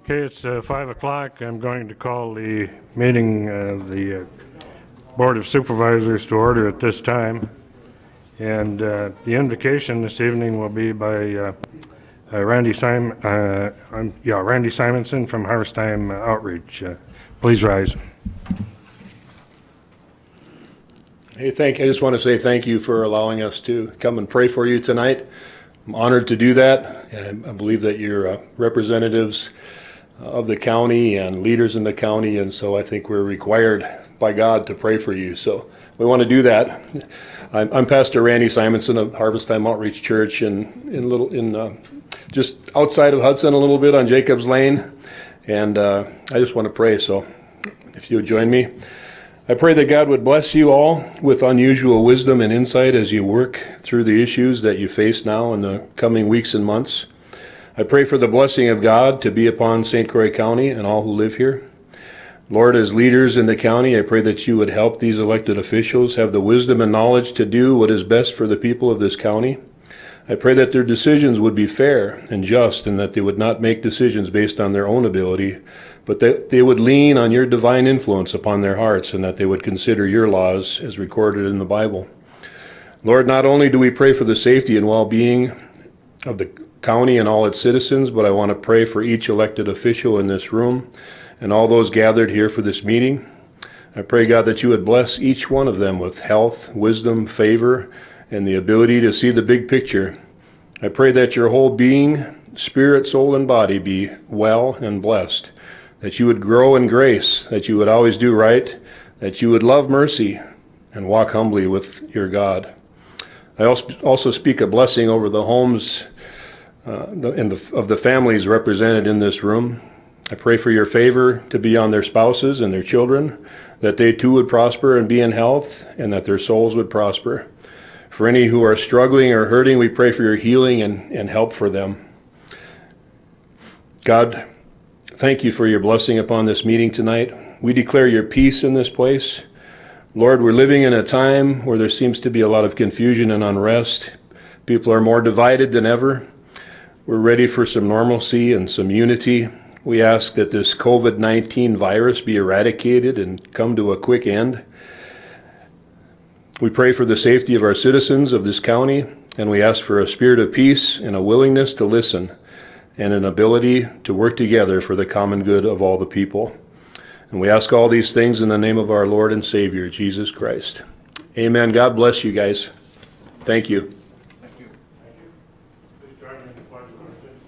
Okay, it's 5 o'clock. I'm going to call the meeting of the Board of Supervisors to order at this time. And the invocation this evening will be by Randy Simonson from Harvest Time Outreach. Please rise. Hey, I just want to say thank you for allowing us to come and pray for you tonight. I'm honored to do that, and I believe that you're representatives of the county and leaders in the county, and so I think we're required by God to pray for you. So we want to do that. I'm Pastor Randy Simonson of Harvest Time Outreach Church just outside of Hudson a little bit on Jacobs Lane, and I just want to pray. So if you would join me. I pray that God would bless you all with unusual wisdom and insight as you work through the issues that you face now in the coming weeks and months. I pray for the blessing of God to be upon St. Croix County and all who live here. Lord, as leaders in the county, I pray that you would help these elected officials have the wisdom and knowledge to do what is best for the people of this county. I pray that their decisions would be fair and just, and that they would not make decisions based on their own ability, but that they would lean on your divine influence upon their hearts, and that they would consider your laws as recorded in the Bible. Lord, not only do we pray for the safety and well-being of the county and all its citizens, but I want to pray for each elected official in this room and all those gathered here for this meeting. I pray, God, that you would bless each one of them with health, wisdom, favor, and the ability to see the big picture. I pray that your whole being, spirit, soul, and body be well and blessed, that you would grow in grace, that you would always do right, that you would love mercy and walk humbly with your God. I also speak a blessing over the homes of the families represented in this room. I pray for your favor to be on their spouses and their children, that they too would prosper and be in health, and that their souls would prosper. For any who are struggling or hurting, we pray for your healing and help for them. God, thank you for your blessing upon this meeting tonight. We declare your peace in this place. Lord, we're living in a time where there seems to be a lot of confusion and unrest. People are more divided than ever. We're ready for some normalcy and some unity. We ask that this COVID-19 virus be eradicated and come to a quick end. We pray for the safety of our citizens of this county, and we ask for a spirit of peace and a willingness to listen and an ability to work together for the common good of all the people. And we ask all these things in the name of our Lord and Savior, Jesus Christ. Amen. God bless you guys. Thank you. Thank you. Please join me in the pledge of allegiance.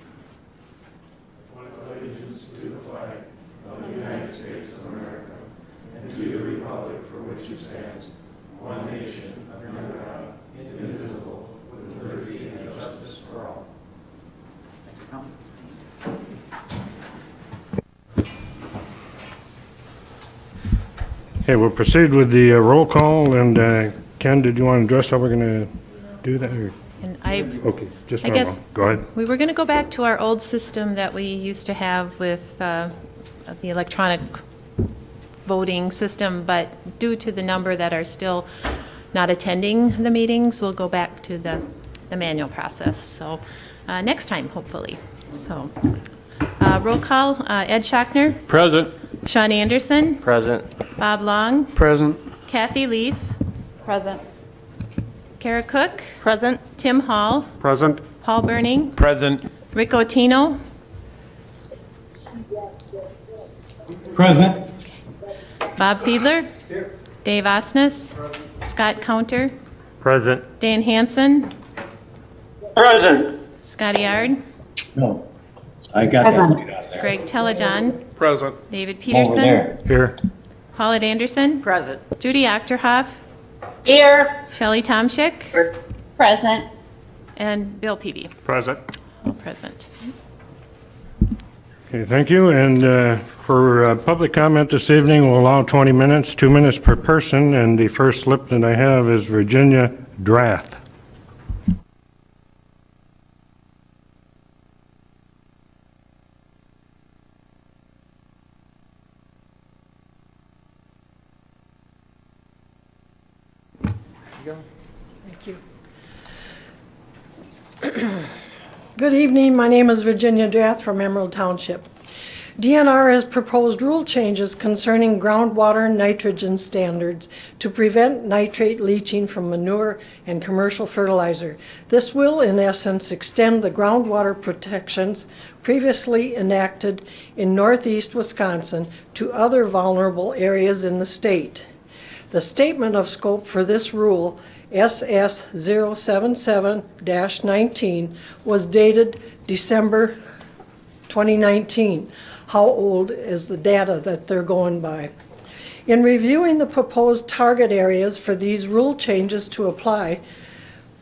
I pledge allegiance to the flag of the United States of America and to the republic for which it stands, one nation, under God, indivisible, with liberty and justice for all. Thanks for coming. Okay, we'll proceed with the roll call. And Ken, did you want to address how we're going to do that? Or? And Okay, just I guess go ahead. we were going to go back to our old system that we used to have with the electronic voting system, but due to the number that are still not attending the meetings, we'll go back to the manual process. So next time, hopefully. So roll call, Ed Schachner. Present. Sean Anderson. Present. Bob Long. Present. Kathy Leaf. Present. Kara Cook. Present. Tim Hall. Present. Paul Burning. Present. Rick Otino. Present. Bob Fiedler. Dave Osnes. Scott Counter. Present. Dan Hansen. Present. Scotty Yard. No. I got Present. that. Greg Telejohn. Present. David Over Peterson. there. Here. Paulette Anderson. Present. Judy Achterhoff. Here. Shelley Tomschick. Present. And Bill Peavy. Present. All present. Okay, thank you. And for public comment this evening, we'll allow 20 minutes, 2 minutes per person. And the first slip that I have is Virginia Drath. Thank you. Good evening. My name is Virginia Drath from Emerald Township. DNR has proposed rule changes concerning groundwater nitrogen standards to prevent nitrate leaching from manure and commercial fertilizer. This will, in essence, extend the groundwater protections previously enacted in northeast Wisconsin to other vulnerable areas in the state. The statement of scope for this rule, SS 077-19, was dated December 2019. How old is the data that they're going by? In reviewing the proposed target areas for these rule changes to apply,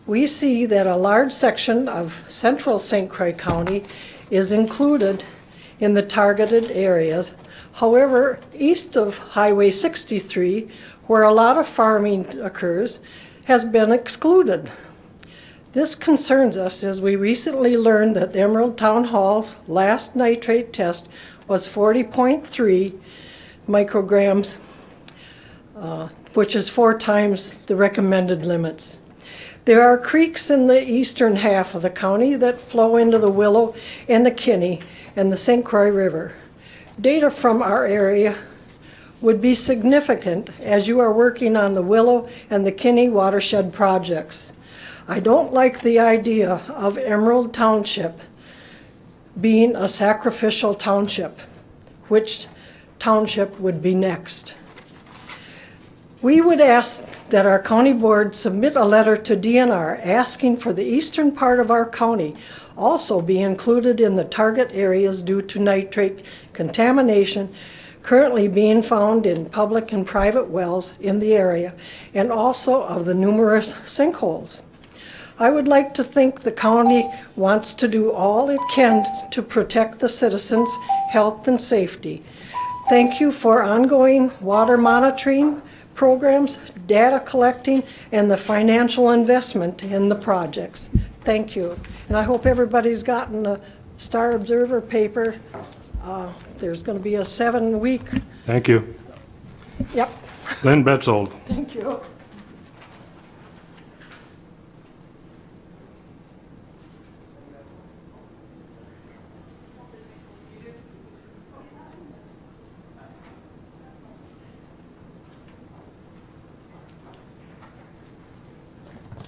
we see that a large section of central St. Croix County is included in the targeted areas. However, east of Highway 63, where a lot of farming occurs, has been excluded. This concerns us as we recently learned that Emerald Town Hall's last nitrate test was 40.3 micrograms, which is 4 times the recommended limits. There are creeks in the eastern half of the county that flow into the Willow and the Kinney and the St. Croix River. Data from our area would be significant as you are working on the Willow and the Kinney watershed projects. I don't like the idea of Emerald Township being a sacrificial township. Which township would be next? We would ask that our county board submit a letter to DNR asking for the eastern part of our county also be included in the target areas due to nitrate contamination currently being found in public and private wells in the area, and also of the numerous sinkholes. I would like to think the county wants to do all it can to protect the citizens' health and safety. Thank you for ongoing water monitoring programs, data collecting, and the financial investment in the projects. Thank you. And I hope everybody's gotten a Star Observer paper. There's going to be a 7-week. Thank you. Yep. Lynn Betzold. Thank you.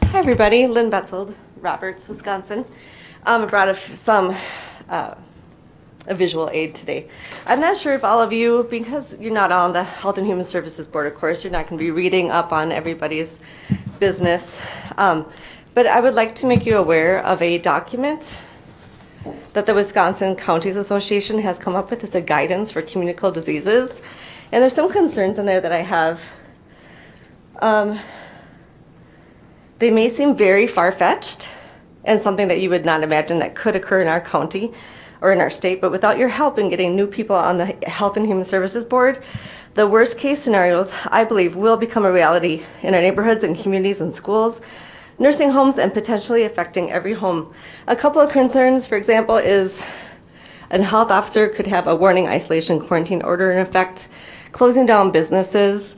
Hi, everybody. Lynn Betzold, Roberts, Wisconsin. I brought a visual aid today. I'm not sure if all of you, because you're not on the Health and Human Services Board, of course, you're not going to be reading up on everybody's business. But I would like to make you aware of a document that the Wisconsin Counties Association has come up with. It's a guidance for communicable diseases. And there's some concerns in there that I have. They may seem very far-fetched and something that you would not imagine that could occur in our county or in our state, but without your help in getting new people on the Health and Human Services Board, the worst case scenarios, I believe, will become a reality in our neighborhoods and communities and schools, nursing homes, and potentially affecting every home. A couple of concerns, for example, is a health officer could have a warning, isolation, quarantine order in effect, closing down businesses,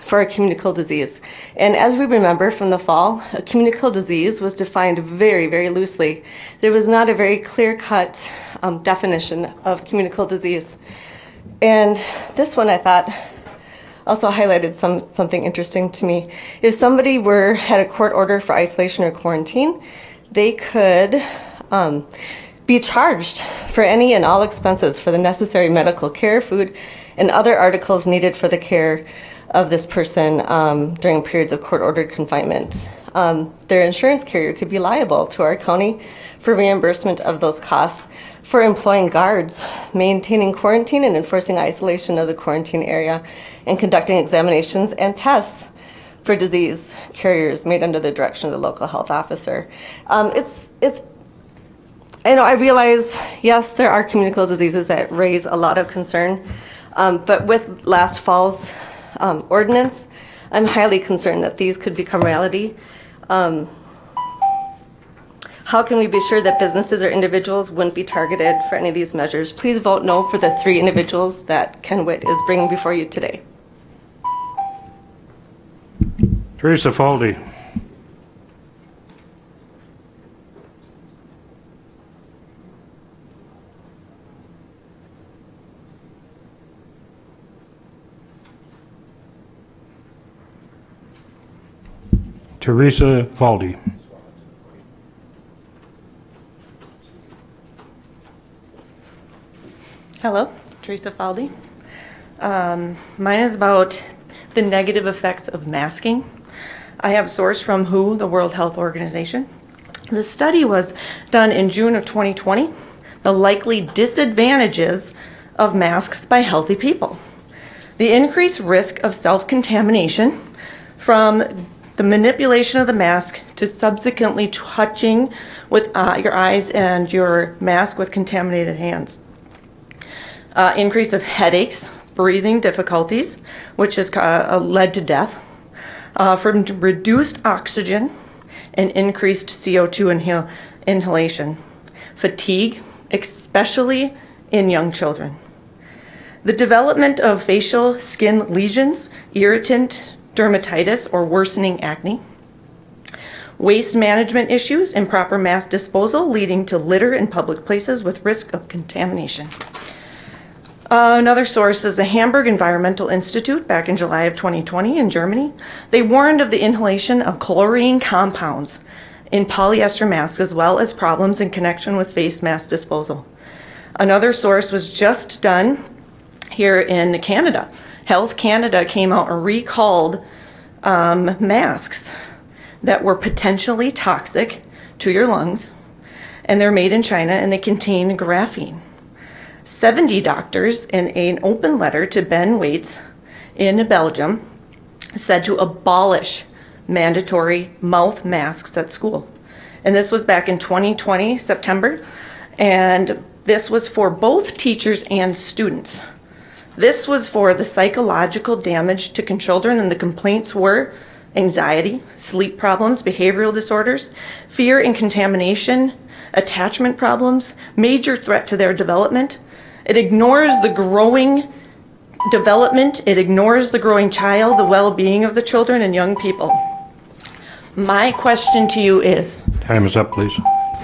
for a communicable disease. And as we remember from the fall, a communicable disease was defined very, very loosely. There was not a very clear-cut definition of communicable disease. And this one I thought also highlighted something interesting to me. If somebody had a court order for isolation or quarantine, they could be charged for any and all expenses for the necessary medical care, food, and other articles needed for the care of this person during periods of court-ordered confinement. Their insurance carrier could be liable to our county for reimbursement of those costs for employing guards, maintaining quarantine and enforcing isolation of the quarantine area, and conducting examinations and tests for disease carriers made under the direction of the local health officer. I realize, yes, there are communicable diseases that raise a lot of concern, but with last fall's ordinance, I'm highly concerned that these could become reality. How can we be sure that businesses or individuals wouldn't be targeted for any of these measures? Please vote no for the 3 individuals that Ken Witt is bringing before you today. Teresa Faldy. Teresa Faldy. Hello, Teresa Faldy. Mine is about the negative effects of masking. I have a source from WHO, the World Health Organization. The study was done in June of 2020, the likely disadvantages of masks by healthy people. The increased risk of self-contamination from the manipulation of the mask to subsequently touching with your eyes and your mask with contaminated hands. Increase of headaches, breathing difficulties, which has led to death, from reduced oxygen and increased CO2 inhalation, fatigue, especially in young children. The development of facial skin lesions, irritant dermatitis or worsening acne, waste management issues, improper mass disposal leading to litter in public places with risk of contamination. Another source is the Hamburg Environmental Institute back in July of 2020 in Germany. They warned of the inhalation of chlorine compounds in polyester masks as well as problems in connection with face mask disposal. Another source was just done here in Canada. Health Canada came out and recalled masks that were potentially toxic to your lungs, and they're made in China and they contain graphene. 70 doctors in an open letter to Ben Waits in Belgium said to abolish mandatory mouth masks at school. And this was back in 2020, September, and this was for both teachers and students. This was for the psychological damage to children, and the complaints were anxiety, sleep problems, behavioral disorders, fear and contamination, attachment problems, major threat to their development. It ignores the growing development, it ignores the growing child, the well-being of the children and young people. My question to you is... Time is up, please.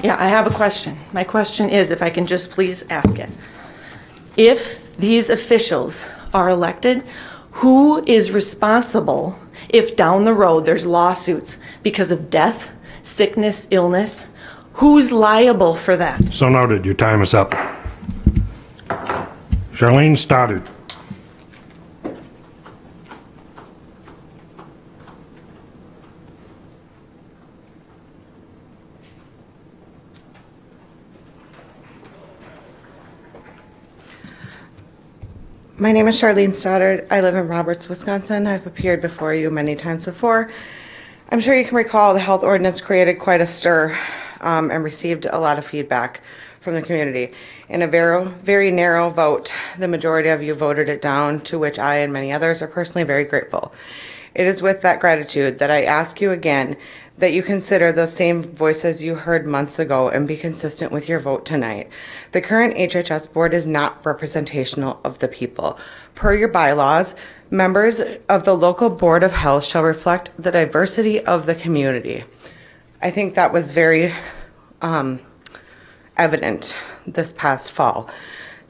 Yeah, I have a question. My question is, if I can just please ask it. If these officials are elected, who is responsible if down the road there's lawsuits because of death, sickness, illness? Who's liable for that? So noted. Your time is up. Charlene Stoddard. My name is Charlene Stoddard. I live in Roberts, Wisconsin. I've appeared before you many times before. I'm sure you can recall the health ordinance created quite a stir and received a lot of feedback from the community. In a very narrow vote, the majority of you voted it down, to which I and many others are personally very grateful. It is with that gratitude that I ask you again that you consider those same voices you heard months ago and be consistent with your vote tonight. The current HHS board is not representational of the people. Per your bylaws, members of the local board of health shall reflect the diversity of the community. I think that was very evident this past fall.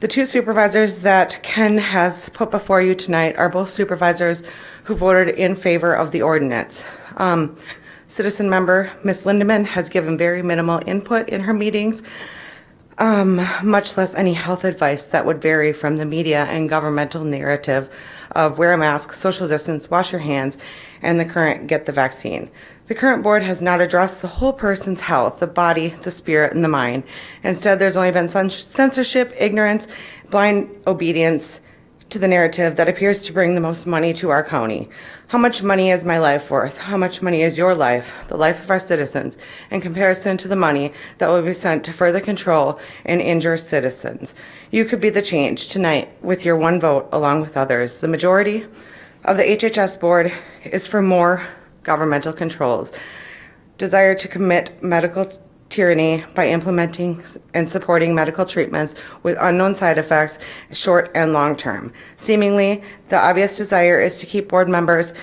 The two supervisors that Ken has put before you tonight are both supervisors who voted in favor of the ordinance. Citizen member Ms. Lindemann has given very minimal input in her meetings, much less any health advice that would vary from the media and governmental narrative of wear a mask, social distance, wash your hands, and the current get the vaccine. The current board has not addressed the whole person's health, the body, the spirit, and the mind. Instead, there's only been censorship, ignorance, blind obedience to the narrative that appears to bring the most money to our county. How much money is my life worth? How much money is your life, the life of our citizens, in comparison to the money that will be sent to further control and injure citizens? You could be the change tonight with your one vote along with others. The majority of the HHS board is for more governmental controls, desire to commit medical tyranny by implementing and supporting medical treatments with unknown side effects, short and long term. Seemingly, the obvious desire is to keep board members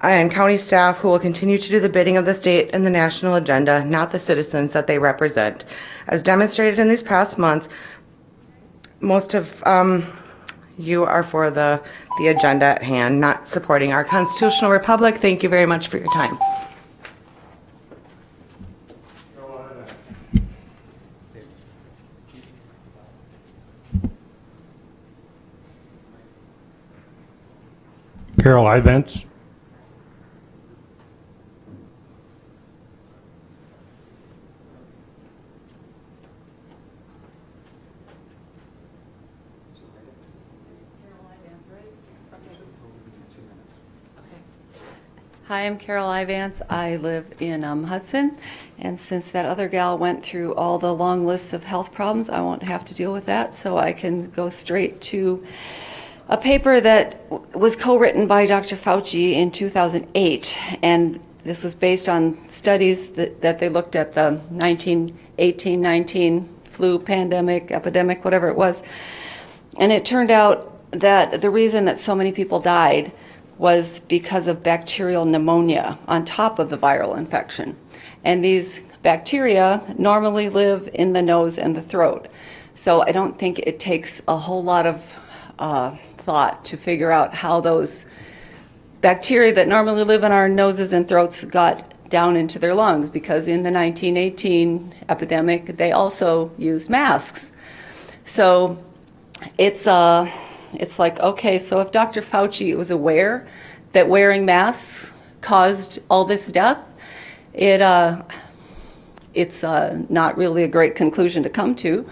and county staff who will continue to do the bidding of the state and the national agenda, not the citizens that they represent. As demonstrated in these past months, most of you are for the agenda at hand, not supporting our constitutional republic. Thank you very much for your time. Carol Ivance. Hi, I'm Carol Ivance. I live in Hudson, and since that other gal went through all the long lists of health problems, I won't have to deal with that, so I can go straight to a paper that was co-written by Dr. Fauci in 2008, and this was based on studies that they looked at the 1918-19 flu pandemic, epidemic, whatever it was, and it turned out that the reason that so many people died was because of bacterial pneumonia on top of the viral infection. And these bacteria normally live in the nose and the throat. So I don't think it takes a whole lot of thought to figure out how those bacteria that normally live in our noses and throats got down into their lungs, because in the 1918 epidemic, they also used masks. So it's like, okay, so if Dr. Fauci was aware that wearing masks caused all this death, it's not really a great conclusion to come to,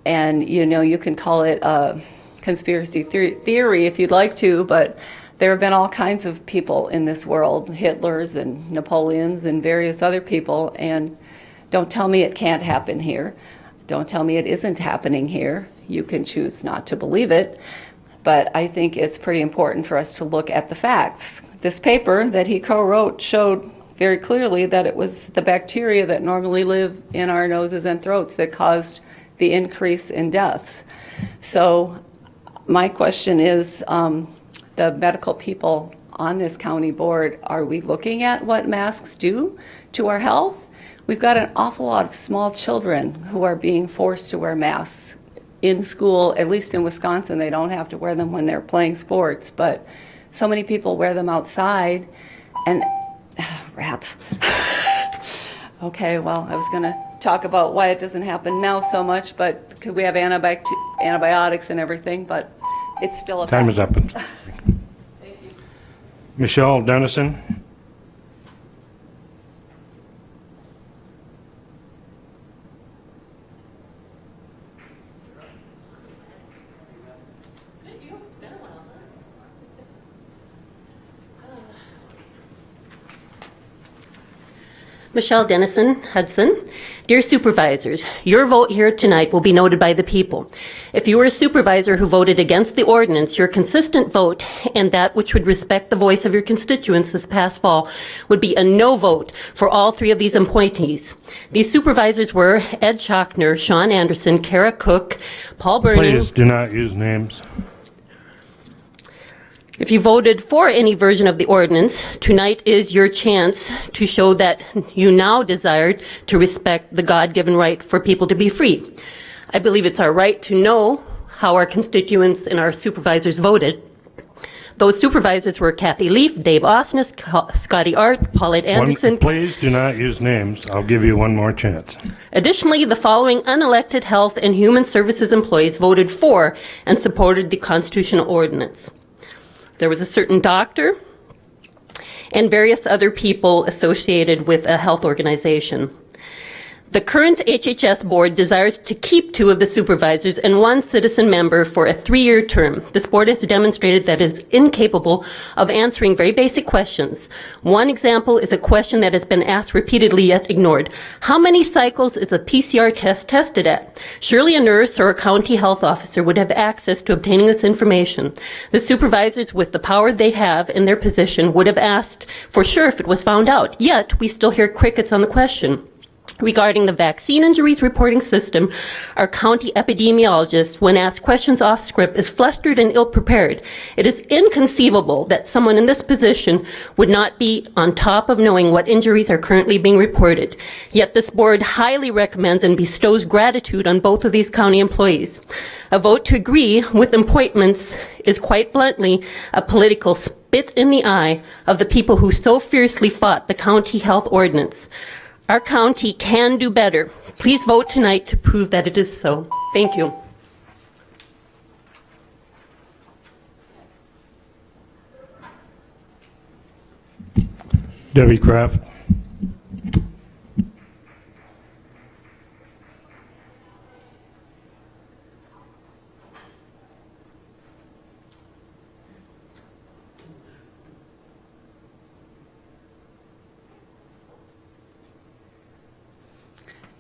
and you can call it a conspiracy theory if you'd like to, but there have been all kinds of people in this world, Hitlers and Napoleons and various other people, and don't tell me it can't happen here. Don't tell me it isn't happening here. You can choose not to believe it, but I think it's pretty important for us to look at the facts. This paper that he co-wrote showed very clearly that it was the bacteria that normally live in our noses and throats that caused the increase in deaths. So my question is, the medical people on this county board, are we looking at what masks do to our health? We've got an awful lot of small children who are being forced to wear masks in school. At least in Wisconsin, they don't have to wear them when they're playing sports, but so many people wear them outside, and rats. Okay, well, I was gonna talk about why it doesn't happen now so much, but because we have antibiotics and everything, but it's still a Time is fact. up. Thank you. Michelle Dennison. Michelle Dennison, Hudson. Dear supervisors, your vote here tonight will be noted by the people. If you were a supervisor who voted against the ordinance, your consistent vote and that which would respect the voice of your constituents this past fall would be a no vote for all three of these appointees. These supervisors were Ed Schochner, Sean Anderson, Kara Cook, Paul Burning. Please do not use names. If you voted for any version of the ordinance, tonight is your chance to show that you now desired to respect the God-given right for people to be free. I believe it's our right to know how our constituents and our supervisors voted. Those supervisors were Kathy Leaf, Dave Osnes, Scotty Art, Paulette Anderson. Please do not use names. I'll give you one more chance. Additionally, the following unelected Health and Human Services employees voted for and supported the constitutional ordinance. There was a certain doctor and various other people associated with a health organization. The current HHS board desires to keep 2 of the supervisors and 1 citizen member for a 3-year term. This board has demonstrated that it is incapable of answering very basic questions. One example is a question that has been asked repeatedly yet ignored. How many cycles is a PCR test tested at? Surely a nurse or a county health officer would have access to obtaining this information. The supervisors, with the power they have in their position, would have asked for sure if it was found out. Yet we still hear crickets on the question. Regarding the vaccine injuries reporting system, our county epidemiologist, when asked questions off script, is flustered and ill-prepared. It is inconceivable that someone in this position would not be on top of knowing what injuries are currently being reported. Yet this board highly recommends and bestows gratitude on both of these county employees. A vote to agree with appointments is quite bluntly a political spit in the eye of the people who so fiercely fought the county health ordinance. Our county can do better. Please vote tonight to prove that it is so. Thank you. Debbie Kraft.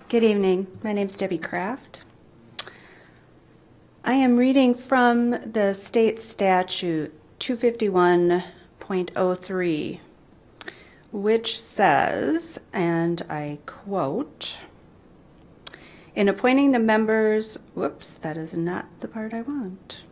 Good evening. My name is Debbie Kraft. I am reading from the state statute 251.03, which says, and I quote, in appointing the members, whoops, that is not the part I want.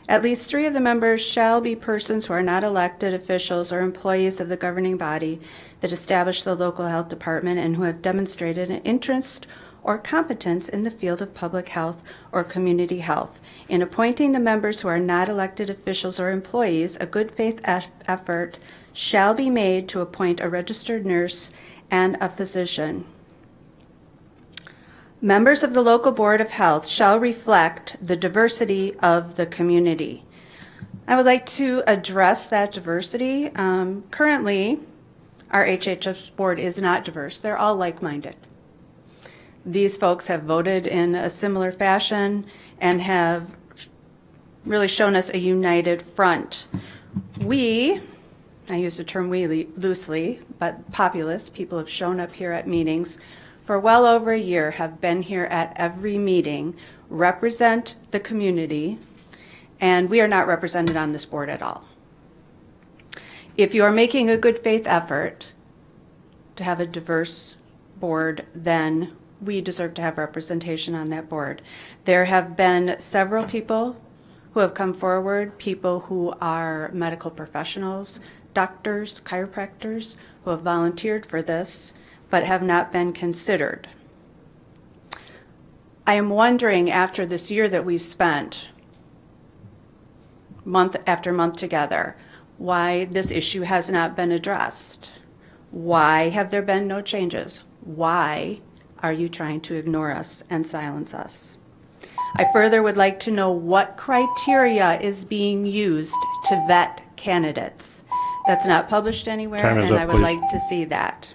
At least 3 of the members shall be persons who are not elected officials or employees of the governing body that establish the local health department and who have demonstrated an interest or competence in the field of public health or community health. In appointing the members who are not elected officials or employees, a good faith effort shall be made to appoint a registered nurse and a physician. Members of the local board of health shall reflect the diversity of the community. I would like to address that diversity. Currently, our HHS board is not diverse. They're all like-minded. These folks have voted in a similar fashion and have really shown us a united front. We, I use the term we loosely, but populace, people have shown up here at meetings for well over a year, have been here at every meeting, represent the community, and we are not represented on this board at all. If you are making a good faith effort to have a diverse board, then we deserve to have representation on that board. There have been several people who have come forward, people who are medical professionals, doctors, chiropractors, who have volunteered for this, but have not been considered. I am wondering, after this year that we've spent month after month together, why this issue has not been addressed. Why have there been no changes? Why are you trying to ignore us and silence us? I further would like to know what criteria is being used to vet candidates. That's not published anywhere, and I would like to see that.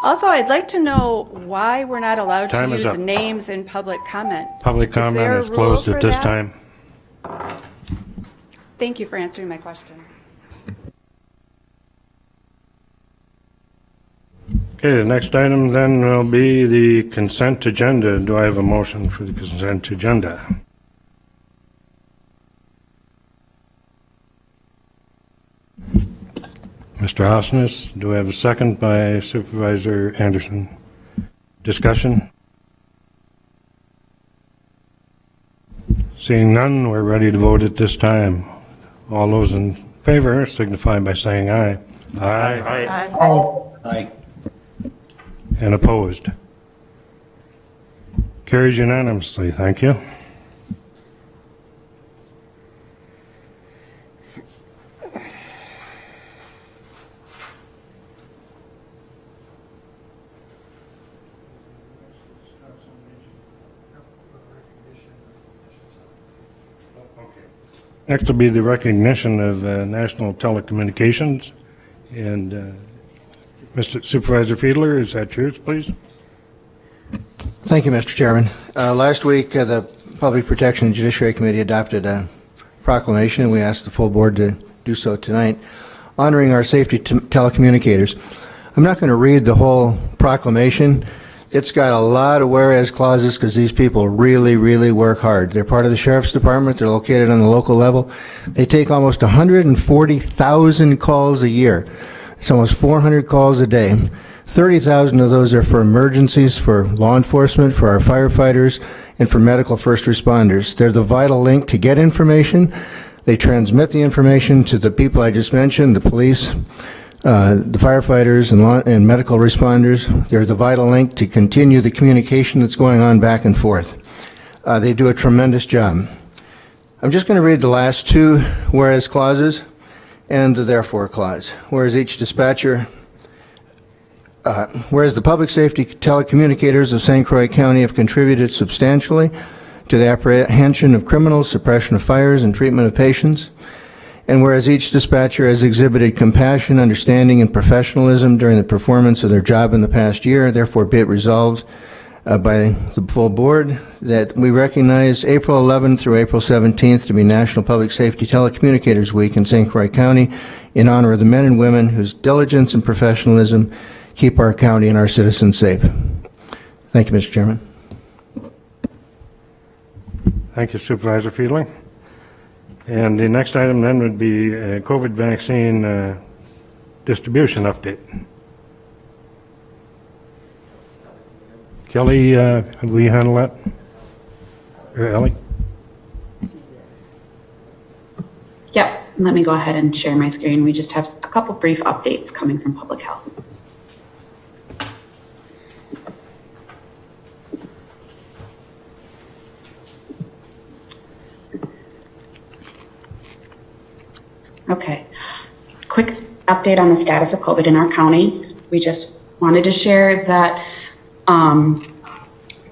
Also, I'd like to know why we're not allowed to use names in public comment. Public comment is closed at this time. Thank you for answering my question. Okay, the next item then will be the consent agenda. Do I have a motion for the consent agenda? Mr. Hausness, do we have a second by Supervisor Anderson? Discussion? Seeing none, we're ready to vote at this time. All those in favor signify by saying aye. Aye. Aye. Aye. And opposed? Carries unanimously. Thank you. Next will be the recognition of National Telecommunications. And Mr. Supervisor Fiedler, is that yours, please? Thank you, Mr. Chairman. Last week, the Public Protection and Judiciary Committee adopted a proclamation, and we asked the full board to do so tonight, honoring our safety telecommunicators. I'm not going to read the whole proclamation. It's got a lot of whereas clauses because these people really, really work hard. They're part of the Sheriff's Department. They're located on the local level. They take almost 140,000 calls a year. It's almost 400 calls a day. 30,000 of those are for emergencies, for law enforcement, for our firefighters, and for medical first responders. They're the vital link to get information. They transmit the information to the people I just mentioned, the police, the firefighters and medical responders. They're the vital link to continue the communication that's going on back and forth. They do a tremendous job. I'm just going to read the last two whereas clauses and the therefore clause. Whereas each dispatcher, whereas the public safety telecommunicators of St. Croix County have contributed substantially to the apprehension of criminals, suppression of fires, and treatment of patients. And whereas each dispatcher has exhibited compassion, understanding, and professionalism during the performance of their job in the past year, therefore be it resolved by the full board that we recognize April 11th through April 17th to be National Public Safety Telecommunicators Week in St. Croix County in honor of the men and women whose diligence and professionalism keep our county and our citizens safe. Thank you, Mr. Chairman. Thank you, Supervisor Fiedler. And the next item then would be COVID vaccine distribution update. Kelly, will you handle that? Or Ellie? Yep, let me go ahead and share my screen. We just have a couple brief updates coming from Public Health. Okay, quick update on the status of COVID in our county. We just wanted to share that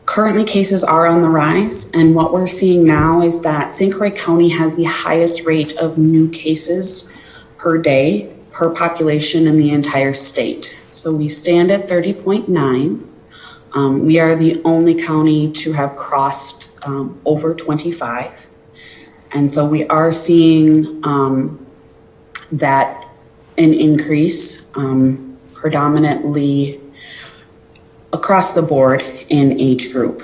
currently cases are on the rise, and what we're seeing now is that St. Croix County has the highest rate of new cases per day per population in the entire state. So we stand at 30.9. We are the only county to have crossed over 25. And so we are seeing that an increase predominantly across the board in age group.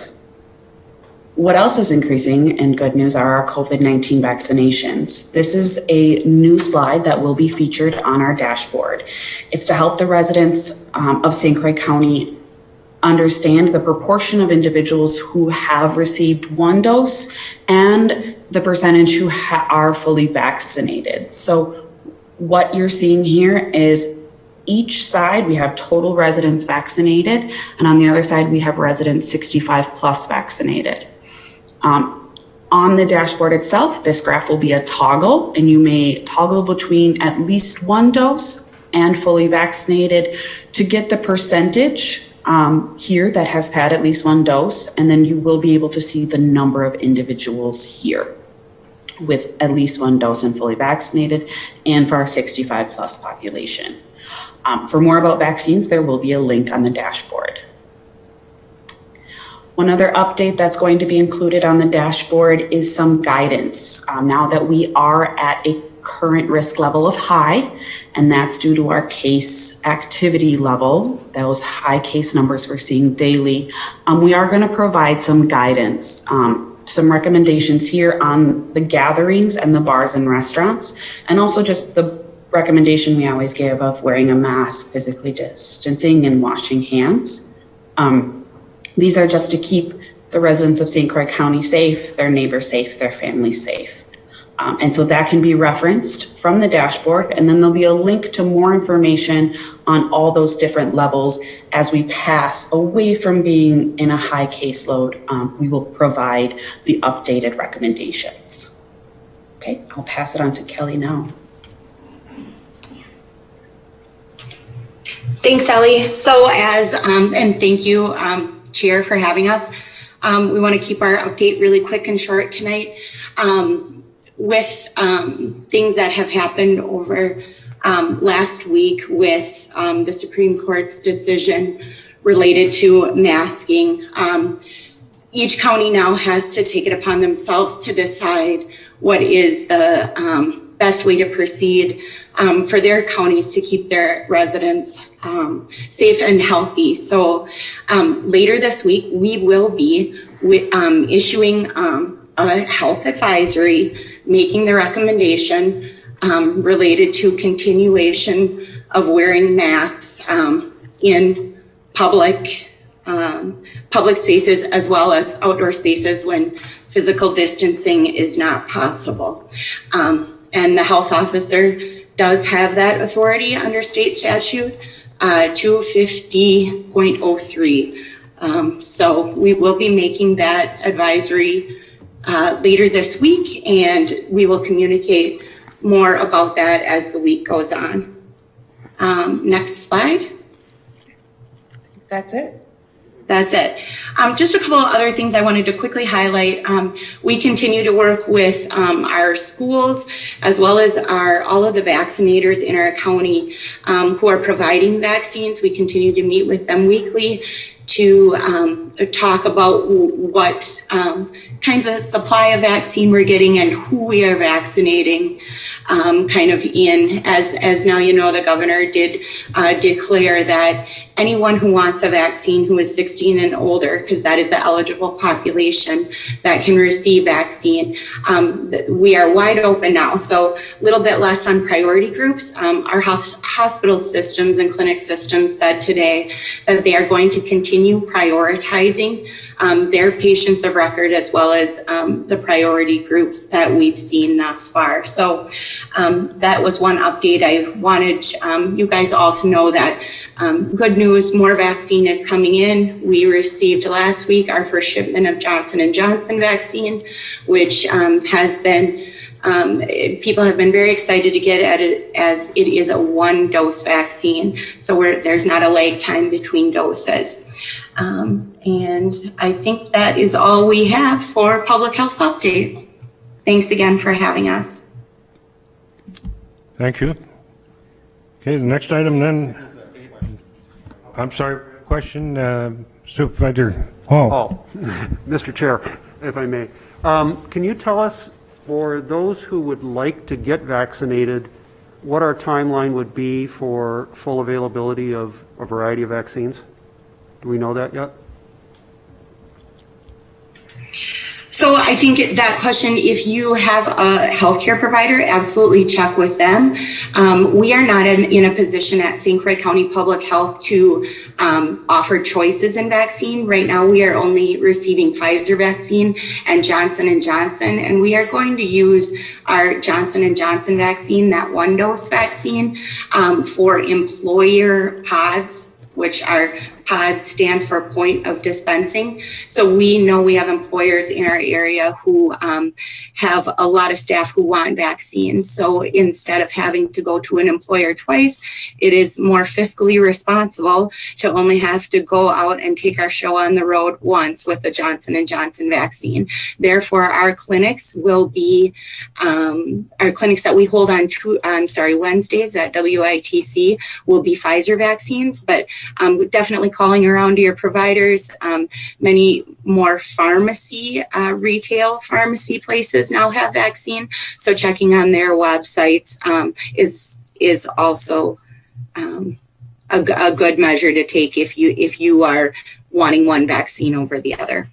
What else is increasing, and good news, are our COVID-19 vaccinations. This is a new slide that will be featured on our dashboard. It's to help the residents of St. Croix County understand the proportion of individuals who have received one dose and the percentage who are fully vaccinated. So what you're seeing here is each side we have total residents vaccinated, and on the other side we have residents 65 plus vaccinated. On the dashboard itself, this graph will be a toggle, and you may toggle between at least one dose and fully vaccinated to get the percentage here that has had at least one dose, and then you will be able to see the number of individuals here with at least one dose and fully vaccinated, and for our 65 plus population. For more about vaccines, there will be a link on the dashboard. One other update that's going to be included on the dashboard is some guidance. Now that we are at a current risk level of high, and that's due to our case activity level, those high case numbers we're seeing daily, we are going to provide some guidance. Some recommendations here on the gatherings and the bars and restaurants, and also just the recommendation we always give of wearing a mask, physically distancing, and washing hands. These are just to keep the residents of St. Croix County safe, their neighbors safe, their family safe. And so that can be referenced from the dashboard, and then there'll be a link to more information on all those different levels as we pass away from being in a high caseload. We will provide the updated recommendations. Okay, I'll pass it on to Kelly now. Thanks, Ellie. So and thank you, Chair, for having us. We want to keep our update really quick and short tonight. With things that have happened over last week with the Supreme Court's decision related to masking. Each county now has to take it upon themselves to decide what is the best way to proceed for their counties to keep their residents safe and healthy. So later this week, we will be issuing a health advisory, making the recommendation related to continuation of wearing masks in public spaces as well as outdoor spaces when physical distancing is not possible. And the health officer does have that authority under state statute 250.03. So we will be making that advisory later this week, and we will communicate more about that as the week goes on. Next slide. That's it. That's it. Just a couple of other things I wanted to quickly highlight. We continue to work with our schools as well as all of the vaccinators in our county who are providing vaccines. We continue to meet with them weekly to talk about what kinds of supply of vaccine we're getting and who we are vaccinating. Kind of in, as now you know, the governor did declare that anyone who wants a vaccine who is 16 and older, because that is the eligible population that can receive vaccine, we are wide open now. So a little bit less on priority groups. Our hospital systems and clinic systems said today that they are going to continue prioritizing their patients of record as well as the priority groups that we've seen thus far. So that was one update. I wanted you guys all to know that good news, more vaccine is coming in. We received last week our first shipment of Johnson & Johnson vaccine, which has been, people have been very excited to get at it as it is a one-dose vaccine. So there's not a lag time between doses. And I think that is all we have for public health updates. Thanks again for having us. Thank you. Okay, the next item then, I'm sorry, question, Supervisor Hall. Mr. Chair, if I may, can you tell us, for those who would like to get vaccinated, what our timeline would be for full availability of a variety of vaccines? Do we know that yet? So I think that question, if you have a healthcare provider, absolutely check with them. We are not in a position at St. Croix County Public Health to offer choices in vaccine. Right now, we are only receiving Pfizer vaccine and Johnson & Johnson, and we are going to use our Johnson & Johnson vaccine, that one-dose vaccine, for employer pods, which are POD stands for point of dispensing. So we know we have employers in our area who have a lot of staff who want vaccines. So instead of having to go to an employer twice, it is more fiscally responsible to only have to go out and take our show on the road once with the Johnson & Johnson vaccine. Therefore, our clinics will be, our clinics that we hold on Wednesdays at WITC will be Pfizer vaccines, but definitely calling around to your providers. Many more pharmacy, retail pharmacy places now have vaccine. So checking on their websites is also a good measure to take if you are wanting one vaccine over the other.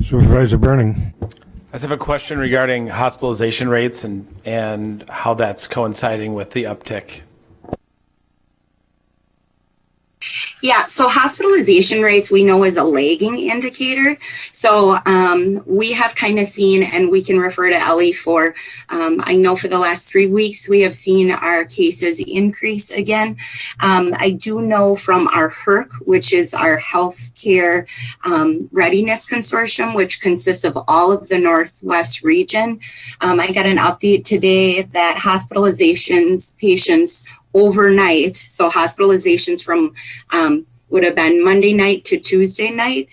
Supervisor Burning. I just have a question regarding hospitalization rates and how that's coinciding with the uptick. Yeah, so hospitalization rates we know is a lagging indicator. So we have kind of seen, and we can refer to Ellie for, I know for the last 3 weeks we have seen our cases increase again. I do know from our HERC, which is our Healthcare Readiness Consortium, which consists of all of the Northwest region. I got an update today that hospitalizations patients overnight, so hospitalizations from would have been Monday night to Tuesday night,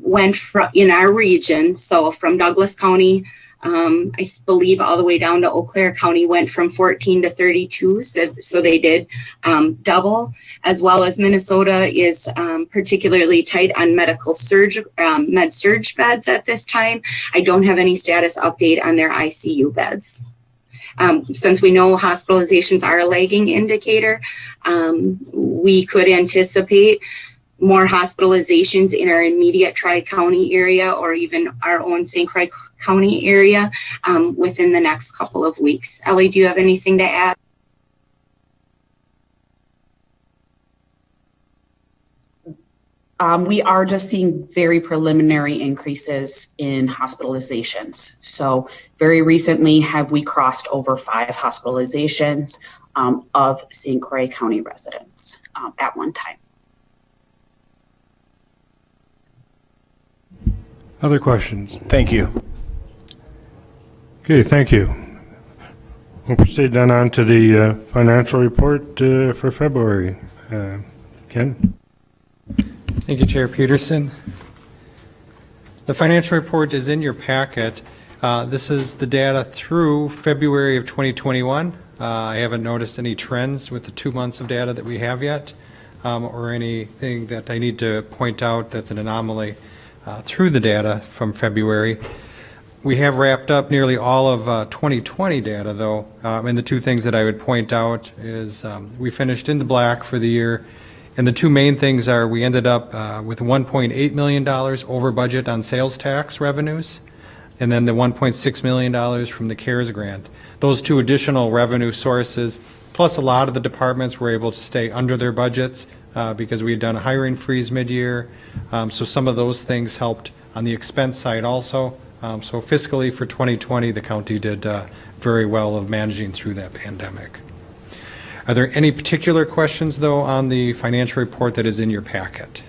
went from in our region, so from Douglas County, I believe all the way down to Eau Claire County, went from 14 to 32, so they did double, as well as Minnesota is particularly tight on med-surg beds at this time. I don't have any status update on their ICU beds. Since we know hospitalizations are a lagging indicator, we could anticipate more hospitalizations in our immediate Tri-County area or even our own St. Croix County area within the next couple of weeks. Ellie, do you have anything to add? We are just seeing very preliminary increases in hospitalizations. So very recently have we crossed over 5 hospitalizations of St. Croix County residents at one time. Other questions? Thank you. Okay, thank you. We'll proceed then on to the financial report for February. Ken? Thank you, Chair Peterson. The financial report is in your packet. This is the data through February of 2021. I haven't noticed any trends with the 2 months of data that we have yet, or anything that I need to point out that's an anomaly through the data from February. We have wrapped up nearly all of 2020 data, though, and the two things that I would point out is we finished in the black for the year, and the two main things are we ended up with $1.8 million over budget on sales tax revenues, and then the $1.6 million from the CARES grant. Those two additional revenue sources, plus a lot of the departments were able to stay under their budgets because we had done a hiring freeze mid-year, so some of those things helped on the expense side also. So fiscally for 2020, the county did very well of managing through that pandemic. Are there any particular questions, though, on the financial report that is in your packet?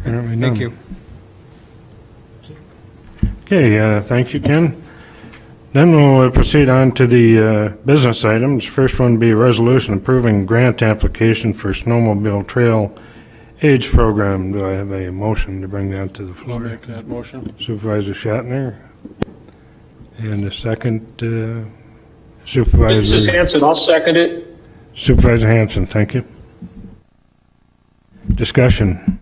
Thank you. Okay, thank you, Ken. Then we'll proceed on to the business items. First one would be a resolution approving grant application for Snowmobile Trail Age Program. Do I have a motion to bring that to the floor? I'll make that motion. Supervisor Shatner. And a second, Supervisor... This is Hanson. I'll second it. Supervisor Hanson, thank you. Discussion.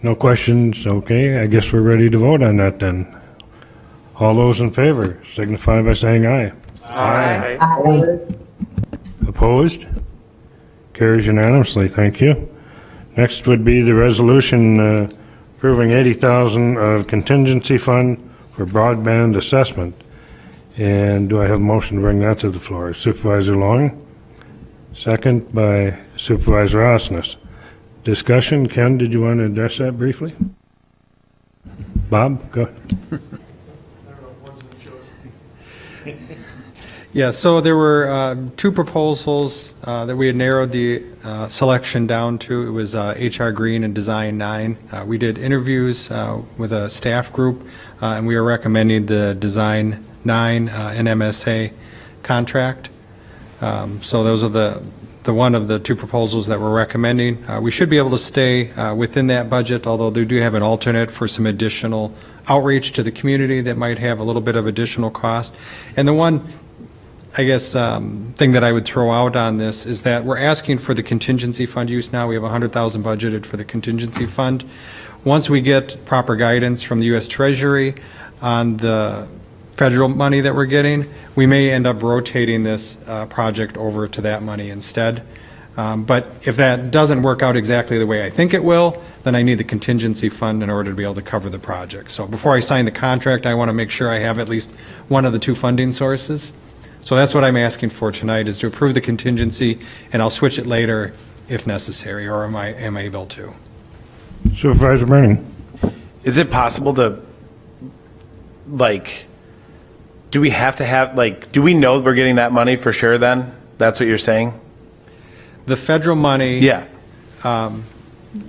No questions? Okay, I guess we're ready to vote on that then. All those in favor signify by saying aye. Aye. Opposed? Carries unanimously, thank you. Next would be the resolution approving $80,000 of contingency fund for broadband assessment. And do I have a motion to bring that to the floor? Supervisor Long, second by Supervisor Osnes. Discussion. Ken, did you want to address that briefly? Bob, go ahead. Yeah, so there were two proposals that we had narrowed the selection down to. It was HR Green and Design 9. We did interviews with a staff group, and we are recommending the Design 9 and MSA contract. So those are the one of the two proposals that we're recommending. We should be able to stay within that budget, although they do have an alternate for some additional outreach to the community that might have a little bit of additional cost. And the one, I guess, thing that I would throw out on this is that we're asking for the contingency fund use now. We have $100,000 budgeted for the contingency fund. Once we get proper guidance from the U.S. Treasury on the federal money that we're getting, we may end up rotating this project over to that money instead. But if that doesn't work out exactly the way I think it will, then I need the contingency fund in order to be able to cover the project. So before I sign the contract, I want to make sure I have at least one of the two funding sources. So that's what I'm asking for tonight, is to approve the contingency, and I'll switch it later if necessary, or am I able to? Supervisor Burning. Is it possible to, like, do we have to have, like, do we know we're getting that money for sure then? That's what you're saying? The federal money. Yeah.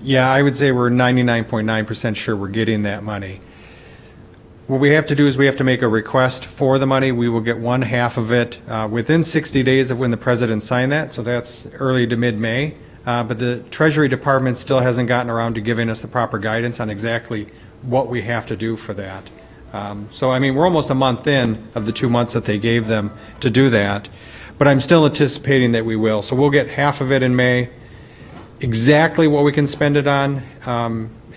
Yeah, I would say we're 99.9% sure we're getting that money. What we have to do is we have to make a request for the money. We will get one half of it within 60 days of when the president signed that, so that's early to mid-May. But the Treasury Department still hasn't gotten around to giving us the proper guidance on exactly what we have to do for that. So, I mean, we're almost a month in of the 2 months that they gave them to do that, but I'm still anticipating that we will. So we'll get half of it in May. Exactly what we can spend it on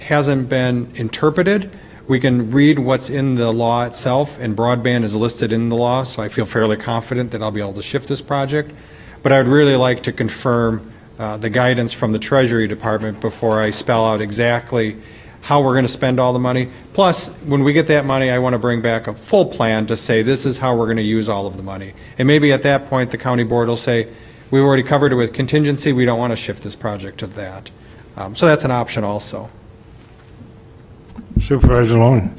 hasn't been interpreted. We can read what's in the law itself, and broadband is listed in the law, so I feel fairly confident that I'll be able to shift this project. But I would really like to confirm the guidance from the Treasury Department before I spell out exactly how we're going to spend all the money. Plus, when we get that money, I want to bring back a full plan to say this is how we're going to use all of the money. And maybe at that point, the county board will say, we've already covered it with contingency, we don't want to shift this project to that. So that's an option also. Supervisor Long.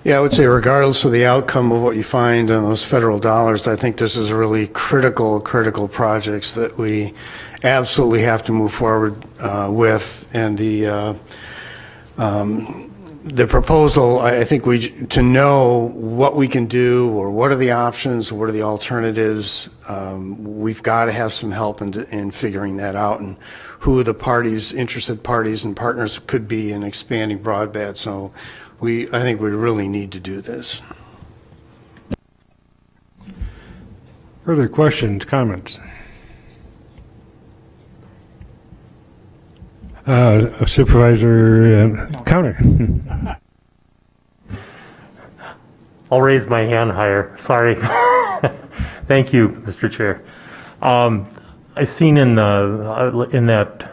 Yeah, I would say regardless of the outcome of what you find on those federal dollars, I think this is a really critical projects that we absolutely have to move forward with. And the the proposal, I think to know what we can do, or what are the options, what are the alternatives, we've got to have some help in figuring that out, and who the parties, interested parties and partners could be in expanding broadband. So I think we really need to do this. Further questions, comments? Supervisor Counter. I'll raise my hand higher. Sorry. Thank you, Mr. Chair. I've seen in that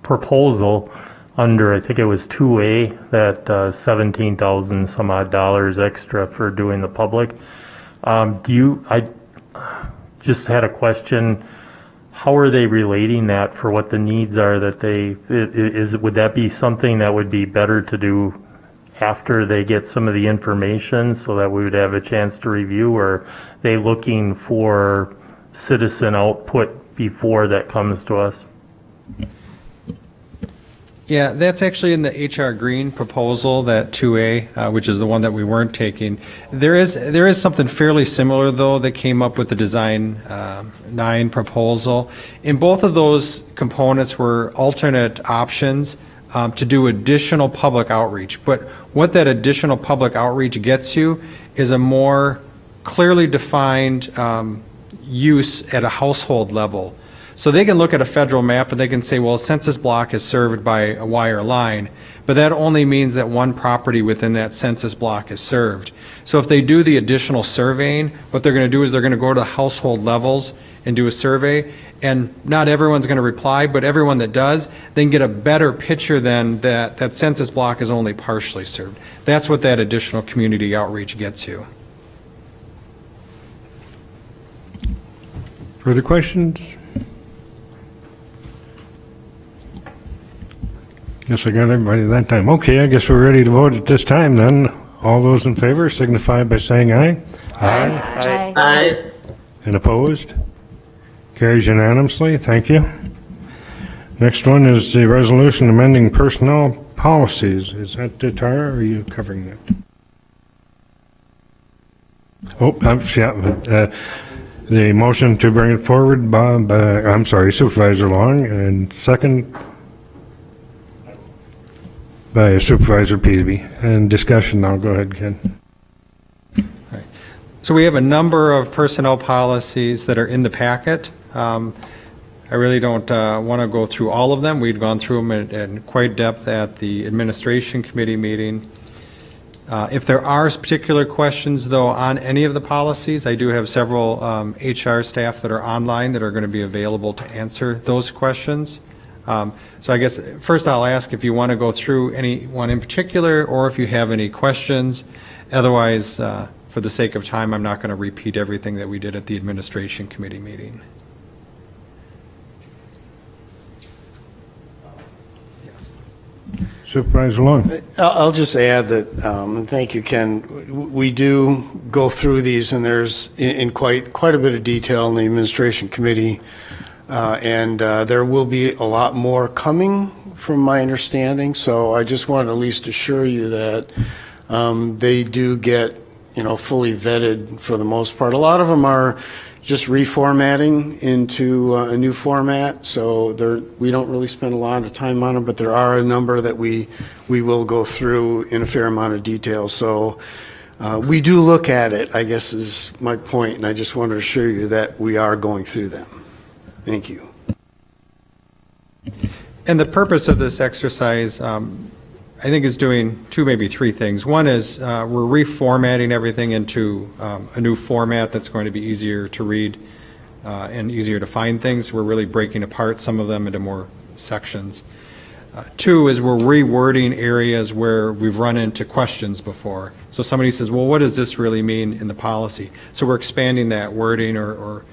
proposal under, I think it was 2A, that 17,000 some odd dollars extra for doing the public. I just had a question. How are they relating that for what the needs are that would that be something that would be better to do after they get some of the information so that we would have a chance to review, or are they looking for citizen output before that comes to us? Yeah, that's actually in the HR Green proposal, that 2A, which is the one that we weren't taking. There is something fairly similar, though, that came up with the Design 9 proposal. In both of those components were alternate options to do additional public outreach. But what that additional public outreach gets you is a more clearly defined use at a household level. So they can look at a federal map and they can say, well, a census block is served by a wire line, but that only means that one property within that census block is served. So if they do the additional surveying, what they're going to do is they're going to go to household levels and do a survey, and not everyone's going to reply, but everyone that does, they can get a better picture than that census block is only partially served. That's what that additional community outreach gets you. Further questions? Guess I got everybody that time. Okay, I guess we're ready to vote at this time then. All those in favor signify by saying aye. Aye. Aye. And opposed? Carries unanimously. Thank you. Next one is the resolution amending personnel policies. Is that Tara, or are you covering that? Oh, the motion to bring it forward by Supervisor Long, and second by Supervisor Peavy. And discussion now. Go ahead, Ken. So we have a number of personnel policies that are in the packet. I really don't want to go through all of them. We'd gone through them in quite depth at the administration committee meeting. If there are particular questions, though, on any of the policies, I do have several HR staff that are online that are going to be available to answer those questions. So I guess first I'll ask if you want to go through any one in particular, or if you have any questions. Otherwise, for the sake of time, I'm not going to repeat everything that we did at the administration committee meeting. Supervisor Long. I'll just add that, thank you, Ken. We do go through these, and there's in quite a bit of detail in the administration committee, and there will be a lot more coming from my understanding. So I just want to at least assure you that they do get, fully vetted for the most part. A lot of them are just reformatting into a new format, so we don't really spend a lot of time on them, but there are a number that we will go through in a fair amount of detail. So we do look at it, I guess is my point, and I just want to assure you that we are going through them. Thank you. And the purpose of this exercise, I think, is doing two, maybe three things. One is we're reformatting everything into a new format that's going to be easier to read and easier to find things. We're really breaking apart some of them into more sections. Two is we're rewording areas where we've run into questions before. So somebody says, well, what does this really mean in the policy? So we're expanding that wording or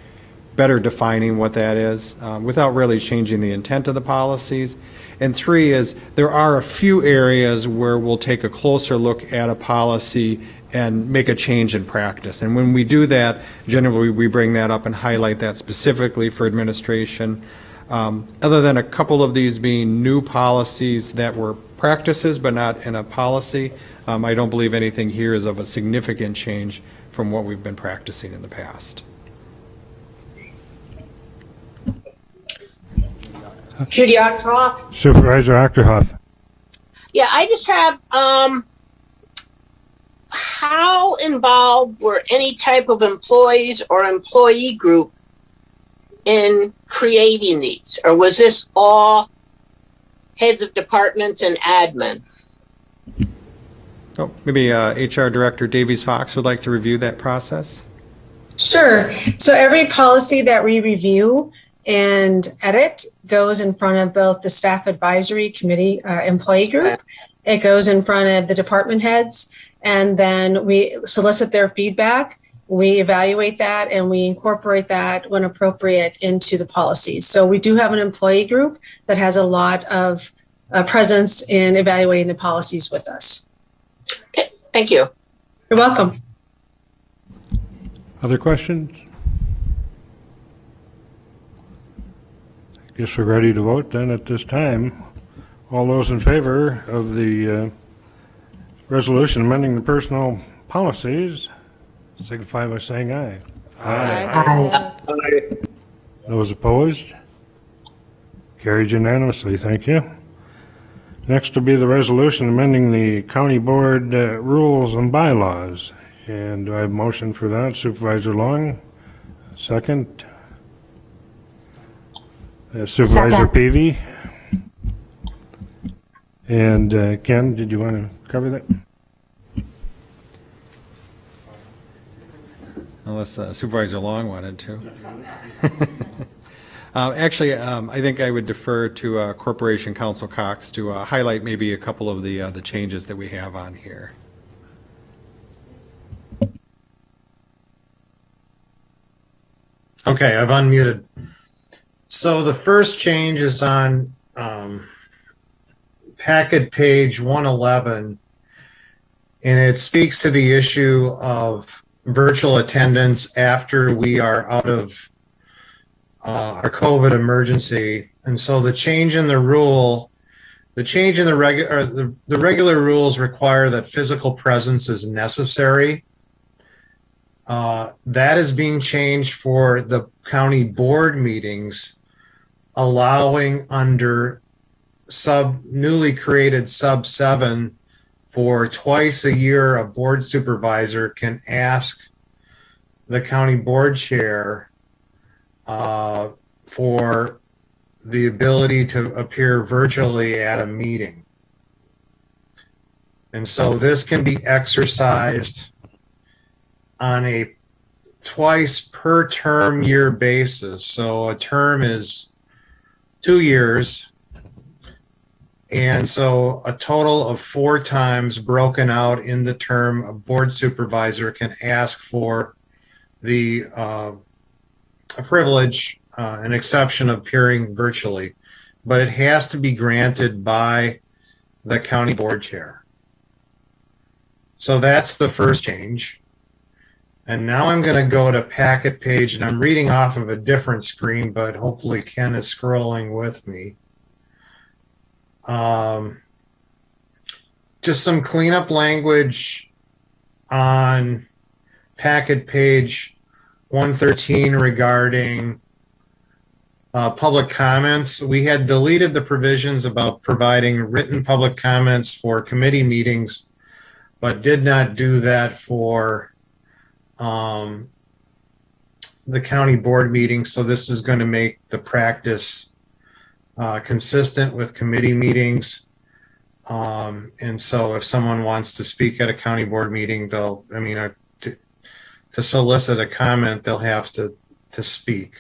better defining what that is without really changing the intent of the policies. And three is there are a few areas where we'll take a closer look at a policy and make a change in practice. And when we do that, generally we bring that up and highlight that specifically for administration. Other than a couple of these being new policies that were practices, but not in a policy. I don't believe anything here is of a significant change from what we've been practicing in the past. Judy Octoff. Supervisor Achterhoff. Yeah, I just have, how involved were any type of employees or employee group in creating these? Or was this all heads of departments and admin? Oh, maybe HR Director Davies Fox would like to review that process. Sure. So every policy that we review and edit goes in front of both the staff advisory committee employee group. It goes in front of the department heads, and then we solicit their feedback. We evaluate that and we incorporate that when appropriate into the policies. So we do have an employee group that has a lot of presence in evaluating the policies with us. Okay, thank you. You're welcome. Other questions? Guess we're ready to vote then at this time. All those in favor of the resolution amending the personnel policies signify by saying aye. Aye. Those opposed? Carried unanimously, thank you. Next will be the resolution amending the county board rules and bylaws. And do I have a motion for that? Supervisor Long, second. Supervisor Peavy. And Ken, did you want to cover that? Unless Supervisor Long wanted to. Actually, I think I would defer to Corporation Counsel Cox to highlight maybe a couple of the changes that we have on here. Okay, I've unmuted. So the first change is on packet page 111, and it speaks to the issue of virtual attendance after we are out of our COVID emergency. And so the change in the rule, the regular rules require that physical presence is necessary. That is being changed for the county board meetings, allowing under newly created sub 7 for twice a year a board supervisor can ask the county board chair for the ability to appear virtually at a meeting. And so this can be exercised on a twice per term year basis. So a term is 2 years. And so a total of 4 times broken out in the term, a board supervisor can ask for the a privilege, an exception of appearing virtually, but it has to be granted by the county board chair. So that's the first change. And now I'm going to go to packet page, and I'm reading off of a different screen, but hopefully Ken is scrolling with me. Just some cleanup language on packet page 113 regarding public comments. We had deleted the provisions about providing written public comments for committee meetings, but did not do that for the county board meeting. So this is going to make the practice consistent with committee meetings. And so if someone wants to speak at a county board meeting, to solicit a comment, they'll have to speak.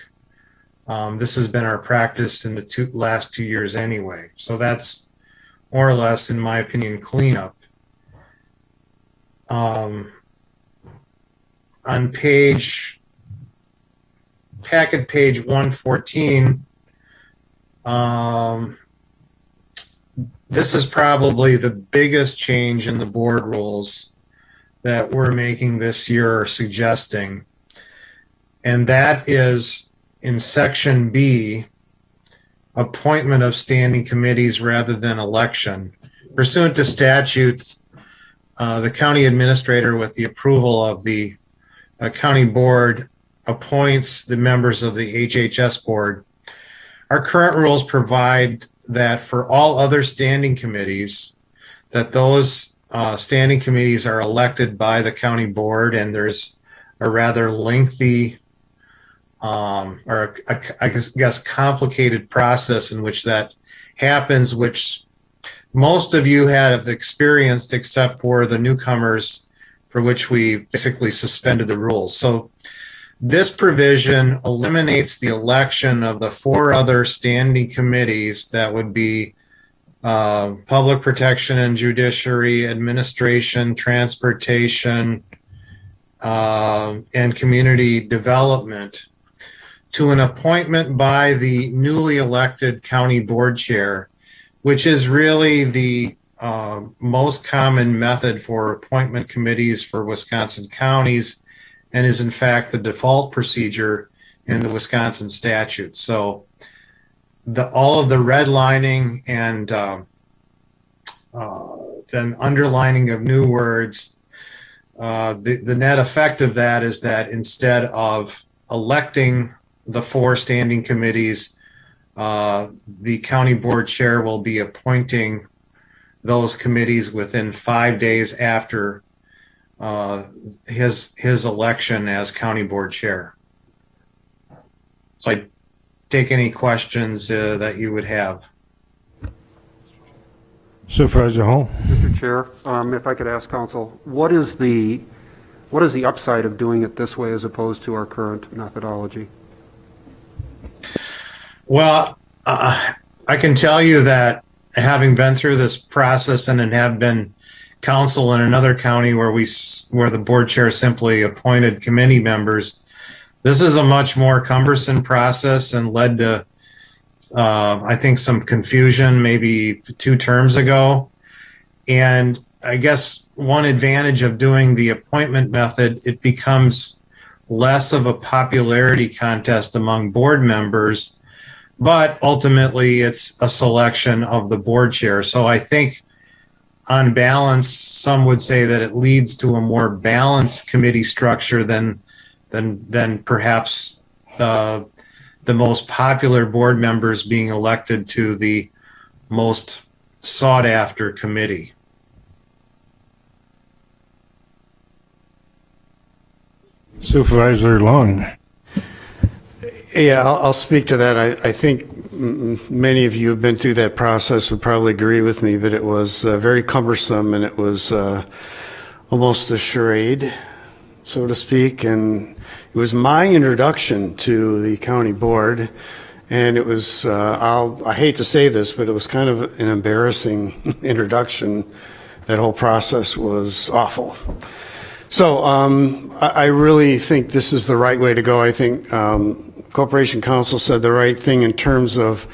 This has been our practice in the last 2 years anyway. So that's more or less, in my opinion, cleanup. On packet page 114, this is probably the biggest change in the board rules that we're making this year or suggesting. And that is in section B, appointment of standing committees rather than election. pursuant to statute, the county administrator, with the approval of the county board, appoints the members of the HHS board. Our current rules provide that for all other standing committees, that those standing committees are elected by the county board, and there's a rather lengthy or I guess complicated process in which that happens, which most of you have experienced, except for the newcomers, for which we basically suspended the rules. So this provision eliminates the election of the 4 other standing committees that would be public protection and judiciary, administration, transportation, and community development, to an appointment by the newly elected county board chair, which is really the most common method for appointment committees for Wisconsin counties, and is in fact the default procedure in the Wisconsin statute. So all of the redlining and then underlining of new words, the net effect of that is that instead of electing the 4 standing committees, the county board chair will be appointing those committees within 5 days after his election as county board chair. So I take any questions that you would have. Supervisor Hall. Mr. Chair, if I could ask council, what is the upside of doing it this way as opposed to our current methodology? Well, I can tell you that having been through this process and have been counsel in another county where the board chair simply appointed committee members, this is a much more cumbersome process and led to, I think, some confusion maybe 2 terms ago. And I guess one advantage of doing the appointment method, it becomes less of a popularity contest among board members, but ultimately it's a selection of the board chair. So I think on balance, some would say that it leads to a more balanced committee structure than perhaps the most popular board members being elected to the most sought after committee. Supervisor Long. Yeah, I'll speak to that. I think many of you have been through that process, would probably agree with me, but it was very cumbersome, and it was almost a charade, so to speak. And it was my introduction to the county board, and it was, I hate to say this, but it was kind of an embarrassing introduction. That whole process was awful. So I really think this is the right way to go. I think Corporation Counsel said the right thing in terms of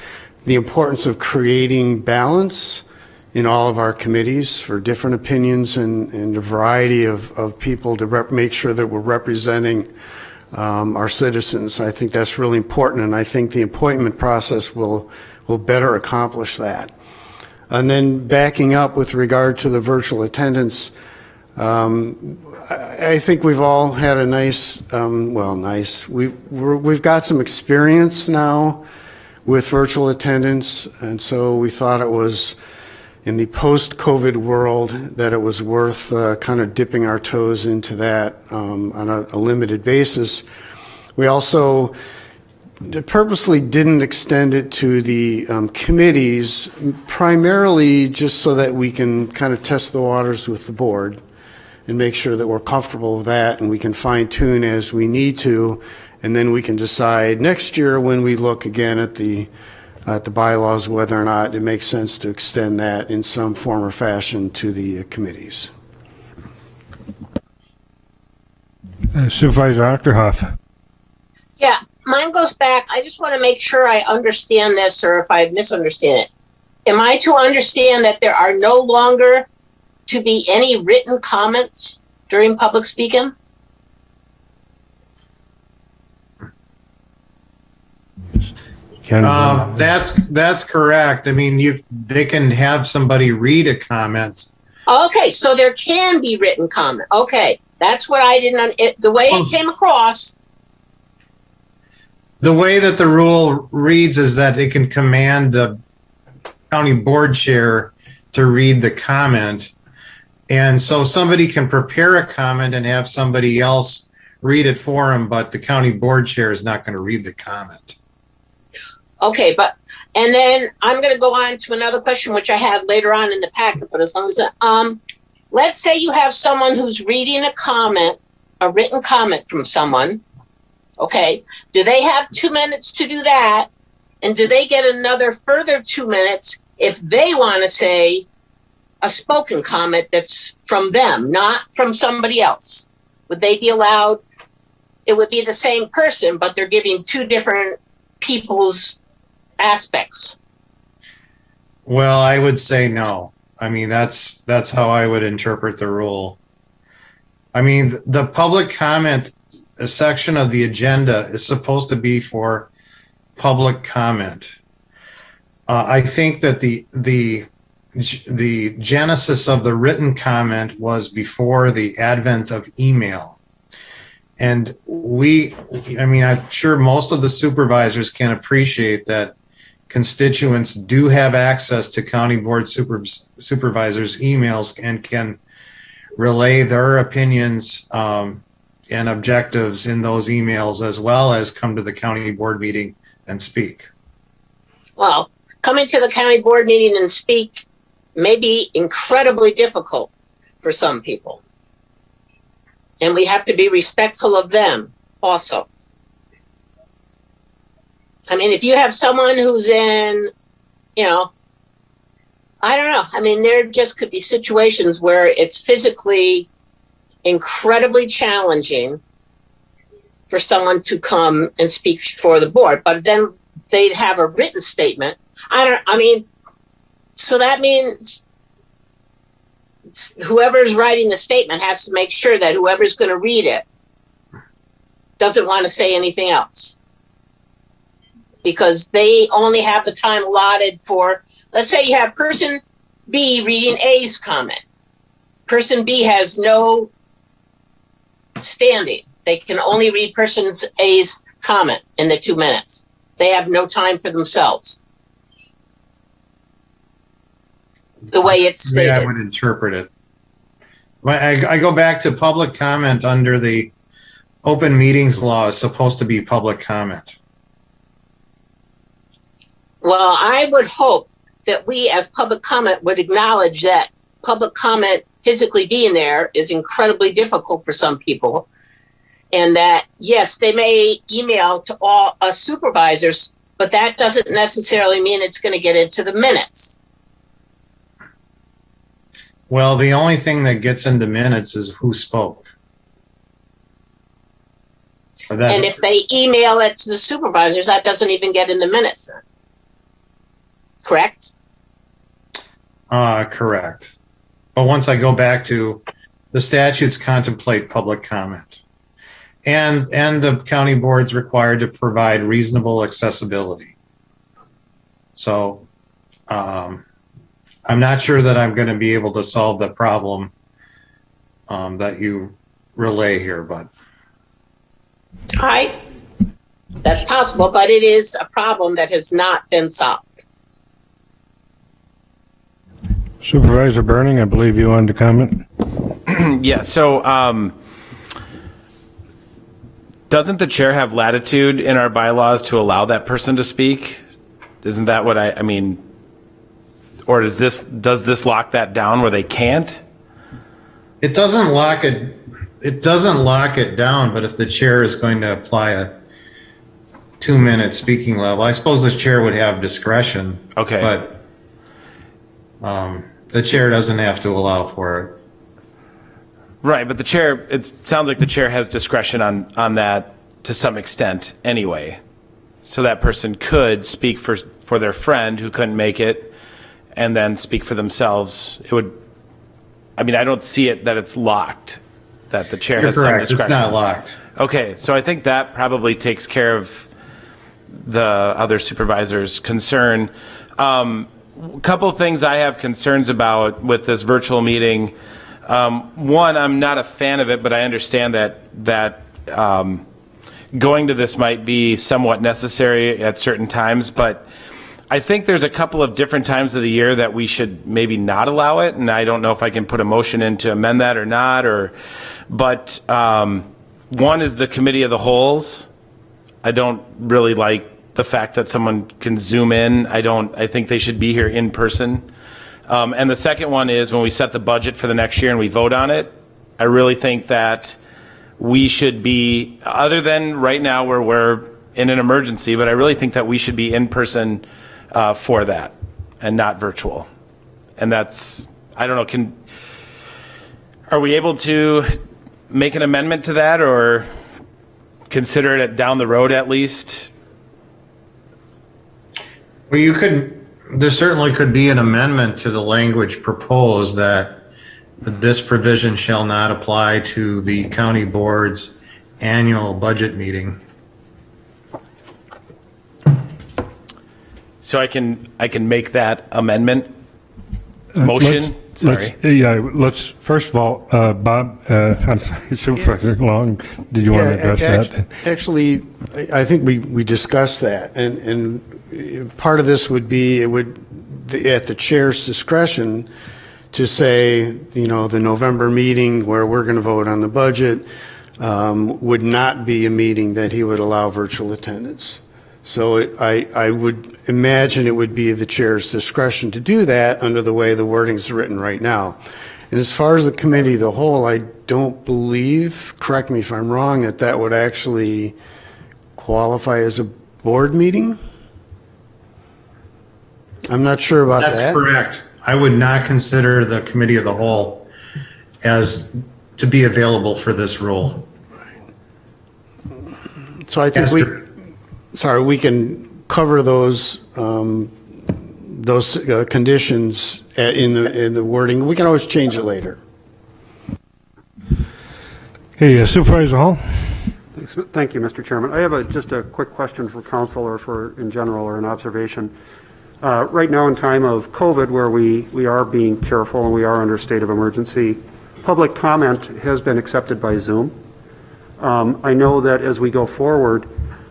the importance of creating balance in all of our committees for different opinions and a variety of people to make sure that we're representing our citizens. I think that's really important, and I think the appointment process will better accomplish that. And then backing up with regard to the virtual attendance, I think we've all had a nice, we've got some experience now with virtual attendance, and so we thought it was, in the post-COVID world, that it was worth kind of dipping our toes into that on a limited basis. We also purposely didn't extend it to the committees, primarily just so that we can kind of test the waters with the board and make sure that we're comfortable with that, and we can fine tune as we need to, and then we can decide next year when we look again at the bylaws whether or not it makes sense to extend that in some form or fashion to the committees. Supervisor Achterhoff. Yeah, mine goes back. I just want to make sure I understand this, or if I misunderstand it. Am I to understand that there are no longer to be any written comments during public speaking? Ken? That's correct. I mean, they can have somebody read a comment. Okay, so there can be written comment. Okay, that's what I didn't, the way it came across. The way that the rule reads is that it can command the county board chair to read the comment. And so somebody can prepare a comment and have somebody else read it for them, but the county board chair is not going to read the comment. Okay, and then I'm going to go on to another question, which I had later on in the packet, but as long as, let's say you have someone who's reading a comment, a written comment from someone. Okay, do they have 2 minutes to do that? And do they get another further 2 minutes if they want to say a spoken comment that's from them, not from somebody else? Would they be allowed? It would be the same person, but they're giving two different people's aspects. Well, I would say no. I mean, that's how I would interpret the rule. I mean, the public comment section of the agenda is supposed to be for public comment. I think that the genesis of the written comment was before the advent of email. And I'm sure most of the supervisors can appreciate that constituents do have access to county board supervisors' emails and can relay their opinions and objectives in those emails, as well as come to the county board meeting and speak. Well, coming to the county board meeting and speak may be incredibly difficult for some people. And we have to be respectful of them also. I mean, if you have someone who's in, I don't know. I mean, there just could be situations where it's physically incredibly challenging for someone to come and speak for the board, but then they'd have a written statement. So that means whoever's writing the statement has to make sure that whoever's going to read it doesn't want to say anything else, because they only have the time allotted for, let's say you have person B reading A's comment. Person B has no standing. They can only read person A's comment in the 2 minutes. They have no time for themselves. The way it's stated. The way I would interpret it. I go back to public comment under the open meetings law is supposed to be public comment. Well, I would hope that we as public comment would acknowledge that public comment physically being there is incredibly difficult for some people. And that, yes, they may email to all us supervisors, but that doesn't necessarily mean it's going to get into the minutes. Well, the only thing that gets into minutes is who spoke. And if they email it to the supervisors, that doesn't even get in the minutes then. Correct? Correct. But once I go back to the statutes contemplate public comment. And the county board's required to provide reasonable accessibility. So I'm not sure that I'm going to be able to solve the problem that you relay here, but. All right. That's possible, but it is a problem that has not been solved. Supervisor Burning, I believe you wanted to comment. Yeah, so doesn't the chair have latitude in our bylaws to allow that person to speak? Isn't that what I mean, or does this lock that down where they can't? It doesn't lock it. It doesn't lock it down, but if the chair is going to apply a 2-minute speaking level, I suppose the chair would have discretion. Okay. But the chair doesn't have to allow for it. Right, but the chair, it sounds like the chair has discretion on that to some extent anyway. So that person could speak for their friend who couldn't make it and then speak for themselves. It would, I don't see it that it's locked, that the chair has some discretion. It's not locked. Okay, so I think that probably takes care of the other supervisors' concern. Couple of things I have concerns about with this virtual meeting. One, I'm not a fan of it, but I understand that going to this might be somewhat necessary at certain times, but I think there's a couple of different times of the year that we should maybe not allow it, and I don't know if I can put a motion in to amend that or not, but one is the committee of the wholes. I don't really like the fact that someone can zoom in. I think they should be here in person. And the second one is when we set the budget for the next year and we vote on it, I really think that we should be, other than right now where we're in an emergency, but I really think that we should be in person for that and not virtual. And that's, I don't know, are we able to make an amendment to that or consider it down the road at least? Well, there certainly could be an amendment to the language proposed that this provision shall not apply to the county board's annual budget meeting. So I can make that amendment motion? Let's first of all, Bob, I'm sorry, Supervisor Long, did you want to address that? Actually, I think we discussed that, and part of this would be, at the chair's discretion, to say, the November meeting where we're going to vote on the budget would not be a meeting that he would allow virtual attendance. So I would imagine it would be the chair's discretion to do that under the way the wording is written right now. And as far as the committee of the whole, I don't believe, correct me if I'm wrong, that would actually qualify as a board meeting? I'm not sure about that. That's correct. I would not consider the committee of the whole to be available for this role. So I think we can cover those conditions in the wording. We can always change it later. Hey, Supervisor Hall? Thank you, Mr. Chairman. I have just a quick question for council or for in general or an observation. Right now in time of COVID, where we are being careful and we are under a state of emergency, public comment has been accepted by Zoom. I know that as we go forward,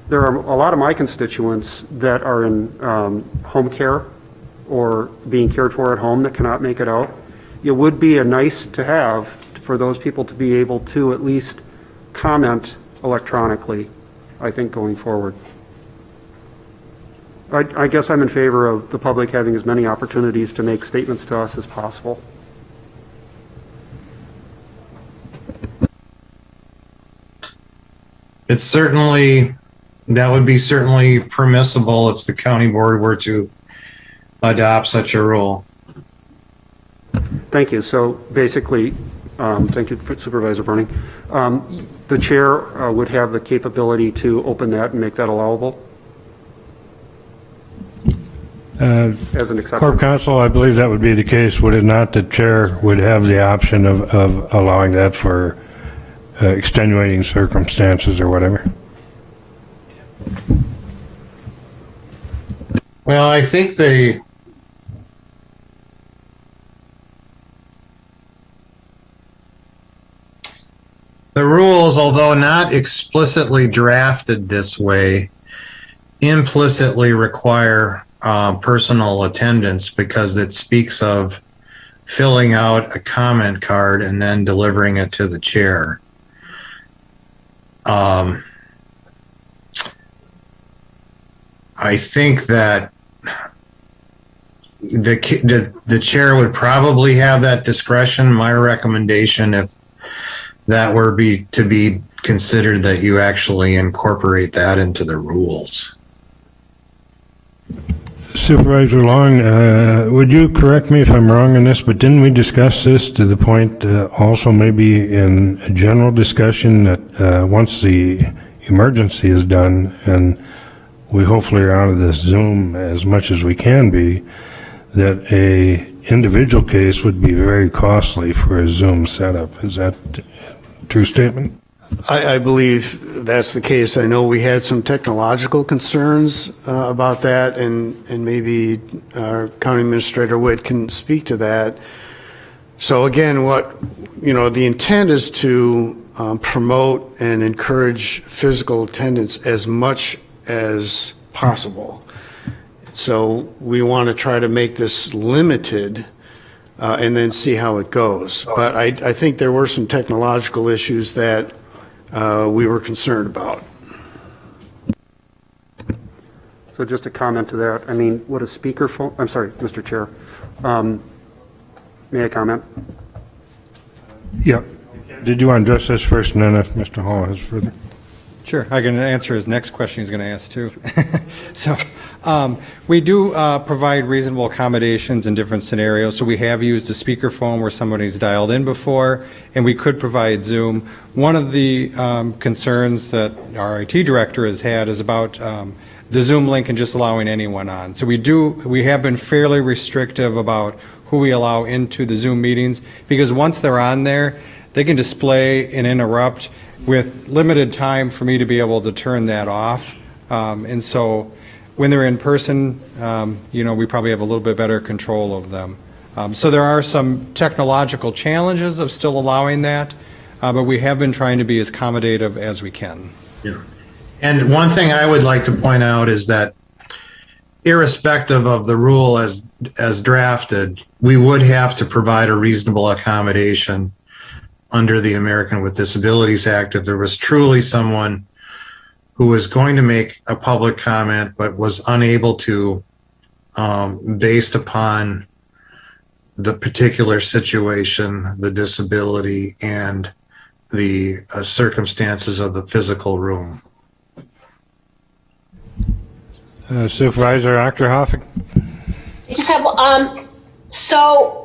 there are a lot of my constituents that are in home care or being cared for at home that cannot make it out. It would be a nice to have for those people to be able to at least comment electronically, I think, going forward. I guess I'm in favor of the public having as many opportunities to make statements to us as possible. That would be certainly permissible if the county board were to adopt such a rule. Thank you. So basically, thank you, Supervisor Burning. The chair would have the capability to open that and make that allowable? As an exception. Corp Counsel, I believe that would be the case, would it not? The chair would have the option of allowing that for extenuating circumstances or whatever. Well, I think the rules, although not explicitly drafted this way, implicitly require personal attendance because it speaks of filling out a comment card and then delivering it to the chair. I think that the chair would probably have that discretion. My recommendation, if that were to be considered, that you actually incorporate that into the rules. Supervisor Long, would you correct me if I'm wrong on this, but didn't we discuss this to the point also maybe in a general discussion that once the emergency is done and we hopefully are out of this Zoom as much as we can be, that a individual case would be very costly for a Zoom setup? Is that a true statement? I believe that's the case. I know we had some technological concerns about that, and maybe our County Administrator Witt can speak to that. So again, the intent is to promote and encourage physical attendance as much as possible. So we want to try to make this limited and then see how it goes. But I think there were some technological issues that we were concerned about. So just a comment to that. I mean, would a speakerphone, I'm sorry, Mr. Chair. May I comment? Yeah. Did you want to address this first, and then if Mr. Hall has further? Sure, I can answer his next question he's going to ask too. So we do provide reasonable accommodations in different scenarios. So we have used a speakerphone where somebody's dialed in before, and we could provide Zoom. One of the concerns that our IT director has had is about the Zoom link and just allowing anyone on. So we have been fairly restrictive about who we allow into the Zoom meetings, because once they're on there, they can display and interrupt with limited time for me to be able to turn that off. And so when they're in person, we probably have a little bit better control of them. So there are some technological challenges of still allowing that, but we have been trying to be as accommodative as we can. Yeah. And one thing I would like to point out is that irrespective of the rule as drafted, we would have to provide a reasonable accommodation under the American with Disabilities Act if there was truly someone who was going to make a public comment but was unable to, based upon the particular situation, the disability, and the circumstances of the physical room. Supervisor Achterhoff? I just have, so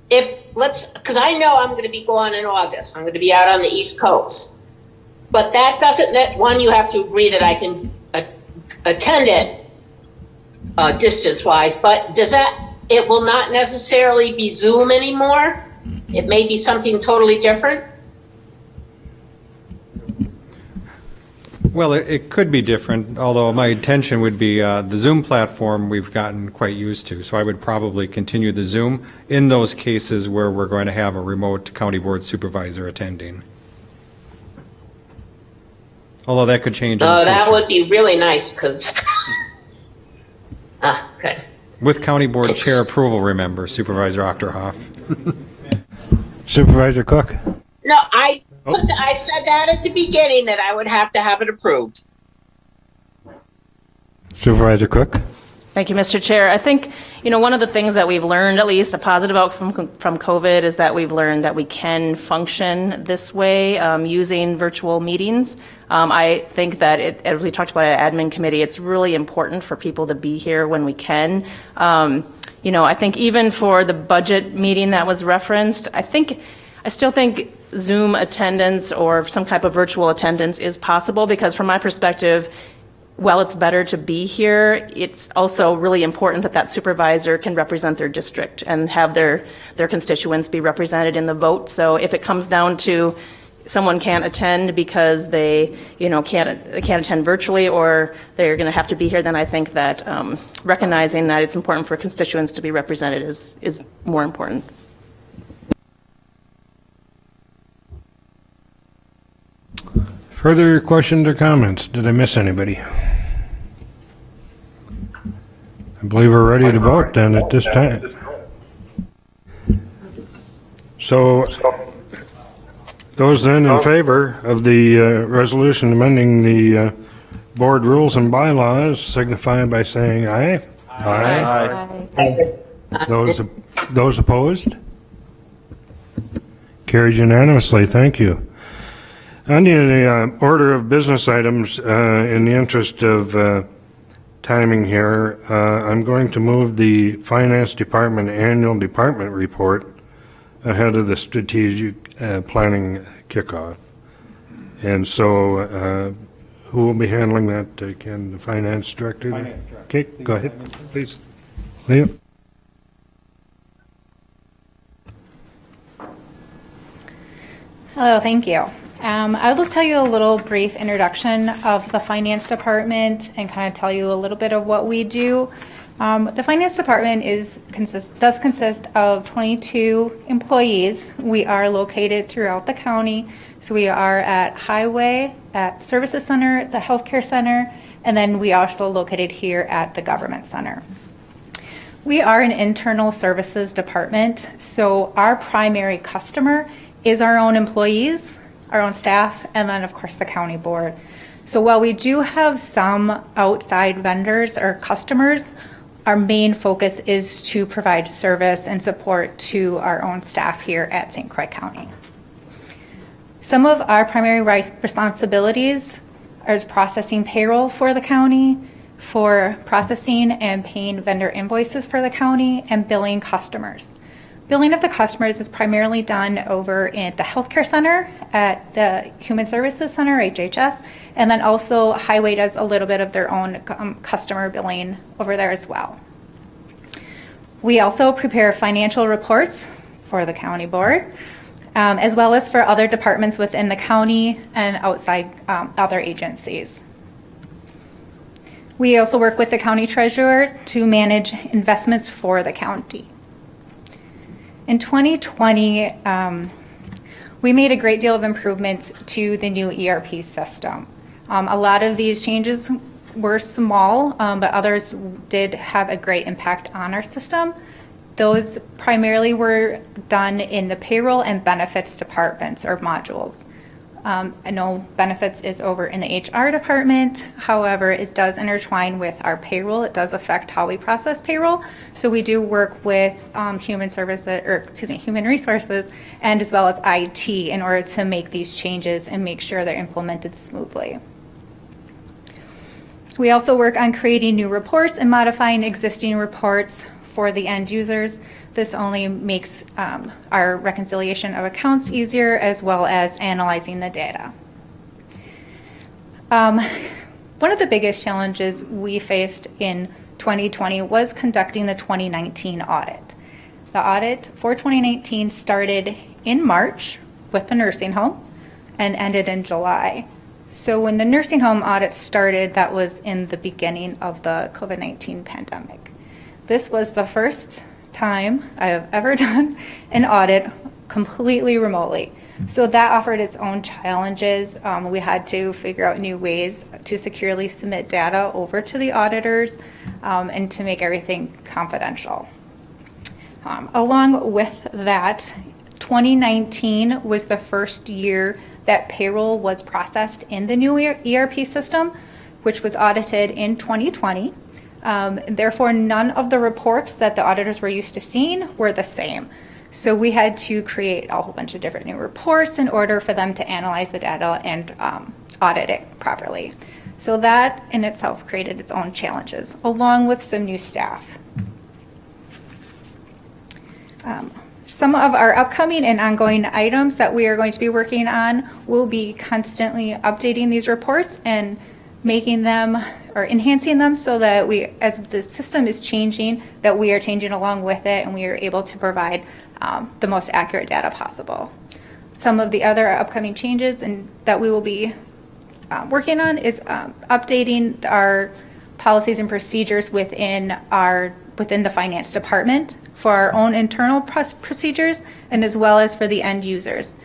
because I know I'm going to be gone in August. I'm going to be out on the East Coast. But that doesn't, you have to agree that I can attend it distance-wise, but it will not necessarily be Zoom anymore? It may be something totally different? Well, it could be different, although my intention would be the Zoom platform we've gotten quite used to. So I would probably continue the Zoom in those cases where we're going to have a remote county board supervisor attending. Although that could change. Oh, that would be really nice because, okay. With county board chair approval, remember, Supervisor Achterhoff. Supervisor Cook? No, I said that at the beginning that I would have to have it approved. Supervisor Cook? Thank you, Mr. Chair. I think, one of the things that we've learned, at least a positive outcome from COVID, is that we've learned that we can function this way using virtual meetings. I think that, as we talked about at admin committee, it's really important for people to be here when we can. I think even for the budget meeting that was referenced, I still think Zoom attendance or some type of virtual attendance is possible, because from my perspective, while it's better to be here, it's also really important that that supervisor can represent their district and have their constituents be represented in the vote. So if it comes down to someone can't attend because they can't attend virtually, or they're going to have to be here, then I think that recognizing that it's important for constituents to be represented is more important. Further questions or comments? Did I miss anybody? I believe we're ready to vote then at this time. So, those then in favor of the resolution amending the board rules and bylaws signify by saying aye. Aye. Those opposed? Carries unanimously. Thank you. On the order of business items, in the interest of timing here, I'm going to move the Finance Department Annual Department Report ahead of the strategic planning kickoff. And so, who will be handling that? Ken, the Finance Director? Finance Director. Okay, go ahead, please. Leah? Hello, thank you. I'll just tell you a little brief introduction of the finance department and kind of tell you a little bit of what we do. The finance department does consist of 22 employees. We are located throughout the county. So we are at Highway, at Services Center, the Healthcare Center, and then we are also located here at the Government Center. We are an internal services department, so our primary customer is our own employees, our own staff, and then of course the county board. So while we do have some outside vendors or customers, our main focus is to provide service and support to our own staff here at St. Croix County. Some of our primary responsibilities are processing payroll for the county, for processing and paying vendor invoices for the county, and billing customers. Billing of the customers is primarily done over at the Healthcare Center, at the Human Services Center, HHS, and then also Highway does a little bit of their own customer billing over there as well. We also prepare financial reports for the county board, as well as for other departments within the county and outside other agencies. We also work with the county treasurer to manage investments for the county. In 2020, we made a great deal of improvements to the new ERP system. A lot of these changes were small, but others did have a great impact on our system. Those primarily were done in the payroll and benefits departments or modules. I know benefits is over in the HR department. However, it does intertwine with our payroll. It does affect how we process payroll. So we do work with human resources, and as well as IT in order to make these changes and make sure they're implemented smoothly. We also work on creating new reports and modifying existing reports for the end users. This only makes our reconciliation of accounts easier, as well as analyzing the data. One of the biggest challenges we faced in 2020 was conducting the 2019 audit. The audit for 2019 started in March with the nursing home and ended in July. So when the nursing home audit started, that was in the beginning of the COVID-19 pandemic. This was the first time I have ever done an audit completely remotely. So that offered its own challenges. We had to figure out new ways to securely submit data over to the auditors and to make everything confidential. Along with that, 2019 was the first year that payroll was processed in the new ERP system, which was audited in 2020. Therefore, none of the reports that the auditors were used to seeing were the same. So we had to create a whole bunch of different new reports in order for them to analyze the data and audit it properly. So that in itself created its own challenges, along with some new staff. Some of our upcoming and ongoing items that we are going to be working on will be constantly updating these reports and making them or enhancing them so that we, as the system is changing, that we are changing along with it and we are able to provide the most accurate data possible. Some of the other upcoming changes and that we will be working on is updating our policies and procedures within the finance department for our own internal procedures and as well as for the end users.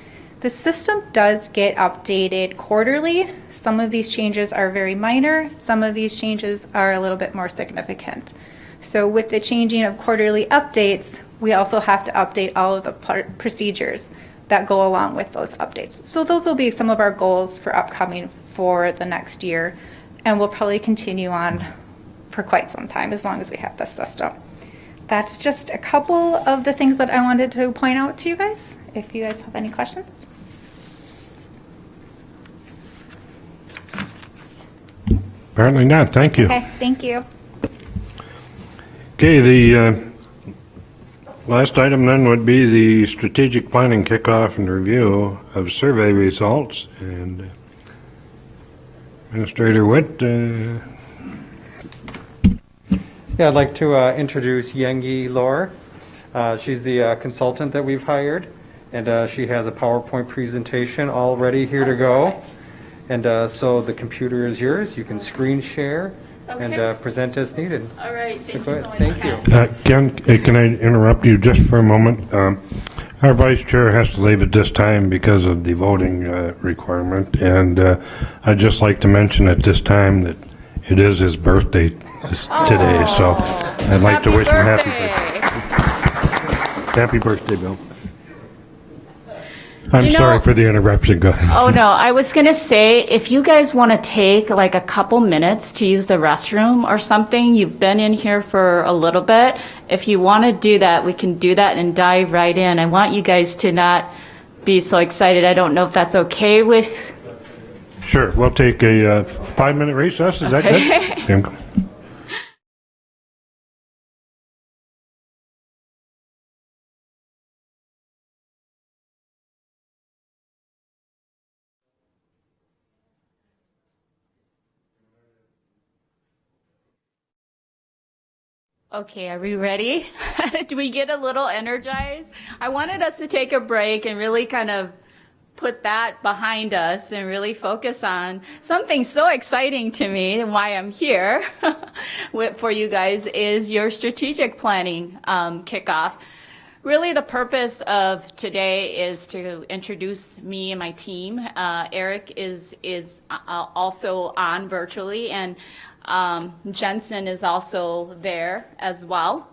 The system does get updated quarterly. Some of these changes are very minor. Some of these changes are a little bit more significant. So with the changing of quarterly updates, we also have to update all of the procedures that go along with those updates. So those will be some of our goals for upcoming for the next year, and we'll probably continue on for quite some time as long as we have this system. That's just a couple of the things that I wanted to point out to you guys, if you guys have any questions. Apparently not. Thank you. Okay, thank you. Okay, the last item then would be the strategic planning kickoff and review of survey results. And Administrator Witt. Yeah, I'd like to introduce Yengi Lor. She's the consultant that we've hired. and she has a PowerPoint presentation all ready here to go. And so the computer is yours. You can screen share and present as needed. All right, thank you go so ahead. much. Thank you. Ken, can I interrupt you just for a moment? Our vice chair has to leave at this time because of the voting requirement, and I'd just like to mention at this time that it is his birthday today, so I'd like to wish him happy birthday. Happy birthday, Bill. I'm sorry for the interruption. Go ahead. Oh, no, I was going to say, if you guys want to take like a couple minutes to use the restroom or something, you've been in here for a little bit. If you want to do that, we can do that and dive right in. I want you guys to not be so excited. I don't know if that's okay with... Sure, we'll take a 5-minute recess. Is that good? Okay. Okay, are we ready? Do we get a little energized? I wanted us to take a break and really kind of put that behind us and really focus on something so exciting to me and why I'm here for you guys is your strategic planning kickoff. Really the purpose of today is to introduce me and my team. Eric is also on virtually, and Jensen is also there as well.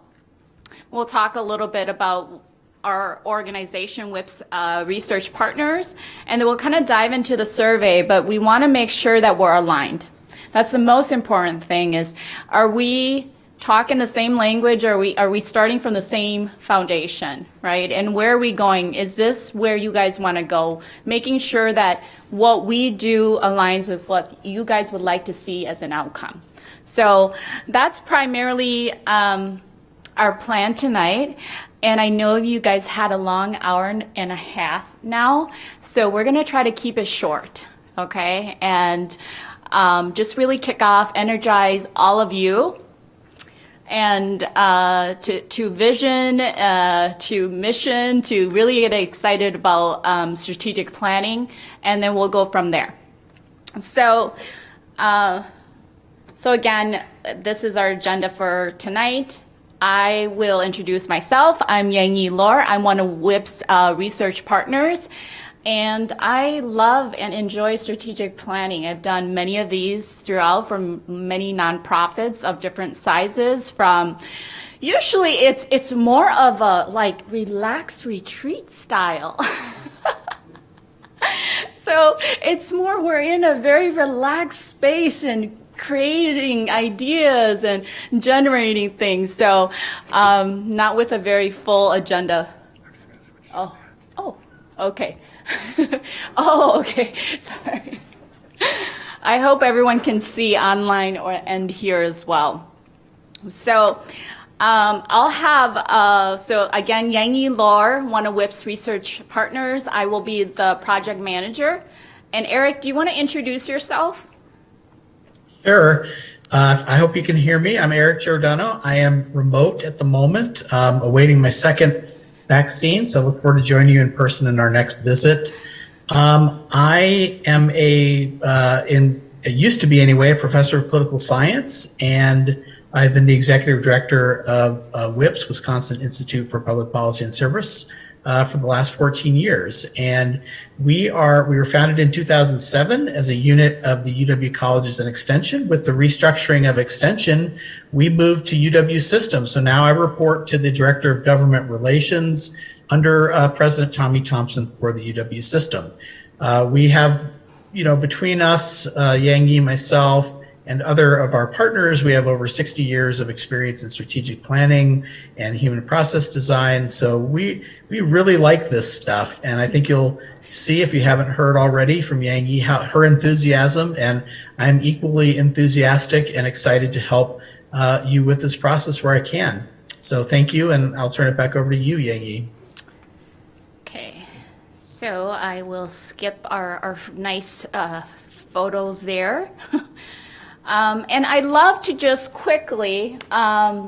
We'll talk a little bit about our organization, WIP's research partners, and then we'll kind of dive into the survey, but we want to make sure that we're aligned. That's the most important thing is, are we talking the same language? Are we starting from the same foundation, right? And where are we going? Is this where you guys want to go? Making sure that what we do aligns with what you guys would like to see as an outcome. So that's primarily our plan tonight. And I know you guys had a long hour and a half now, so we're going to try to keep it short, okay? And just really kick off, energize all of you, and to vision, to mission, to really get excited about strategic planning, and then we'll go from there. So, so again, this is our agenda for tonight. I will introduce myself. I'm Yang-Yi Lor. I'm one of WIP's research partners, and I love and enjoy strategic planning. I've done many of these throughout from many nonprofits of different sizes. From usually it's more of a like relaxed retreat style. So it's more we're in a very relaxed space and creating ideas and generating things. So not with a very full agenda. Oh, okay. Oh, okay, sorry. I hope everyone can see online and here as well. So I'll have, so again, Yang-Yi Lor, one of WIP's research partners. I will be the project manager. And Eric, do you want to introduce yourself? Sure. I hope you can hear me. I'm Eric Giordano. I am remote at the moment, awaiting my second vaccine, so I look forward to joining you in person in our next visit. I am used to be anyway, a professor of political science, and I've been the executive director of WIPS, Wisconsin Institute for Public Policy and Service, for the last 14 years. And we were founded in 2007 as a unit of the UW Colleges and Extension. With the restructuring of Extension, we moved to UW Systems. So now I report to the Director of Government Relations under President Tommy Thompson for the UW system. We have, between us, Yang-Yi, myself, and other of our partners, we have over 60 years of experience in strategic planning and human process design. So we really like this stuff. And I think you'll see, if you haven't heard already from Yang-Yi, her enthusiasm, and I'm equally enthusiastic and excited to help you with this process where I can. So thank you, and I'll turn it back over to you, Yang-Yi. Okay, so I will skip our nice photos there. And I'd love to just quickly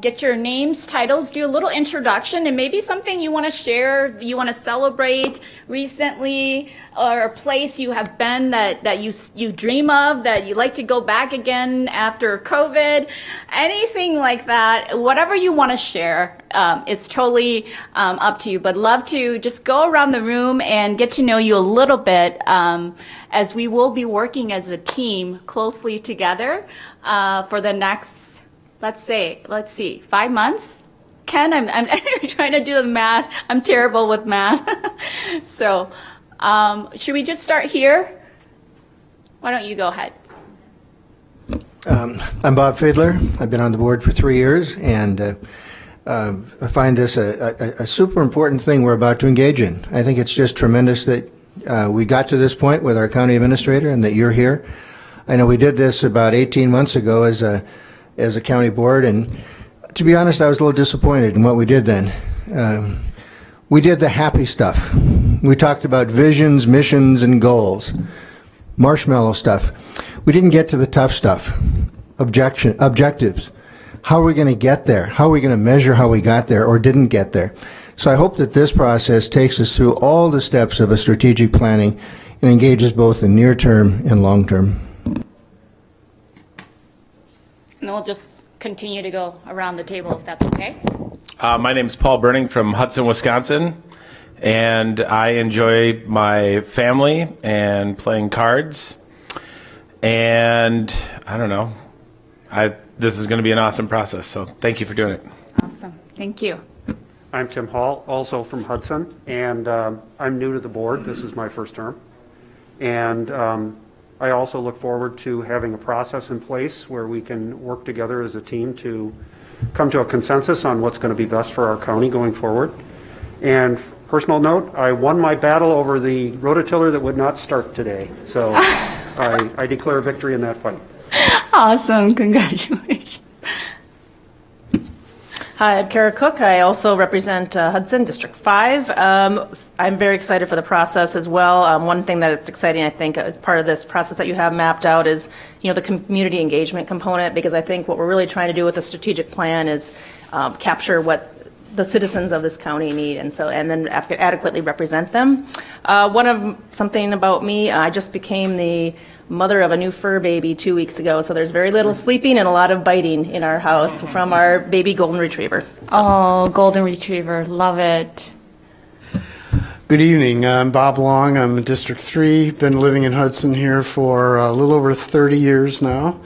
get your names, titles, do a little introduction, and maybe something you want to share, you want to celebrate recently, or a place you have been that you dream of, that you like to go back again after COVID, anything like that, whatever you want to share. It's totally up to you, but love to just go around the room and get to know you a little bit, as we will be working as a team closely together for the next, let's see, 5 months. Ken, I'm trying to do the math. I'm terrible with math. So should we just start here? Why don't you go ahead? I'm Bob Fiedler. I've been on the board for 3 years, and I find this a super important thing we're about to engage in. I think it's just tremendous that we got to this point with our county administrator and that you're here. I know we did this about 18 months ago as a county board, and to be honest, I was a little disappointed in what we did then. We did the happy stuff. We talked about visions, missions, and goals. Marshmallow stuff. We didn't get to the tough stuff. Objectives. How are we going to get there? How are we going to measure how we got there or didn't get there? So I hope that this process takes us through all the steps of a strategic planning and engages both the near term and long term. And then we'll just continue to go around the table if that's okay. My name's Paul Burning from Hudson, Wisconsin, and I enjoy my family and playing cards. And I don't know, this is going to be an awesome process, so thank you for doing it. Awesome. Thank you. I'm Tim Hall, also from Hudson, and I'm new to the board. This is my first term. And I also look forward to having a process in place where we can work together as a team to come to a consensus on what's going to be best for our county going forward. And personal note, I won my battle over the rototiller that would not start today. So I declare victory in that fight. Awesome. Congratulations. Hi, I'm Kara Cook. I also represent Hudson, District 5. I'm very excited for the process as well. One thing that is exciting, I think, as part of this process that you have mapped out is, the community engagement component, because I think what we're really trying to do with the strategic plan is capture what the citizens of this county need, and then adequately represent them. Something about me, I just became the mother of a new fur baby 2 weeks ago, so there's very little sleeping and a lot of biting in our house from our baby golden retriever. So. Oh, golden retriever, love it. Good evening. I'm Bob Long. I'm in District 3. Been living in Hudson here for a little over 30 years now.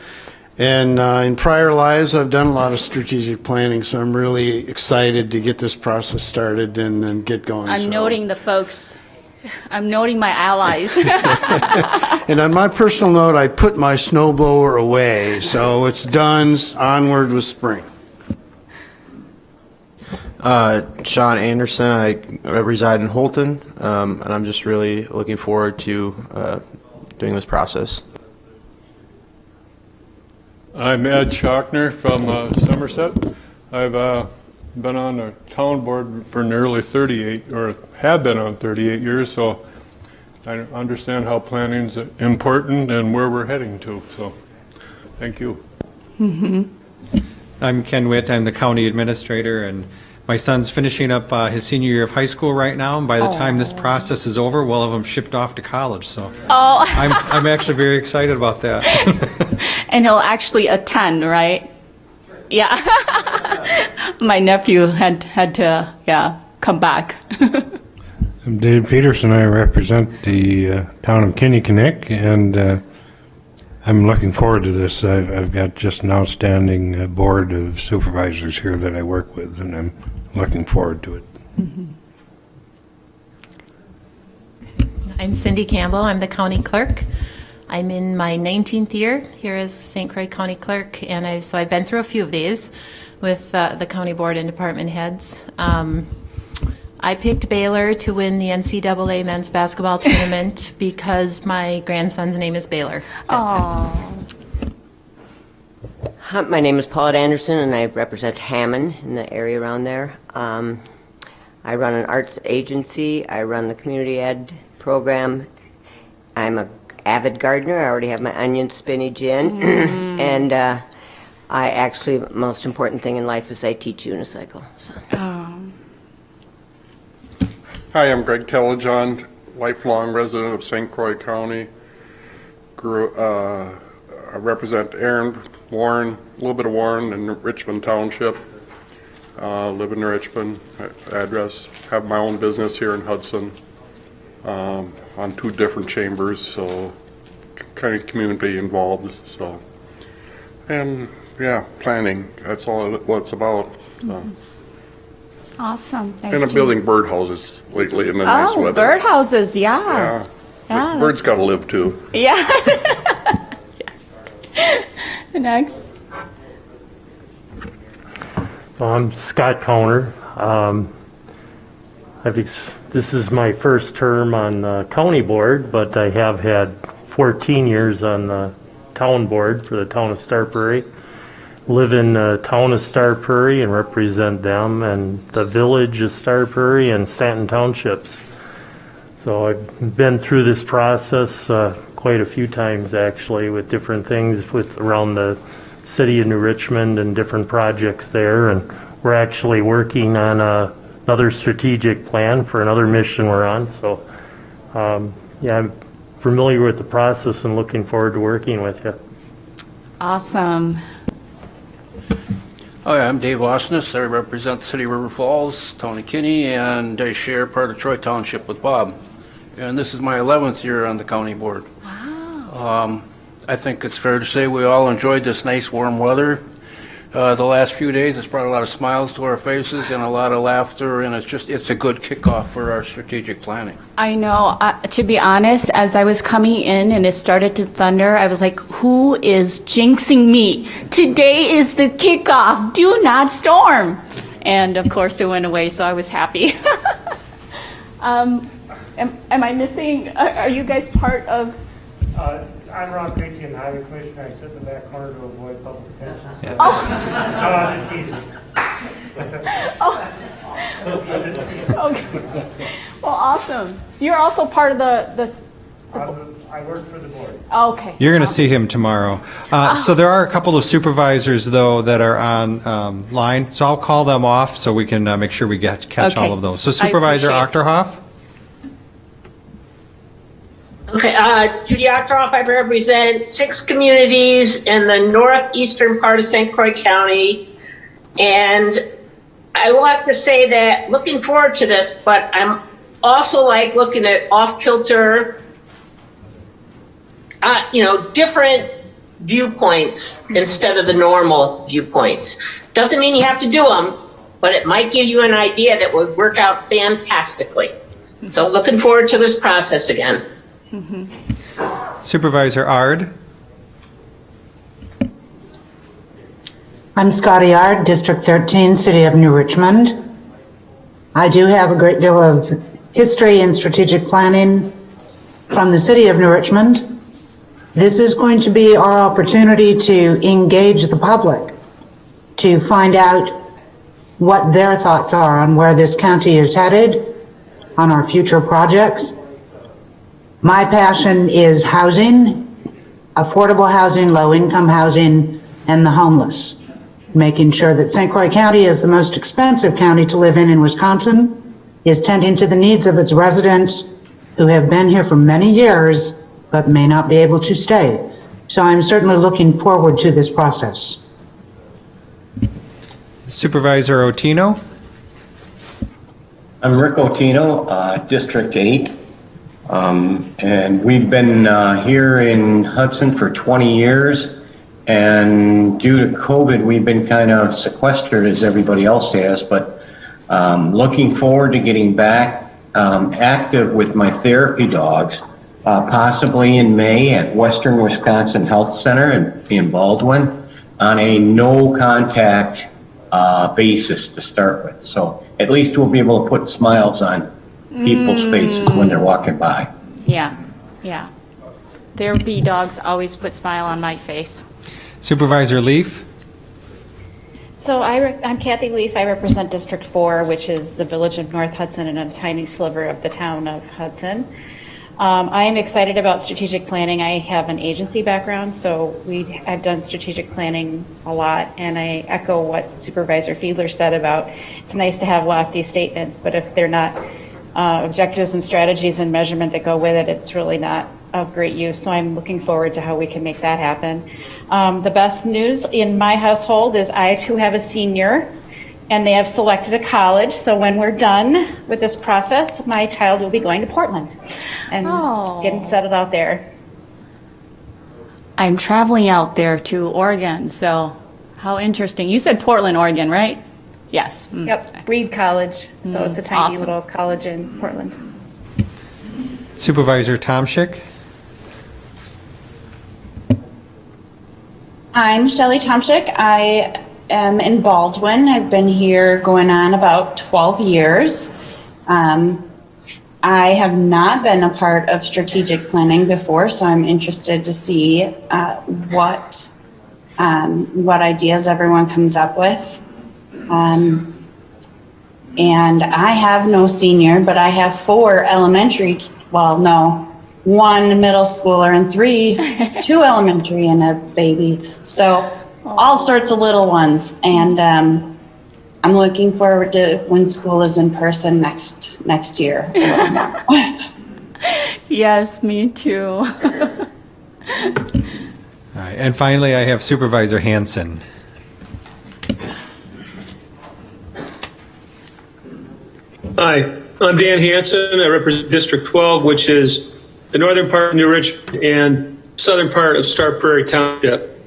And in prior lives, I've done a lot of strategic planning, so I'm really excited to get this process started and get going. I'm noting the folks. I'm noting my allies. And on my personal note, I put my snowblower away, so it's done. Onward with spring. Sean Anderson. I reside in Holton, and I'm just really looking forward to doing this process. I'm Ed Schochner from Somerset. I've been on the town board for nearly 38, or have been on 38 years, so I understand how planning's important and where we're heading to, so thank you. Mm-hmm. I'm Ken Witt. I'm the county administrator, and my son's finishing up his senior year of high school right now, and by the time this process is over, we'll have him shipped off to college, so I'm actually very excited about that. And he'll actually attend, right? Yeah. My nephew had to, come back. I'm Dave Peterson. I represent the town of Kinnickinnick, and I'm looking forward to this. I've got just an outstanding board of supervisors here that I work with, and I'm looking forward to it. Mm-hmm. I'm Cindy Campbell. I'm the county clerk. I'm in my 19th year here as St. Croix County Clerk, and I've been through a few of these with the county board and department heads. I picked Baylor to win the NCAA men's basketball tournament because my grandson's name is Baylor. Aww. My name is Paulette Anderson, and I represent Hammond in the area around there. I run an arts agency. I run the community ed program. I'm an avid gardener. I already have my onion spinach in. And I actually, most important thing in life is I teach unicycle. So. Hi, I'm Greg Telejohn, lifelong resident of St. Croix County. I represent Aaron, Warren, a little bit of Warren and Richmond Township. Live in Richmond, address, have my own business here in Hudson on 2 different chambers, so kind of community involved. So, and yeah, planning, that's all what it's about. So. Awesome. Nice And I'm building birdhouses lately in the nice weather. Birdhouses, yeah. Yeah, birds got to live too. Yeah. Yes. Next. I'm Scott Coner. This is my first term on the county board, but I have had 14 years on the town board for the town of Star Prairie. Live in the town of Star Prairie and represent them, and the village of Star Prairie and Stanton Townships. So I've been through this process quite a few times actually with different things with around the city of New Richmond and different projects there, and we're actually working on another strategic plan for another mission we're on. So yeah, I'm familiar with the process and looking forward to working with you. Awesome. Hi, I'm Dave Osnes. I represent the City of River Falls, Town of Kinney, and I share part of Troy Township with Bob. And this is my 11th year on the county board. Wow. I think it's fair to say we all enjoyed this nice warm weather. The last few days, it's brought a lot of smiles to our faces and a lot of laughter, and it's a good kickoff for our strategic planning. I know. To be honest, as I was coming in and it started to thunder, I was like, who is jinxing me? Today is the kickoff. Do not storm. And of course it went away, so I was happy. Am I missing? Are you guys part of? I'm Rob Creechy, and Highway Commissioner. I sit in the back corner to avoid public attention. So. Oh. No, I'm just teasing. Okay. Well, awesome. You're also part of the I work for the board. Okay. You're going to see him tomorrow. So there are a couple of supervisors, though, that are on line. So I'll call them off so we can make sure we catch all of those. So Supervisor Achterhoff. Okay, Judy Octroff, I represent 6 communities in the northeastern part of St. Croix County. And I will have to say that looking forward to this, but I'm also like looking at off-kilter, different viewpoints instead of the normal viewpoints. Doesn't mean you have to do them, but it might give you an idea that would work out fantastically. So looking forward to this process again. Mm-hmm. Supervisor Ard. I'm Scotty Ard, District 13, City of New Richmond. I do have a great deal of history and strategic planning from the City of New Richmond. This is going to be our opportunity to engage the public, to find out what their thoughts are on where this county is headed, on our future projects. My passion is housing, affordable housing, low-income housing, and the homeless. Making sure that St. Croix County is the most expensive county to live in Wisconsin, is tending to the needs of its residents who have been here for many years but may not be able to stay. So I'm certainly looking forward to this process. Supervisor Otino. I'm Rick Otino, District 8. And we've been here in Hudson for 20 years, and due to COVID, we've been kind of sequestered as everybody else has, but looking forward to getting back active with my therapy dogs, possibly in May at Western Wisconsin Health Center in Baldwin on a no-contact basis to start with. So at least we'll be able to put smiles on people's faces when they're walking by. Yeah. Therapy dogs always put smile on my face. Supervisor Leaf. So I'm Kathy Leaf. I represent District 4, which is the village of North Hudson and a tiny sliver of the town of Hudson. I am excited about strategic planning. I have an agency background, so I've done strategic planning a lot, and I echo what Supervisor Fiedler said about it's nice to have lofty statements, but if they're not objectives and strategies and measurement that go with it, it's really not of great use. So I'm looking forward to how we can make that happen. The best news in my household is I too have a senior, and they have selected a college. So when we're done with this process, my child will be going to Portland and getting settled out there. I'm traveling out there to Oregon, so how interesting. You said Portland, Oregon, right? Yes. Yep, Reed College. So it's a tiny awesome. little college in Portland. Supervisor Tomschick. I'm Shelley Tomschick. I am in Baldwin. I've been here going on about 12 years. I have not been a part of strategic planning before, so I'm interested to see what ideas everyone comes up with. And I have no senior, but I have 4 elementary, well, no, 1 middle schooler and 2 elementary and a baby. So all sorts of little ones. And I'm looking forward to when school is in person next year. Yes, me too. All right, and finally, I have Supervisor Hanson. Hi, I'm Dan Hanson. I represent District 12, which is the northern part of New Richmond and southern part of Star Prairie Township.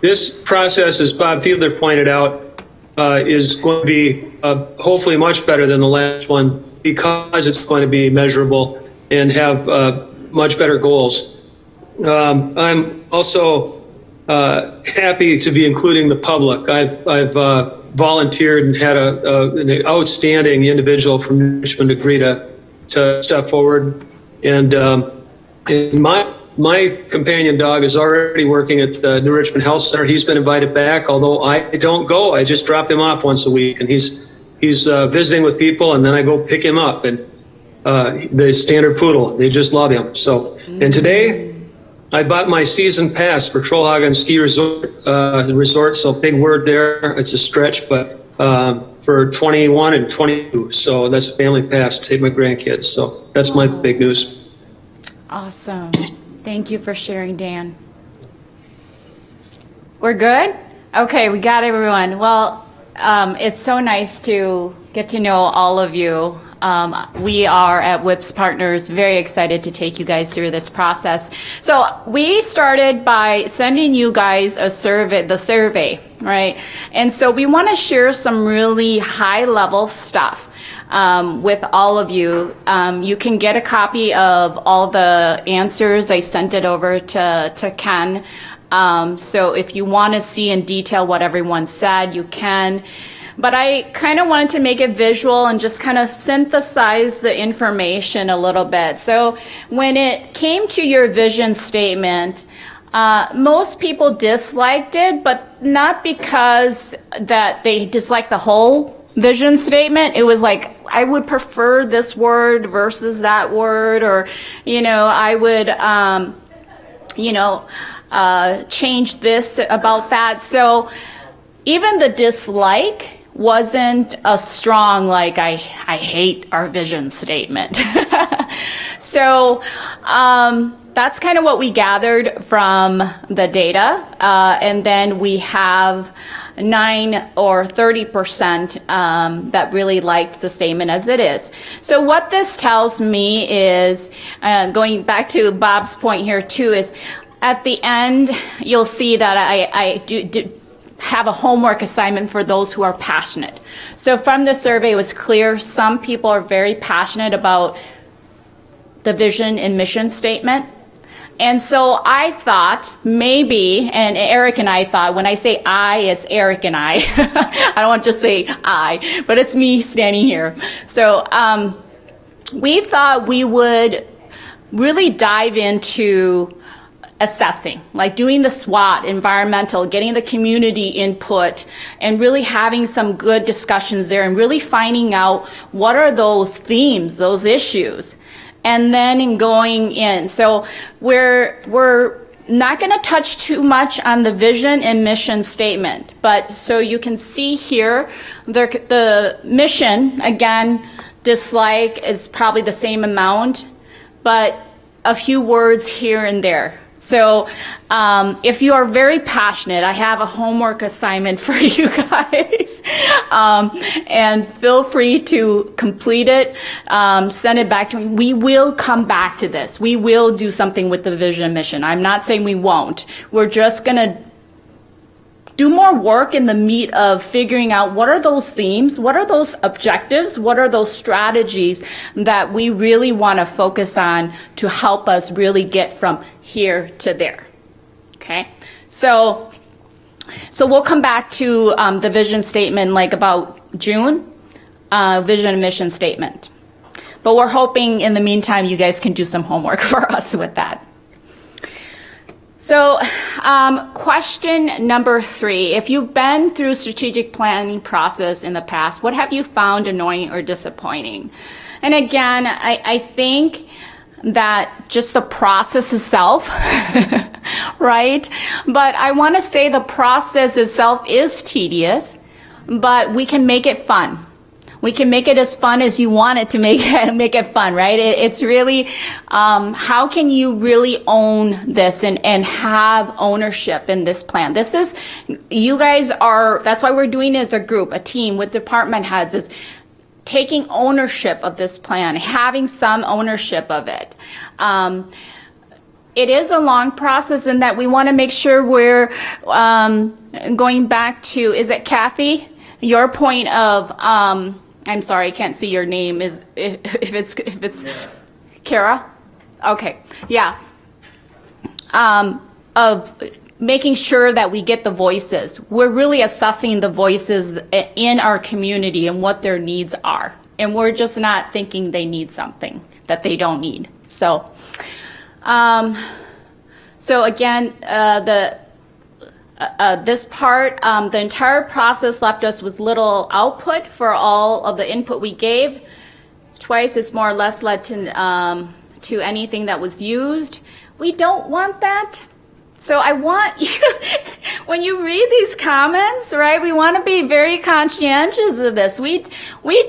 This process, as Bob Fiedler pointed out, is going to be hopefully much better than the last one because it's going to be measurable and have much better goals. I'm also happy to be including the public. I've volunteered and had an outstanding individual from Richmond agree to step forward. And my companion dog is already working at the New Richmond Health Center. He's been invited back, although I don't go. I just drop him off once a week, and he's visiting with people, and then I go pick him up. And the standard poodle, they just love him. So, and today I bought my season pass for Trollhagen Ski Resort. So big word there. It's a stretch, but for 21 and 22. So that's a family pass to take my grandkids. So that's my big news. Awesome. Thank you for sharing, Dan. We're good? Okay, we got everyone. Well, it's so nice to get to know all of you. We are at WIPS Partners very excited to take you guys through this process. So we started by sending you guys the survey, right? And so we want to share some really high level stuff with all of you. You can get a copy of all the answers. I sent it over to Ken. So if you want to see in detail what everyone said, you can. But I kind of wanted to make it visual and just kind of synthesize the information a little bit. So when it came to your vision statement, most people disliked it, but not because that they disliked the whole vision statement. It was like, I would prefer this word versus that word, or, I would, change this about that. So even the dislike wasn't a strong, like, I hate our vision statement. So that's kind of what we gathered from the data. And then we have 9 or 30% that really liked the statement as it is. So what this tells me is, going back to Bob's point here too, is at the end, you'll see that I do have a homework assignment for those who are passionate. So from the survey, it was clear some people are very passionate about the vision and mission statement. And so I thought maybe, and Eric and I thought, when I say I, it's Eric and I. I don't want to just say I, but it's me standing here. So we thought we would really dive into assessing, like doing the SWOT, environmental, getting the community input, and really having some good discussions there and really finding out what are those themes, those issues. and then in going in. So we're not going to touch too much on the vision and mission statement, but so you can see here, the mission, again, dislike is probably the same amount, but a few words here and there. So if you are very passionate, I have a homework assignment for you guys. And feel free to complete it, send it back to me. We will come back to this. We will do something with the vision and mission. I'm not saying we won't. We're just going to do more work in the meat of figuring out what are those themes, what are those objectives, what are those strategies that we really want to focus on to help us really get from here to there. Okay, so we'll come back to the vision statement like about June, vision and mission statement. But we're hoping in the meantime you guys can do some homework for us with that. So question number 3, if you've been through strategic planning process in the past, what have you found annoying or disappointing? And again, I think that just the process itself, right? But I want to say the process itself is tedious, but we can make it fun. We can make it as fun as you want it to make it fun, right? It's really, how can you really own this and have ownership in this plan? This is, you guys are, that's why we're doing it as a group, a team with department heads, is taking ownership of this plan, having some ownership of it. It is a long process in that we want to make sure we're going back to, is it Kathy? Your point of, I'm sorry, I can't see your name. Is if it's Kara? Okay, yeah. Of making sure that we get the voices. We're really assessing the voices in our community and what their needs are. And we're just not thinking they need something that they don't need. So, so again, this part, the entire process left us with little output for all of the input we gave. Twice it's more or less led to anything that was used. We don't want that. So I want you, when you read these comments, right, we want to be very conscientious of this. We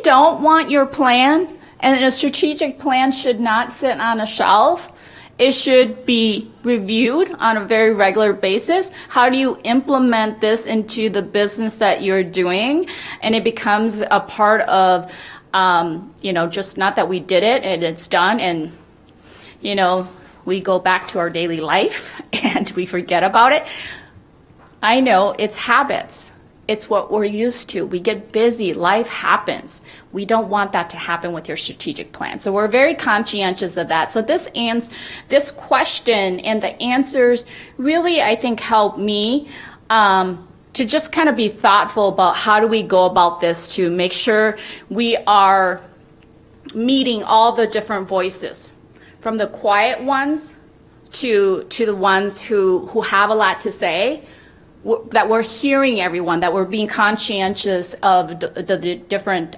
don't want your plan, and a strategic plan should not sit on a shelf. It should be reviewed on a very regular basis. How do you implement this into the business that you're doing? And it becomes a part of, just not that we did it and it's done and, we go back to our daily life and we forget about it. I know it's habits. It's what we're used to. We get busy. Life happens. We don't want that to happen with your strategic plan. So we're very conscientious of that. So this question and the answers really, I think, help me to just kind of be thoughtful about how do we go about this to make sure we are meeting all the different voices, from the quiet ones to the ones who have a lot to say, that we're hearing everyone, that we're being conscientious of the different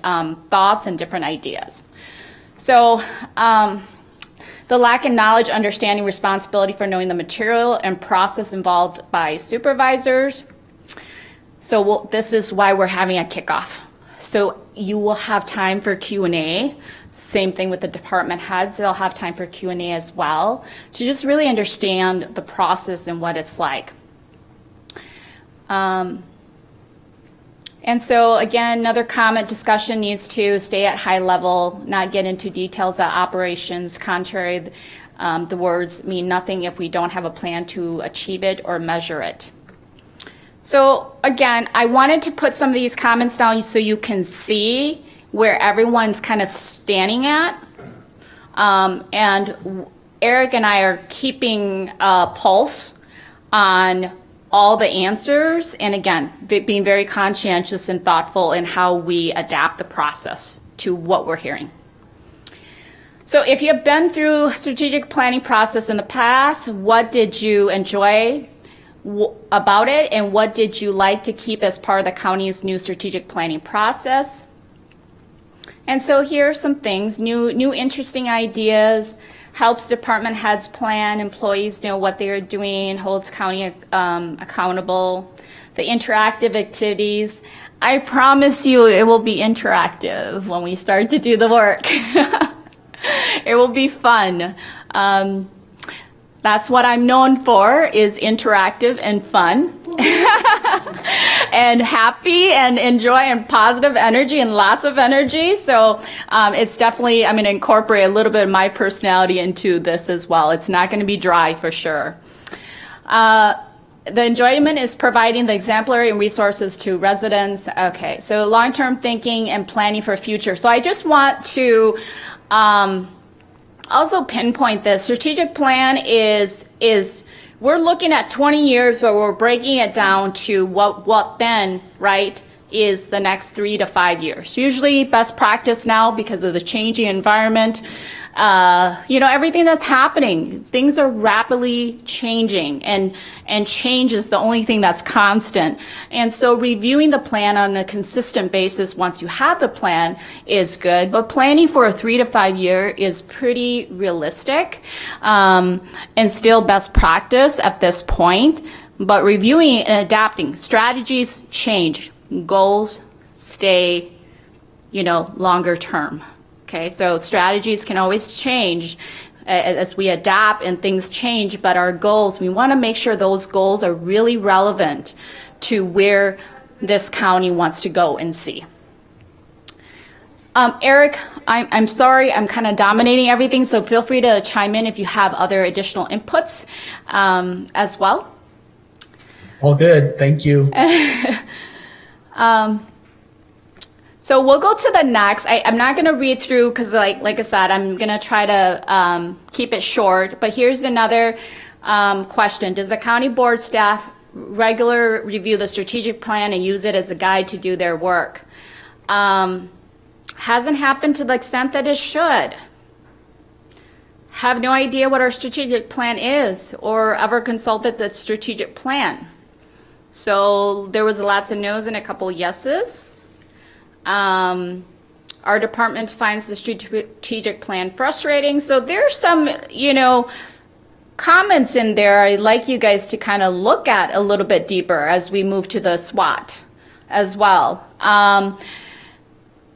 thoughts and different ideas. So the lack of knowledge, understanding, responsibility for knowing the material and process involved by supervisors. So this is why we're having a kickoff. So you will have time for Q&A. Same thing with the department heads. They'll have time for Q&A as well to just really understand the process and what it's like. And so again, another comment, discussion needs to stay at high level, not get into details of operations. Contrary, the words mean nothing if we don't have a plan to achieve it or measure it. So again, I wanted to put some of these comments down so you can see where everyone's kind of standing at. And Eric and I are keeping a pulse on all the answers, and again, being very conscientious and thoughtful in how we adapt the process to what we're hearing. So if you've been through strategic planning process in the past, what did you enjoy about it, and what did you like to keep as part of the county's new strategic planning process? And so here are some things, new interesting ideas, helps department heads plan, employees know what they are doing, holds county accountable. The interactive activities, I promise you it will be interactive when we start to do the work. It will be fun. That's what I'm known for, is interactive and fun. And happy and enjoy and positive energy and lots of energy. So it's definitely, I'm going to incorporate a little bit of my personality into this as well. It's not going to be dry for sure. The enjoyment is providing the exemplary resources to residents. Okay, so long-term thinking and planning for future. So I just want to also pinpoint this. Strategic plan is we're looking at 20 years, but we're breaking it down to what then, right, is the next 3 to 5 years. Usually best practice now because of the changing environment. Everything that's happening, things are rapidly changing, and change is the only thing that's constant. And so reviewing the plan on a consistent basis once you have the plan is good, but planning for a 3 to 5 year is pretty realistic, and still best practice at this point. But reviewing and adapting, strategies change, goals stay, longer term. Okay, so strategies can always change as we adapt and things change, but our goals, we want to make sure those goals are really relevant to where this county wants to go and see. Eric, I'm sorry, I'm kind of dominating everything, so feel free to chime in if you have other additional inputs as well. All good, thank you. So we'll go to the next. I'm not going to read through because, like I said, I'm going to try to keep it short. But here's another question. Does the county board staff regularly review the strategic plan and use it as a guide to do their work? Hasn't happened to the extent that it should. Have no idea what our strategic plan is or ever consulted the strategic plan. So there was lots of no's and a couple yeses. Our department finds the strategic plan frustrating. So there's some, comments in there I'd like you guys to kind of look at a little bit deeper as we move to the SWOT as well.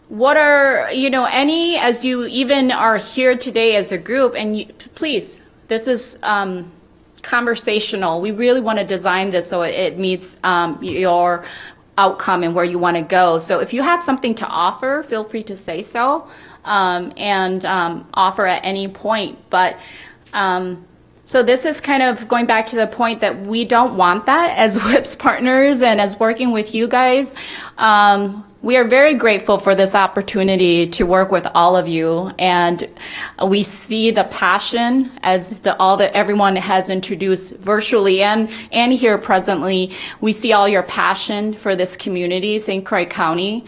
What are, any, as you even are here today as a group, and please, this is conversational. We really want to design this so it meets your outcome and where you want to go. So if you have something to offer, feel free to say so, and offer at any point. But so this is kind of going back to the point that we don't want that as WIPS partners and as working with you guys. We are very grateful for this opportunity to work with all of you, and we see the passion as everyone has introduced virtually and here presently. We see all your passion for this community, St. Croix County.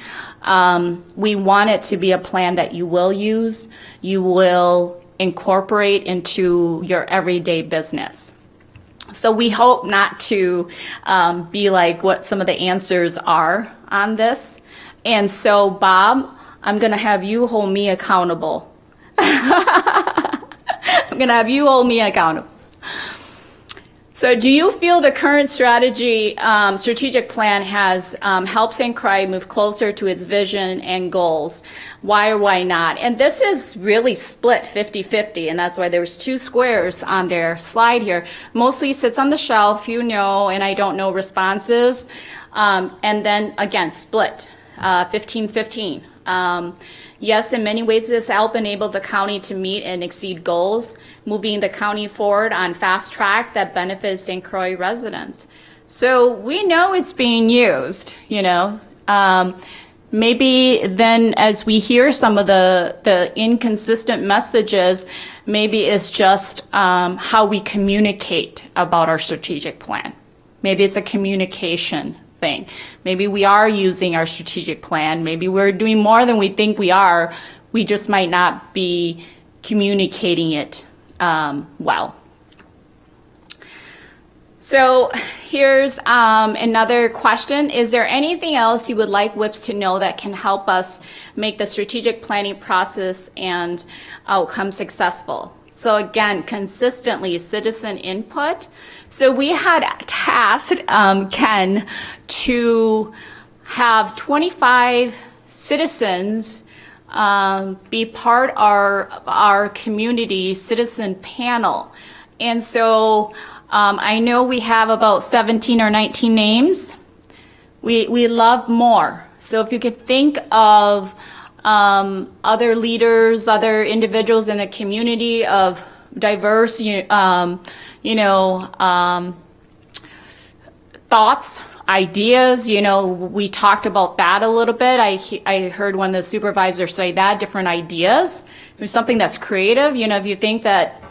We want it to be a plan that you will use, you will incorporate into your everyday business. So we hope not to be like what some of the answers are on this. And so, Bob, I'm going to have you hold me accountable. I'm going to have you hold me accountable. So do you feel the current strategic plan has helped St. Croix move closer to its vision and goals? Why or why not? And this is really split 50-50, and that's why there's 2 squares on their slide here. Mostly sits on the shelf, and I don't know responses. And then, again, split. 15-15. Yes, in many ways this helped enable the county to meet and exceed goals, moving the county forward on fast track that benefits St. Croix residents. So we know it's being used, maybe then as we hear some of the inconsistent messages, maybe it's just how we communicate about our strategic plan. Maybe it's a communication thing. Maybe we are using our strategic plan. Maybe we're doing more than we think we are. We just might not be communicating it well. So here's another question. Is there anything else you would like WIPs to know that can help us make the strategic planning process and outcome successful? So again, consistently citizen input. So we had tasked Ken to have 25 citizens be part of our community citizen panel. And so I know we have about 17 or 19 names. We love more. So if you could think of other leaders, other individuals in the community of diverse, thoughts, ideas, we talked about that a little bit. I heard one of the supervisors say that, different ideas. There's something that's creative, if you think that,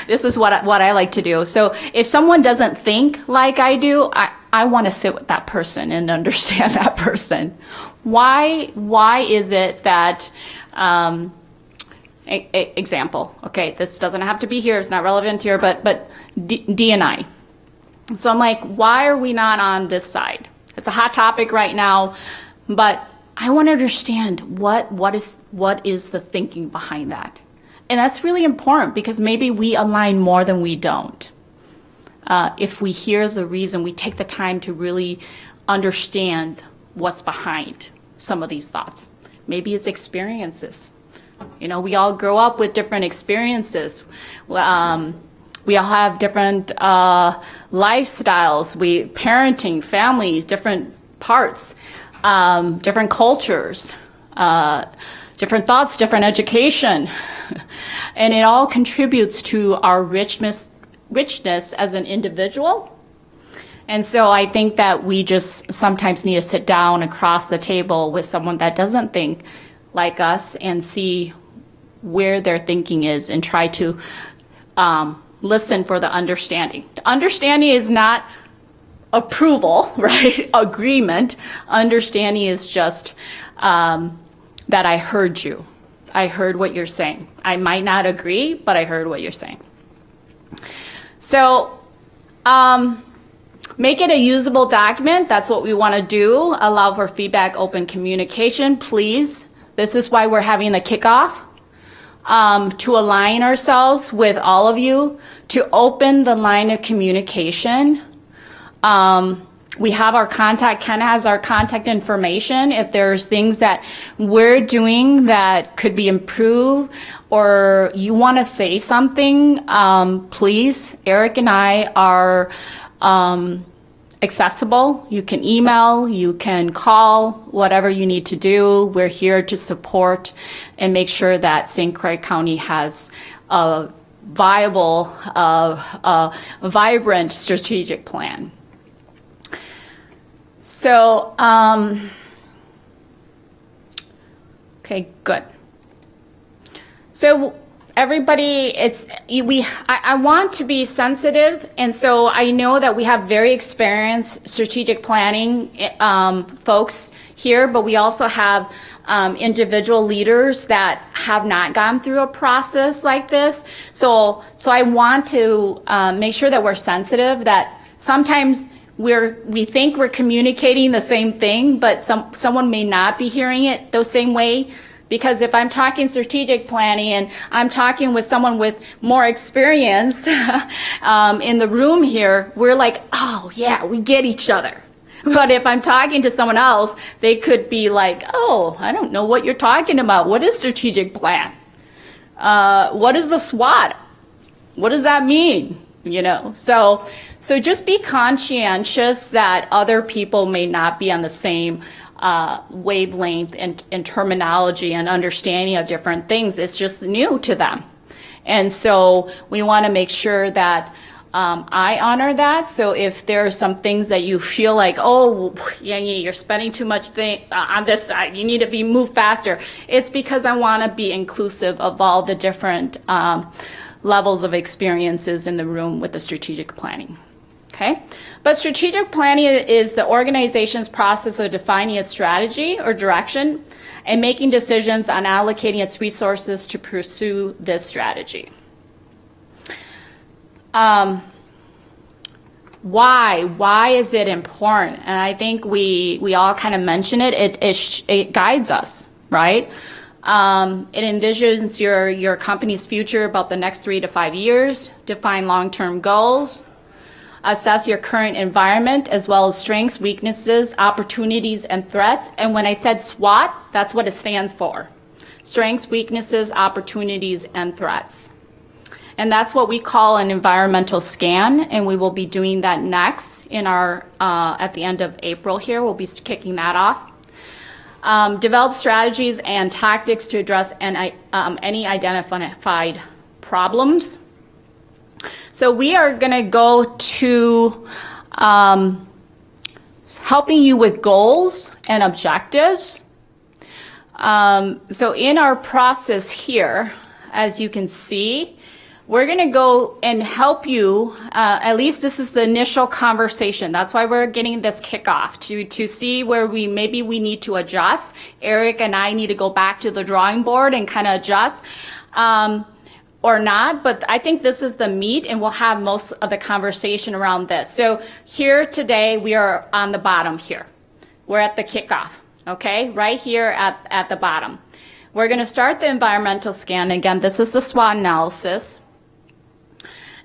this is what I like to do. So if someone doesn't think like I do, I want to sit with that person and understand that person. Why is it that, example, okay, this doesn't have to be here, it's not relevant here, but D&I. So I'm like, why are we not on this side? It's a hot topic right now, but I want to understand what is the thinking behind that. And that's really important because maybe we align more than we don't. If we hear the reason, we take the time to really understand what's behind some of these thoughts. Maybe it's experiences. We all grow up with different experiences. We all have different lifestyles, parenting, families, different parts, different cultures, different thoughts, different education. And it all contributes to our richness as an individual. And so I think that we just sometimes need to sit down across the table with someone that doesn't think like us and see where their thinking is and try to listen for the understanding. The understanding is not approval, right? Agreement. Understanding is just that I heard you. I heard what you're saying. I might not agree, but I heard what you're saying. So make it a usable document. That's what we want to do. Allow for feedback, open communication, please. This is why we're having the kickoff, to align ourselves with all of you, to open the line of communication. We have our contact, Ken has our contact information. If there's things that we're doing that could be improved or you want to say something, please, Eric and I are accessible. You can email, you can call, whatever you need to do. We're here to support and make sure that St. Croix County has a viable, vibrant strategic plan. So, okay, good. So everybody, I want to be sensitive, and so I know that we have very experienced strategic planning folks here, but we also have individual leaders that have not gone through a process like this. So I want to make sure that we're sensitive, that sometimes we think we're communicating the same thing, but someone may not be hearing it the same way. Because if I'm talking strategic planning and I'm talking with someone with more experience in the room here, we're like, oh yeah, we get each other. But if I'm talking to someone else, they could be like, oh, I don't know what you're talking about. What is strategic plan? What is a SWOT? What does that mean? So just be conscientious that other people may not be on the same wavelength and terminology and understanding of different things. It's just new to them. And so we want to make sure that I honor that. So if there are some things that you feel like, oh, yeah, you're spending too much on this side, you need to be moved faster. It's because I want to be inclusive of all the different levels of experiences in the room with the strategic planning. Okay, but strategic planning is the organization's process of defining its strategy or direction and making decisions on allocating its resources to pursue this strategy. Why is it important? And I think we all kind of mention it. It guides us, right? It envisions your company's future about the next 3 to 5 years, define long-term goals, assess your current environment as well as strengths, weaknesses, opportunities, and threats. And when I said SWOT, that's what it stands for. Strengths, weaknesses, opportunities, and threats. And that's what we call an environmental scan, and we will be doing that next in our, at the end of April here. We'll be kicking that off. Develop strategies and tactics to address any identified problems. So we are going to go to helping you with goals and objectives. So in our process here, as you can see, we're going to go and help you, at least this is the initial conversation. That's why we're getting this kickoff, to see where maybe we need to adjust. Eric and I need to go back to the drawing board and kind of adjust, or not. But I think this is the meat, and we'll have most of the conversation around this. So here today, we are on the bottom here. We're at the kickoff, okay? Right here at the bottom. We're going to start the environmental scan. Again, this is the SWOT analysis.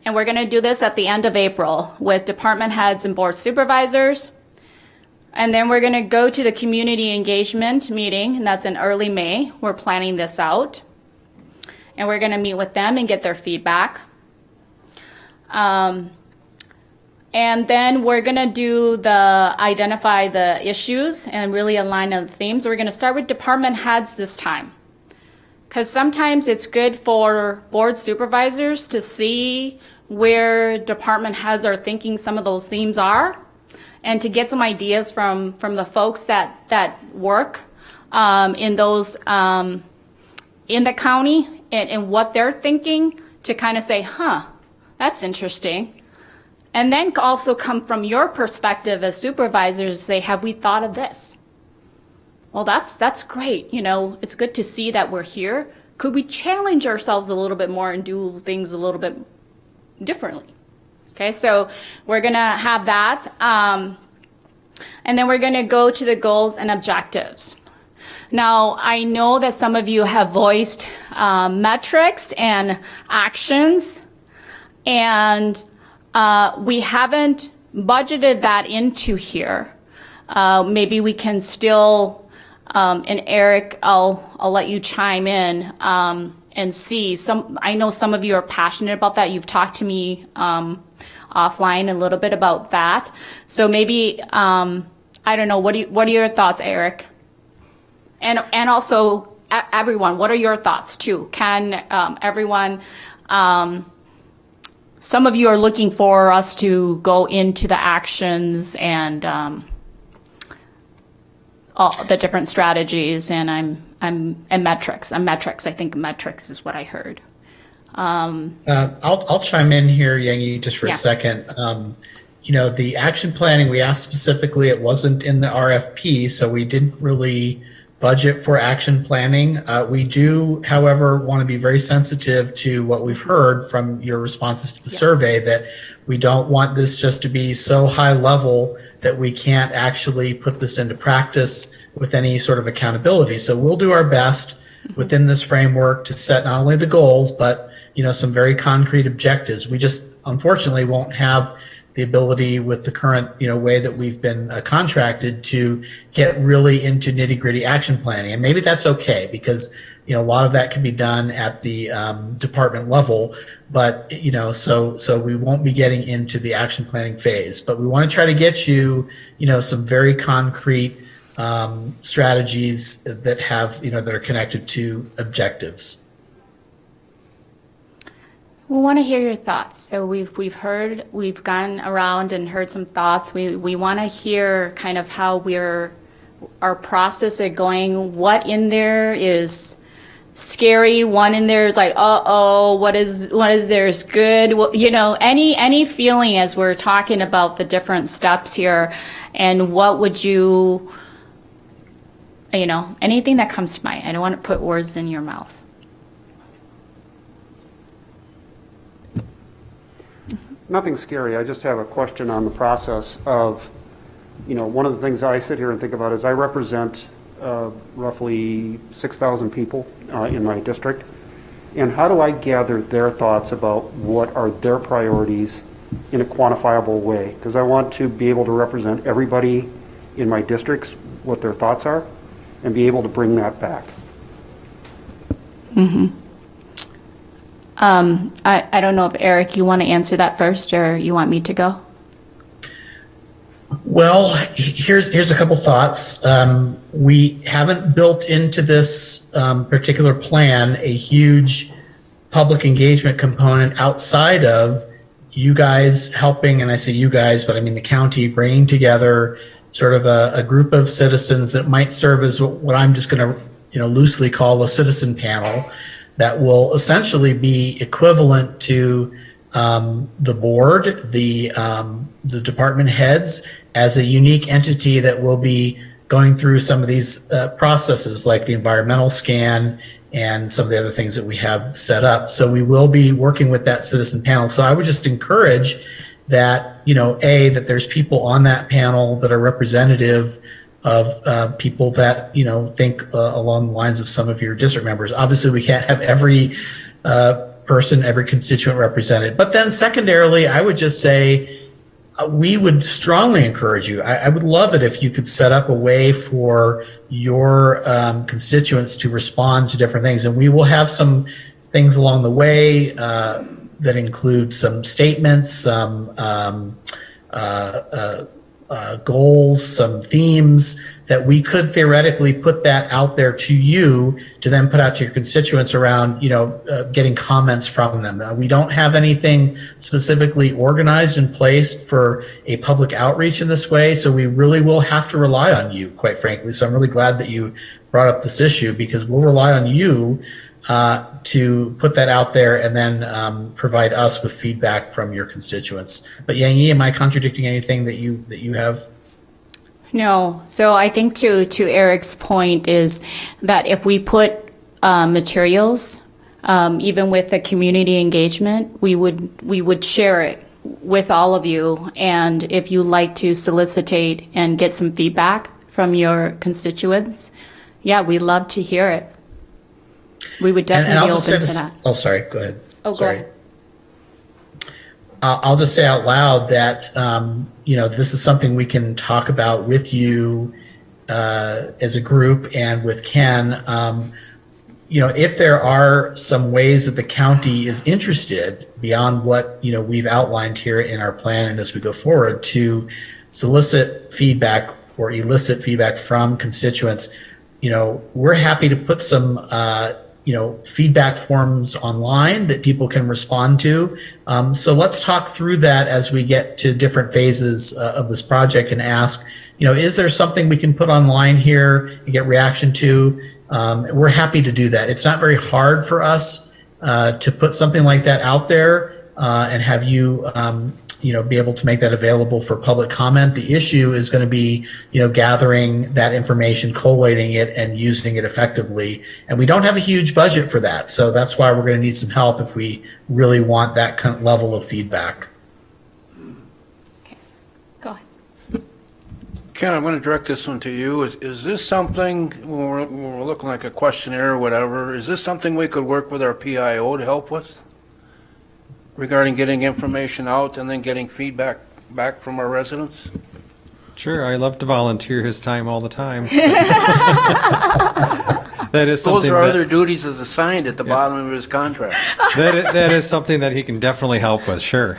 And we're going to do this at the end of April with department heads and board supervisors. And then we're going to go to the community engagement meeting, and that's in early May. We're planning this out. And we're going to meet with them and get their feedback. And then we're going to identify the issues and really align on the themes. We're going to start with department heads this time, because sometimes it's good for board supervisors to see where department heads are thinking some of those themes are, and to get some ideas from the folks that work in those in the county and what they're thinking, to kind of say, that's interesting. And then also come from your perspective as supervisors, say, have we thought of this? Well, that's great. You know, it's good to see that we're here. Could we challenge ourselves a little bit more and do things a little bit differently? Okay, so we're going to have that. And then we're going to go to the goals and objectives. Now, I know that some of you have voiced metrics and actions, and we haven't budgeted that into here. Maybe we can still, and Eric, I'll let you chime in and see. I know some of you are passionate about that. You've talked to me offline a little bit about that. So maybe, I don't know, what are your thoughts, Eric? And also, everyone, what are your thoughts too? Can everyone, some of you are looking for us to go into the actions and all the different strategies, and and metrics. I think metrics is what I heard. I'll chime in here, Yangi, just for a second. You know, the action planning, we asked specifically, it wasn't in the RFP, so we didn't really budget for action planning. We do, however, want to be very sensitive to what we've heard from your responses to the survey, that we don't want this just to be so high level that we can't actually put this into practice with any sort of accountability. So we'll do our best within this framework to set not only the goals, but, you know, some very concrete objectives. We just unfortunately won't have the ability with the current, you know, way that we've been contracted to get really into nitty-gritty action planning. And maybe that's okay, because, you know, a lot of that can be done at the department level, but, you know, so we won't be getting into the action planning phase. But we want to try to get you, you know, some very concrete strategies that have, you know, that are connected to objectives. We want to hear your thoughts. So we've gone around and heard some thoughts. We want to hear kind of how our process is going. What in there is scary? One in there is like, what is there is good? You know, any feeling as we're talking about the different steps here, and what would you know, anything that comes to mind. I don't want to put words in your mouth. nothing scary. I just have a question on the process of, one of the things I sit here and think about is I represent roughly 6,000 people in my district. And how do I gather their thoughts about what are their priorities in a quantifiable way? Because I want to be able to represent everybody in my districts, what their thoughts are, and be able to bring that back. I don't know if Eric, you want to answer that first, or you want me to go? Well, here's a couple thoughts. We haven't built into this particular plan a huge public engagement component outside of you guys helping, and I say you guys, but I mean the county, bringing together sort of a group of citizens that might serve as what I'm just going to loosely call a citizen panel that will essentially be equivalent to the board, the department heads, as a unique entity that will be going through some of these processes like the environmental scan and some of the other things that we have set up. So we will be working with that citizen panel. So I would just encourage that, that there's people on that panel that are representative of people that, think along the lines of some of your district members. Obviously, we can't have every person, every constituent represented. But then secondarily, I would just say, we would strongly encourage you. I would love it if you could set up a way for your constituents to respond to different things. And we will have some things along the way that include some statements, some goals, some themes that we could theoretically put that out there to you to then put out to your constituents around, getting comments from them. We don't have anything specifically organized and placed for a public outreach in this way, so we really will have to rely on you, quite frankly. So I'm really glad that you brought up this issue, because we'll rely on you to put that out there and then provide us with feedback from your constituents. But Yang Yi, am I contradicting anything that you have? No. So I think to Eric's point is that if we put materials, even with the community engagement, we would share it with all of you. And if you like to solicitate and get some feedback from your constituents, yeah, we love to hear it. We would definitely be open to that. Oh, sorry. Go ahead. Oh, sorry. go ahead. I'll just say out loud that, this is something we can talk about with you as a group and with Ken. If there are some ways that the county is interested beyond what, we've outlined here in our plan and as we go forward to solicit feedback or elicit feedback from constituents, we're happy to put some feedback forms online that people can respond to. So let's talk through that as we get to different phases of this project and ask, is there something we can put online here and get reaction to? We're happy to do that. It's not very hard for us to put something like that out there and have you be able to make that available for public comment. The issue is going to be, gathering that information, collating it, and using it effectively. And we don't have a huge budget for that. So that's why we're going to need some help if we really want that kind of level of feedback. Okay. Go ahead. Ken, I'm going to direct this one to you. Is this something, when we're looking like a questionnaire or whatever, is this something we could work with our PIO to help with? Regarding getting information out and then getting feedback back from our residents? Sure, I love to volunteer his time all the time. That is something. Those are other duties as assigned at the bottom of his contract. That is something that he can definitely help with, sure.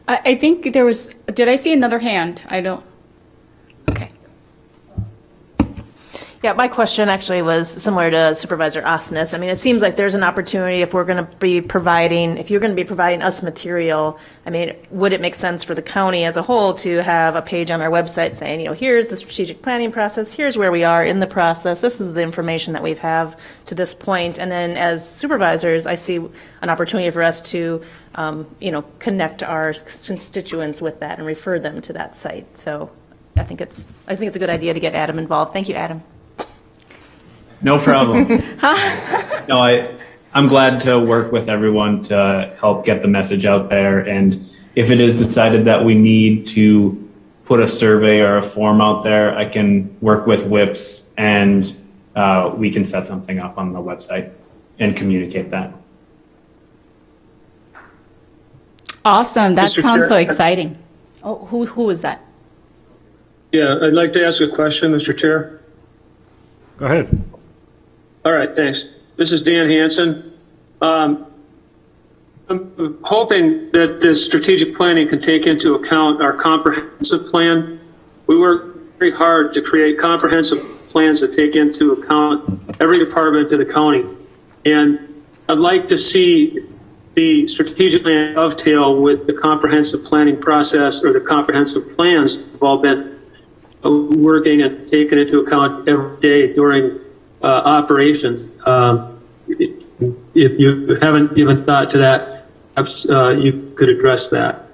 I think there was, did I see another hand? I don't. Okay. Yeah, my question actually was similar to Supervisor Osnes. I mean, it seems like there's an opportunity if you're going to be providing us material, I mean, would it make sense for the county as a whole to have a page on our website saying, here's the strategic planning process, here's where we are in the process, this is the information that we've have to this point. And then as supervisors, I see an opportunity for us to, connect our constituents with that and refer them to that site. So I think it's a good idea to get Adam involved. Thank you, Adam. No problem. No, I'm glad to work with everyone to help get the message out there. And if it is decided that we need to put a survey or a form out there, I can work with WIPs and we can set something up on the website and communicate that. Awesome. That Mr. sounds Chair. so exciting. Oh, who is that? Yeah, I'd like to ask a question, Mr. Chair. Go ahead. All right, thanks. This is Dan Hansen. I'm hoping that this strategic planning can take into account our comprehensive plan. We work very hard to create comprehensive plans that take into account every department of the county. And I'd like to see the strategic plan dovetail with the comprehensive planning process or the comprehensive plans that have all been working and taken into account every day during operations. If you haven't even thought to that, perhaps you could address that.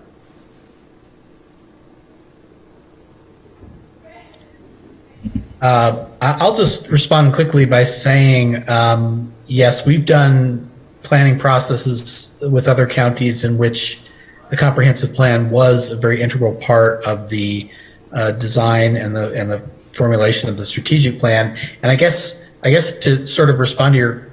I'll just respond quickly by saying, yes, we've done planning processes with other counties in which the comprehensive plan was a very integral part of the design and the formulation of the strategic plan. And I guess to sort of respond to your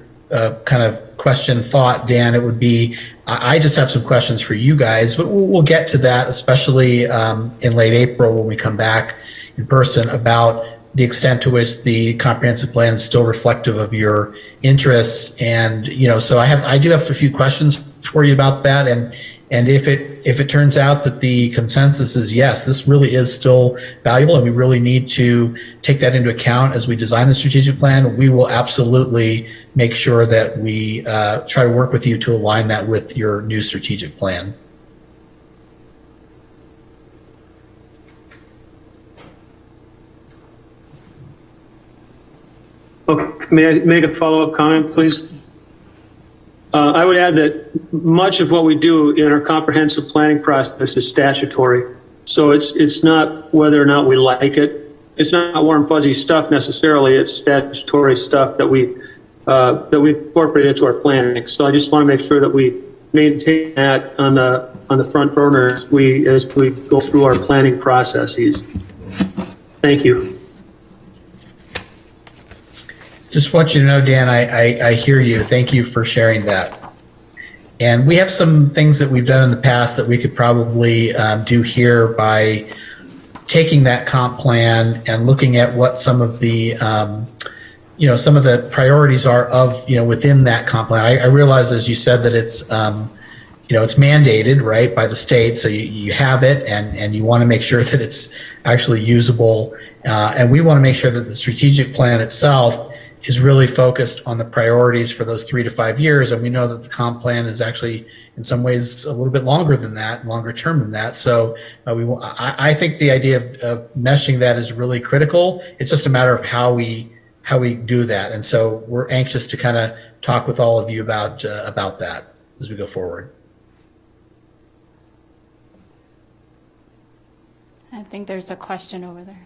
kind of question thought, Dan, it would be, I just have some questions for you guys, but we'll get to that, especially in late April when we come back in person, about the extent to which the comprehensive plan is still reflective of your interests. And, so I do have a few questions for you about that. And if it turns out that the consensus is yes, this really is still valuable and we really need to take that into account as we design the strategic plan, we will absolutely make sure that we try to work with you to align that with your new strategic plan. Okay, may I make a follow-up comment, please? I would add that much of what we do in our comprehensive planning process is statutory. So it's not whether or not we like it. It's not warm fuzzy stuff necessarily. It's statutory stuff that we incorporate into our planning. So I just want to make sure that we maintain that on the front burner as we go through our planning processes. Thank you. Just want you to know, Dan, I hear you. Thank you for sharing that. And we have some things that we've done in the past that we could probably do here by taking that comp plan and looking at what some of the, some of the priorities are of, within that comp plan. I realize, as you said, that it's, it's mandated, right, by the state. So you have it and you want to make sure that it's actually usable. And we want to make sure that the strategic plan itself is really focused on the priorities for those 3 to 5 years. And we know that the comp plan is actually in some ways a little bit longer than that, longer term than that. So I think the idea of meshing that is really critical. It's just a matter of how we do that. And so we're anxious to kind of talk with all of you about that as we go forward. I think there's a question over there.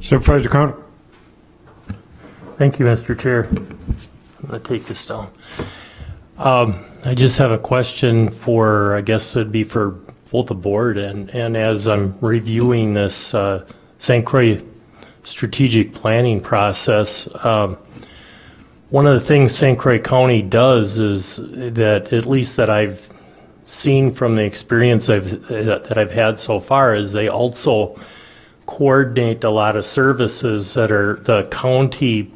Supervisor Connor. Thank you, Mr. Chair. I'm going to take this down. I just have a question for, I guess it'd be for both the board and as I'm reviewing this St. Croix strategic planning process, one of the things St. Croix County does is that, at least that I've seen from the experience that I've had so far, is they also coordinate a lot of services that are the county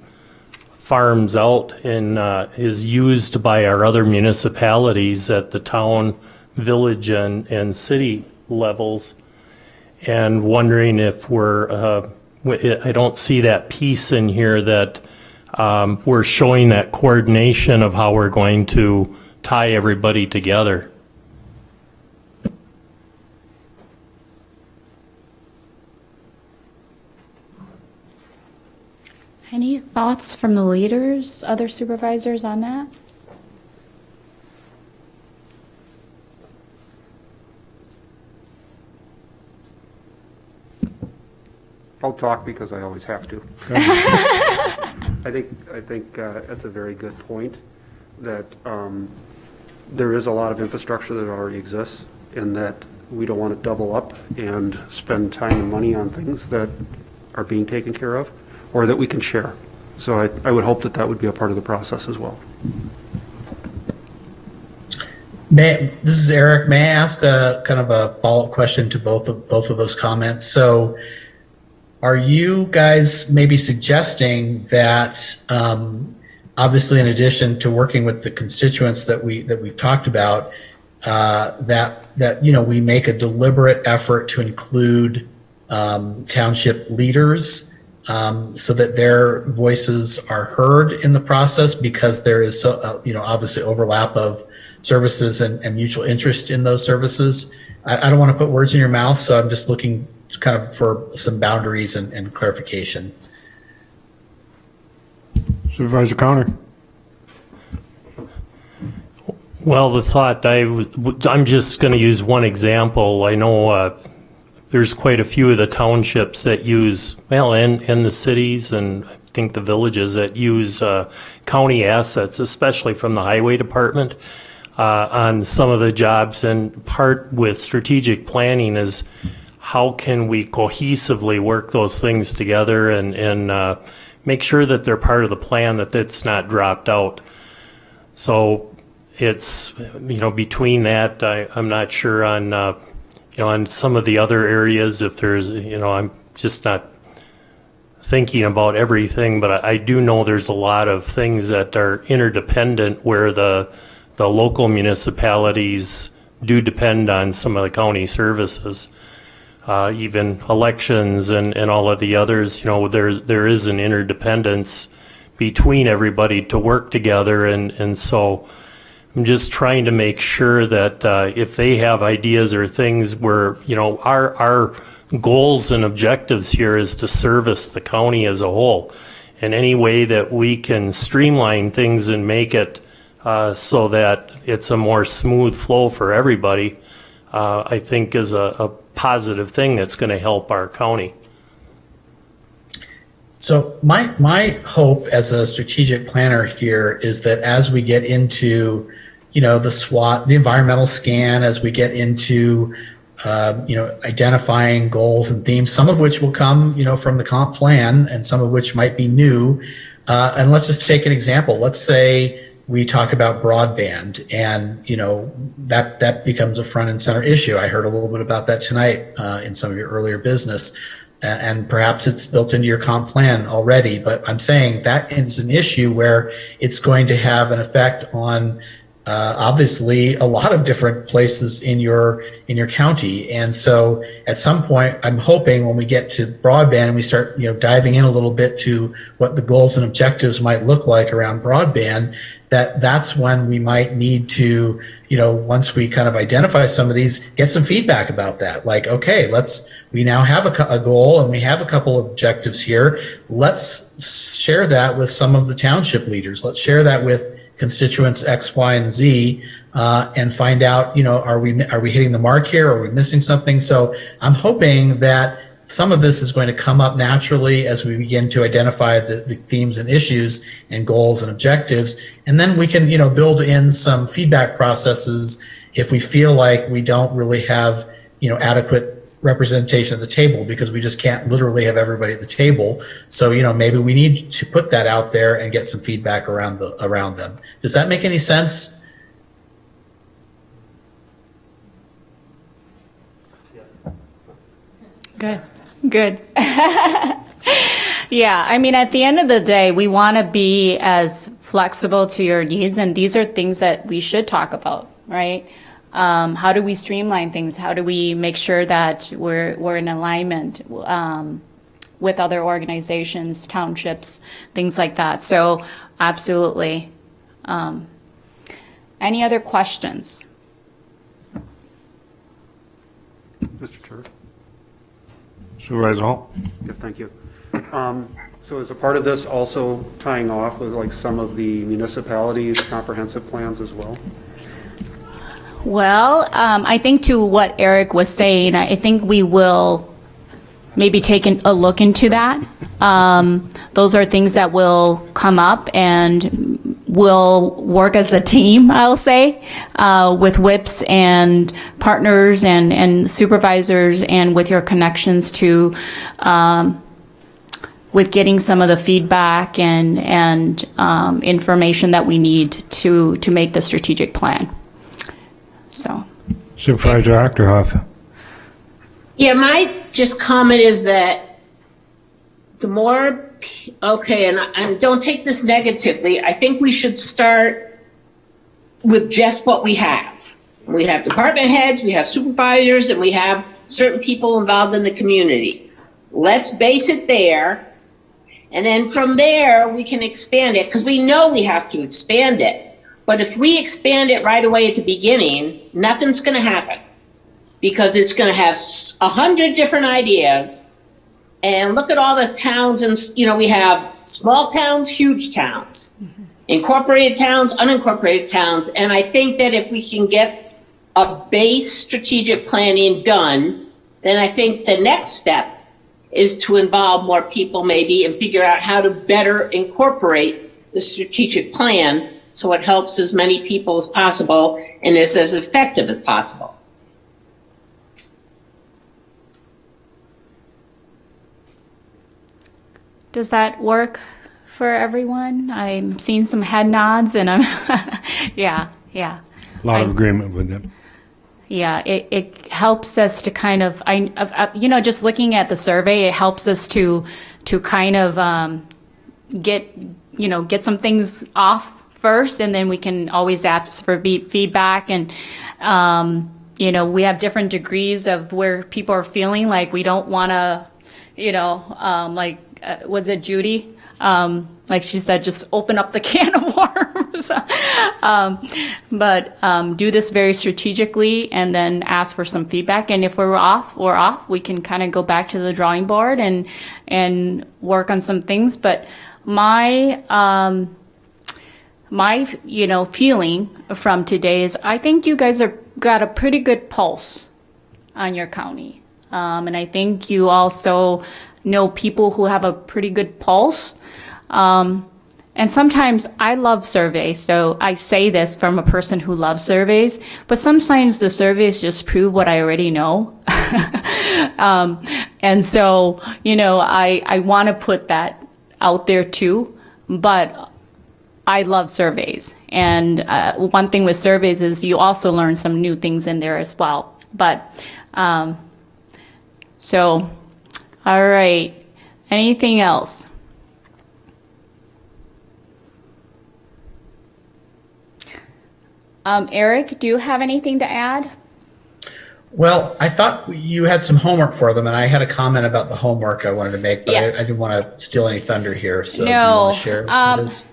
farms out and is used by our other municipalities at the town, village, and city levels. And wondering if I don't see that piece in here that we're showing that coordination of how we're going to tie everybody together. Any thoughts from the leaders, other supervisors on that? I'll talk because I always have to. I think that's a very good point. that there is a lot of infrastructure that already exists, and that we don't want to double up and spend time and money on things that are being taken care of, or that we can share. So I would hope that that would be a part of the process as well. This is Eric. May I ask a kind of a follow-up question to both of those comments? So, are you guys maybe suggesting that, obviously, in addition to working with the constituents that we've talked about, that we make a deliberate effort to include township leaders, so that their voices are heard in the process, because there is obviously overlap of services and mutual interest in those services? I don't want to put words in your mouth, so I'm just looking kind of for some boundaries and clarification. Supervisor Connor. Well, the thought, I'm just going to use one example. I know there's quite a few of the townships that use, and the cities and I think the villages that use county assets, especially from the highway department, on some of the jobs. And part with strategic planning is how can we cohesively work those things together and make sure that they're part of the plan, that it's not dropped out. So it's, between that, I'm not sure on, on some of the other areas, if there's, I'm just not thinking about everything, but I do know there's a lot of things that are interdependent where the local municipalities do depend on some of the county services. Even elections and all of the others, there is an interdependence between everybody to work together, and so I'm just trying to make sure that if they have ideas or things where, our goals and objectives here is to service the county as a whole, and any way that we can streamline things and make it so that it's a more smooth flow for everybody, I think is a positive thing that's going to help our county. So my hope as a strategic planner here is that as we get into, the SWOT, the environmental scan, as we get into, identifying goals and themes, some of which will come, from the comp plan and some of which might be new. And let's just take an example. Let's say we talk about broadband, and that becomes a front and center issue. I heard a little bit about that tonight in some of your earlier business, and perhaps it's built into your comp plan already. But I'm saying that is an issue where it's going to have an effect on obviously a lot of different places in your county. And so at some point, I'm hoping when we get to broadband and we start diving in a little bit to what the goals and objectives might look like around broadband, that's when we might need to, once we kind of identify some of these, get some feedback about that. Like, okay, we now have a goal and we have a couple of objectives here. Let's share that with some of the township leaders. Let's share that with constituents X, Y, and Z, and find out, are we hitting the mark here? Or are we missing something? So I'm hoping that some of this is going to come up naturally as we begin to identify the themes and issues and goals and objectives. And then we can, build in some feedback processes if we feel like we don't really have, adequate representation at the table, because we just can't literally have everybody at the table. So, maybe we need to put that out there and get some feedback around them. Does that make any sense? Good. Yeah, I mean, at the end of the day, we want to be as flexible to your needs, and these are things that we should talk about, right? How do we streamline things? How do we make sure that we're in alignment with other organizations, townships, things like that? So, absolutely. Any other questions? Mr. Chair. Supervisor Hall. Yeah, thank you. So is a part of this also tying off with like some of the municipalities' comprehensive plans as well? Well, I think to what Eric was saying, I think we will maybe take a look into that. Those are things that will come up, and we'll work as a team, I'll say, with whips and partners and supervisors, and with your connections to, with getting some of the feedback and information that we need to make the strategic plan. So. Supervisor Achterhoff. Yeah, my just comment is that the more, okay, and don't take this negatively, I think we should start with just what we have. We have department heads, we have supervisors, and we have certain people involved in the community. Let's base it there, and then from there, we can expand it, because we know we have to expand it. But if we expand it right away at the beginning, nothing's going to happen, because it's going to have 100 different ideas. And look at all the towns, and we have small towns, huge towns, incorporated towns, unincorporated towns. And I think that if we can get a base strategic planning done, then I think the next step is to involve more people maybe and figure out how to better incorporate the strategic plan so it helps as many people as possible and is as effective as possible. Does that work for everyone? I'm seeing some head nods, and I'm, yeah. A lot of agreement with them. Yeah, it helps us to kind of, just looking at the survey, it helps us to kind of get some things off first, and then we can always ask for feedback. And, we have different degrees of where people are feeling like we don't want to, was it Judy? Like she said, just open up the can of worms. But do this very strategically and then ask for some feedback. And if we're off, we're off. We can kind of go back to the drawing board and work on some things. But my feeling from today is I think you guys got a pretty good pulse on your county. And I think you also know people who have a pretty good pulse. And sometimes I love surveys, so I say this from a person who loves surveys, but sometimes the surveys just prove what I already know. And so, I want to put that out there too, but I love surveys. And one thing with surveys is you also learn some new things in there as well. But, so, all right. Anything else? Eric, do you have anything to add? Well, I thought you had some homework for them, and I had a comment about the homework I wanted to make, but Yes. I didn't want to steal any thunder here. So do you No. want to share what it is?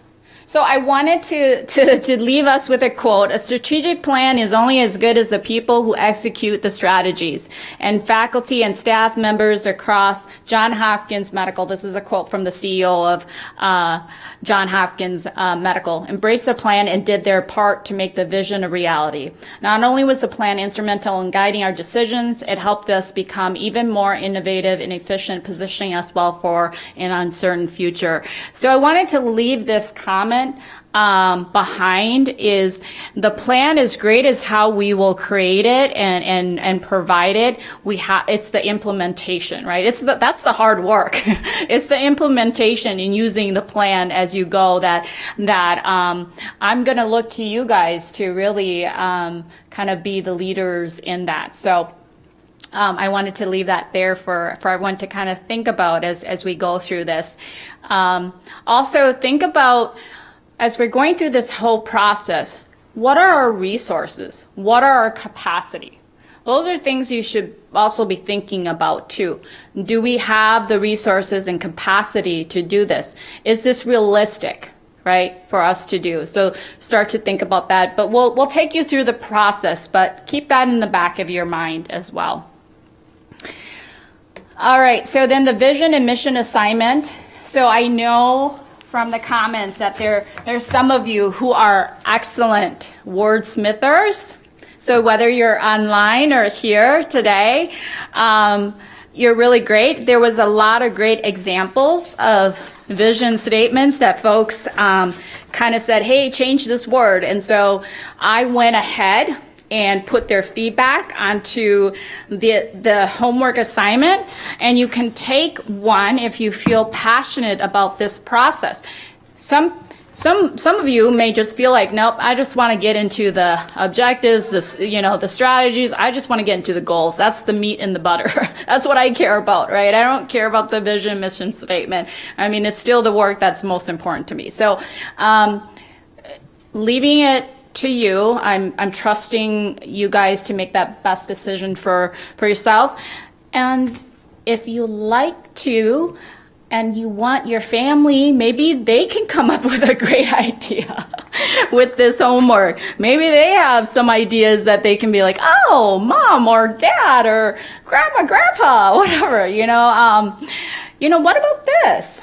So I wanted to leave us with a quote. A strategic plan is only as good as the people who execute the strategies. And faculty and staff members across Johns Hopkins Medical, this is a quote from the CEO of Johns Hopkins Medical, embraced the plan and did their part to make the vision a reality. Not only was the plan instrumental in guiding our decisions, it helped us become even more innovative and efficient, positioning us well for an uncertain future. So I wanted to leave this comment behind is the plan is great as how we will create it and provide it. It's the implementation, right? That's the hard work. It's the implementation and using the plan as you go that I'm going to look to you guys to really kind of be the leaders in that. So I wanted to leave that there for everyone to kind of think about as we go through this. Also think about, as we're going through this whole process, what are our resources? What are our capacity? Those are things you should also be thinking about too. Do we have the resources and capacity to do this? Is this realistic, right, for us to do? So start to think about that. But we'll take you through the process, but keep that in the back of your mind as well. All right, so then the vision and mission assignment. So I know from the comments that there's some of you who are excellent wordsmithers. So whether you're online or here today, you're really great. There was a lot of great examples of vision statements that folks kind of said, hey, change this word. And so I went ahead and put their feedback onto the homework assignment. And you can take one if you feel passionate about this process. Some of you may just feel like, nope, I just want to get into the objectives, the strategies. I just want to get into the goals. That's the meat and the butter. That's what I care about, right? I don't care about the vision, mission statement. I mean, it's still the work that's most important to me. So leaving it to you, I'm trusting you guys to make that best decision for yourself. And if you like to, and you want your family, maybe they can come up with a great idea with this homework. Maybe they have some ideas that they can be like, oh, mom or dad or grandpa, whatever, what about this?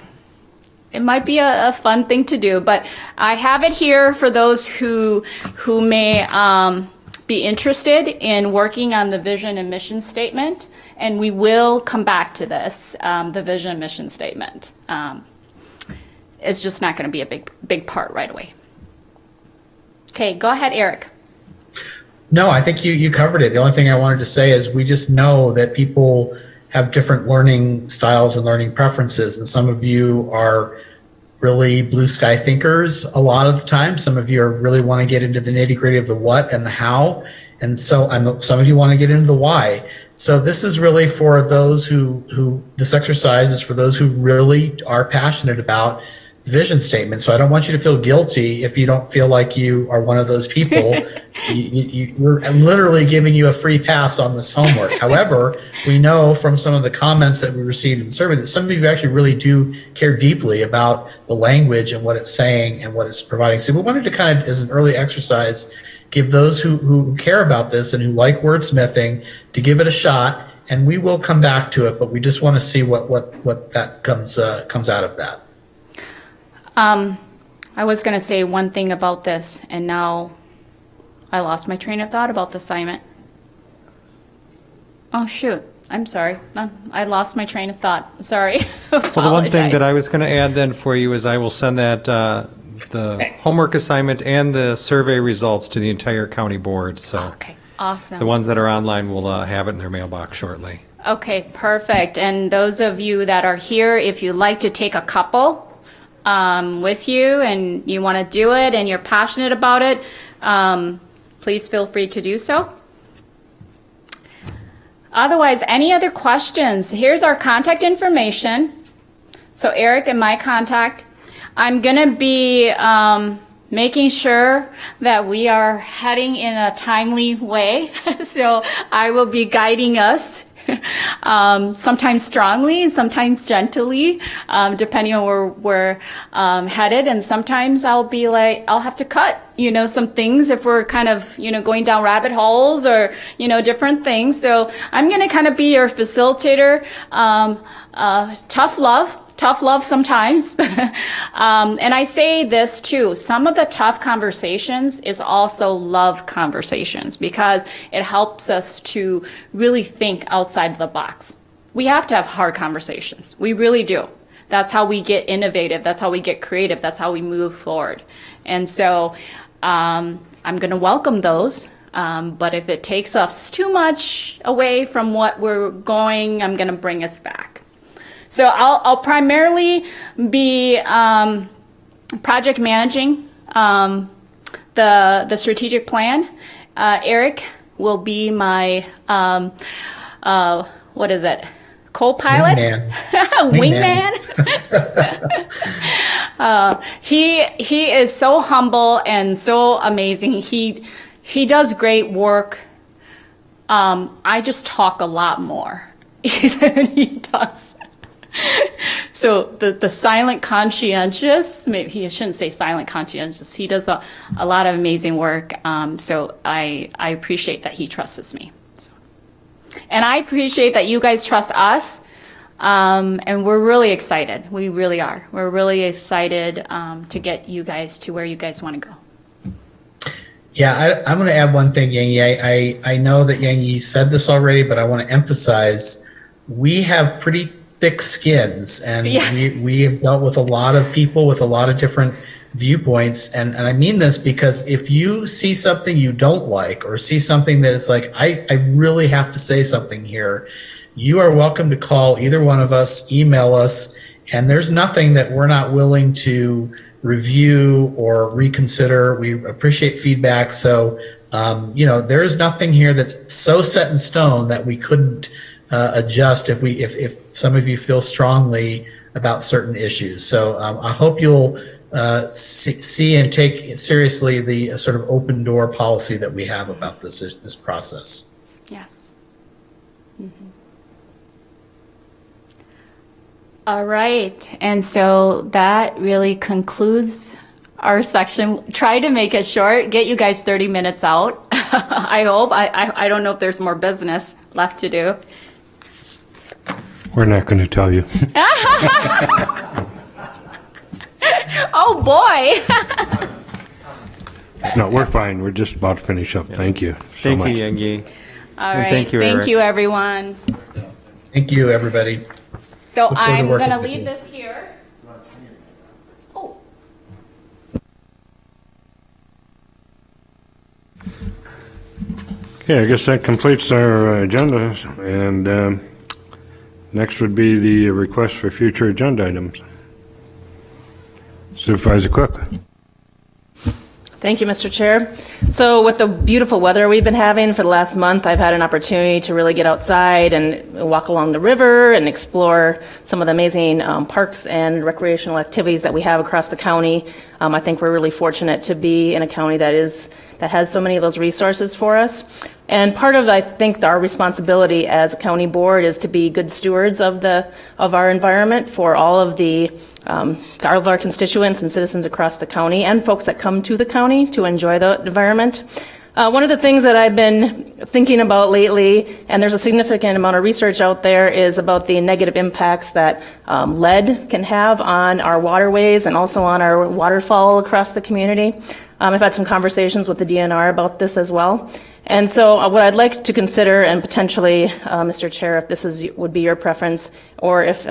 It might be a fun thing to do, but I have it here for those who may be interested in working on the vision and mission statement. And we will come back to this, the vision and mission statement. It's just not going to be a big part right away. Okay, go ahead, Eric. No, I think you covered it. The only thing I wanted to say is we just know that people have different learning styles and learning preferences. And some of you are really blue sky thinkers a lot of the time. Some of you really want to get into the nitty gritty of the what and the how. And so some of you want to get into the why. So this is really for those who this exercise is for those who really are passionate about the vision statement. So I don't want you to feel guilty if you don't feel like you are one of those people. We're literally giving you a free pass on this homework. However, we know from some of the comments that we received in the survey that some of you actually really do care deeply about the language and what it's saying and what it's providing. So we wanted to kind of, as an early exercise, give those who care about this and who like wordsmithing to give it a shot, and we will come back to it, but we just want to see what that comes out of that. I was going to say one thing about this, and now I lost my train of thought about the assignment. Oh, shoot. I'm sorry. I lost my train of thought. Sorry. Well, the one thing that I was going to add then for you is I will send that the homework assignment and the survey results to the entire county board. So okay, awesome. The ones that are online will have it in their mailbox shortly. Okay, perfect. And those of you that are here, if you'd like to take a couple with you and you want to do it and you're passionate about it, please feel free to do so. Otherwise, any other questions? Here's our contact information. So Eric and my contact. I'm going to be making sure that we are heading in a timely way. So I will be guiding us, sometimes strongly, sometimes gently, depending on where we're headed. And sometimes I'll be like, I'll have to cut, some things if we're kind of, going down rabbit holes or, different things. So I'm going to kind of be your facilitator, tough love sometimes. And I say this too, some of the tough conversations is also love conversations because it helps us to really think outside of the box. We have to have hard conversations. We really do. That's how we get innovative. That's how we get creative. That's how we move forward. And so I'm going to welcome those. But if it takes us too much away from what we're going, I'm going to bring us back. So I'll primarily be project managing the strategic plan. Eric will be my co-pilot, wingman. He is so humble and so amazing. He does great work. I just talk a lot more than he does. So the silent conscientious, maybe he shouldn't say silent conscientious, he does a lot of amazing work. So I appreciate that he trusts me. So. And I appreciate that you guys trust us. And we're really excited. We really are. We're really excited to get you guys to where you guys want to go. Yeah, I'm going to add one thing, Yang Yi. I know that Yang Yi said this already, but I want to emphasize we have pretty thick skins, and Yes. we have dealt with a lot of people with a lot of different viewpoints. And I mean this because if you see something you don't like or see something that it's like, I really have to say something here, you are welcome to call either one of us, email us, and there's nothing that we're not willing to review or reconsider. We appreciate feedback. So, there is nothing here that's so set in stone that we couldn't adjust if some of you feel strongly about certain issues. So I hope you'll see and take seriously the sort of open door policy that we have about this process. Yes. Mm-hmm. All right, and so that really concludes our section. Try to make it short, get you guys 30 minutes out. I hope. I don't know if there's more business left to do. We're not going to tell you. Oh boy. No, we're fine. We're just about to finish up. Thank you so Thank much. you, Yengi. All And right. thank you, Thank Eric. you, everyone. Thank you, everybody. So Look forward to I'm working going to with leave you. this here. Oh. Okay, I guess that completes our agenda, and next would be the request for future agenda items. Supervisor Cook. Thank you, Mr. Chair. So with the beautiful weather we've been having for the last month, I've had an opportunity to really get outside and walk along the river and explore some of the amazing parks and recreational activities that we have across the county. I think we're really fortunate to be in a county that has so many of those resources for us. And part of, I think, our responsibility as a county board is to be good stewards of our environment for all of our constituents and citizens across the county and folks that come to the county to enjoy the environment. One of the things that I've been thinking about lately, and there's a significant amount of research out there, is about the negative impacts that lead can have on our waterways and also on our waterfowl across the community. I've had some conversations with the DNR about this as well. And so what I'd like to consider, and potentially, Mr. Chair, if this would be your preference, or if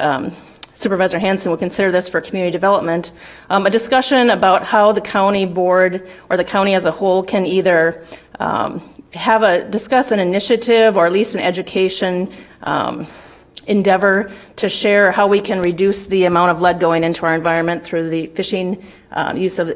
Supervisor Hanson would consider this for community development, a discussion about how the county board or the county as a whole can either discuss an initiative or at least an education endeavor to share how we can reduce the amount of lead going into our environment through the fishing use of,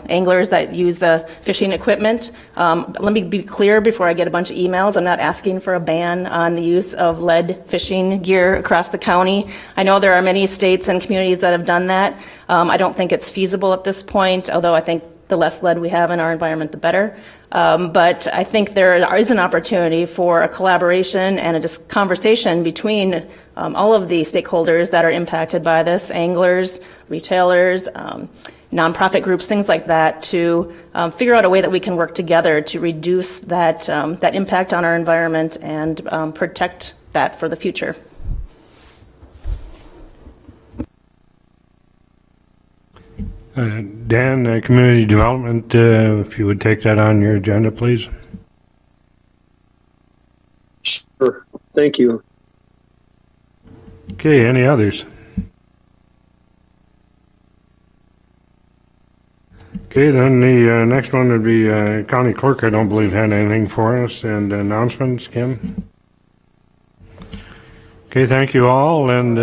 anglers that use the fishing equipment. Let me be clear before I get a bunch of emails. I'm not asking for a ban on the use of lead fishing gear across the county. I know there are many states and communities that have done that. I don't think it's feasible at this point, although I think the less lead we have in our environment, the better. But I think there is an opportunity for a collaboration and a conversation between all of the stakeholders that are impacted by this, anglers, retailers, nonprofit groups, things like that, to figure out a way that we can work together to reduce that impact on our environment and protect that for the future. Dan, Community Development, if you would take that on your agenda, please. Sure. Thank you. Okay, any others? Okay, then the next one would be County Clerk. I don't believe had anything for us. And announcements, Kim? Okay, thank you all. And,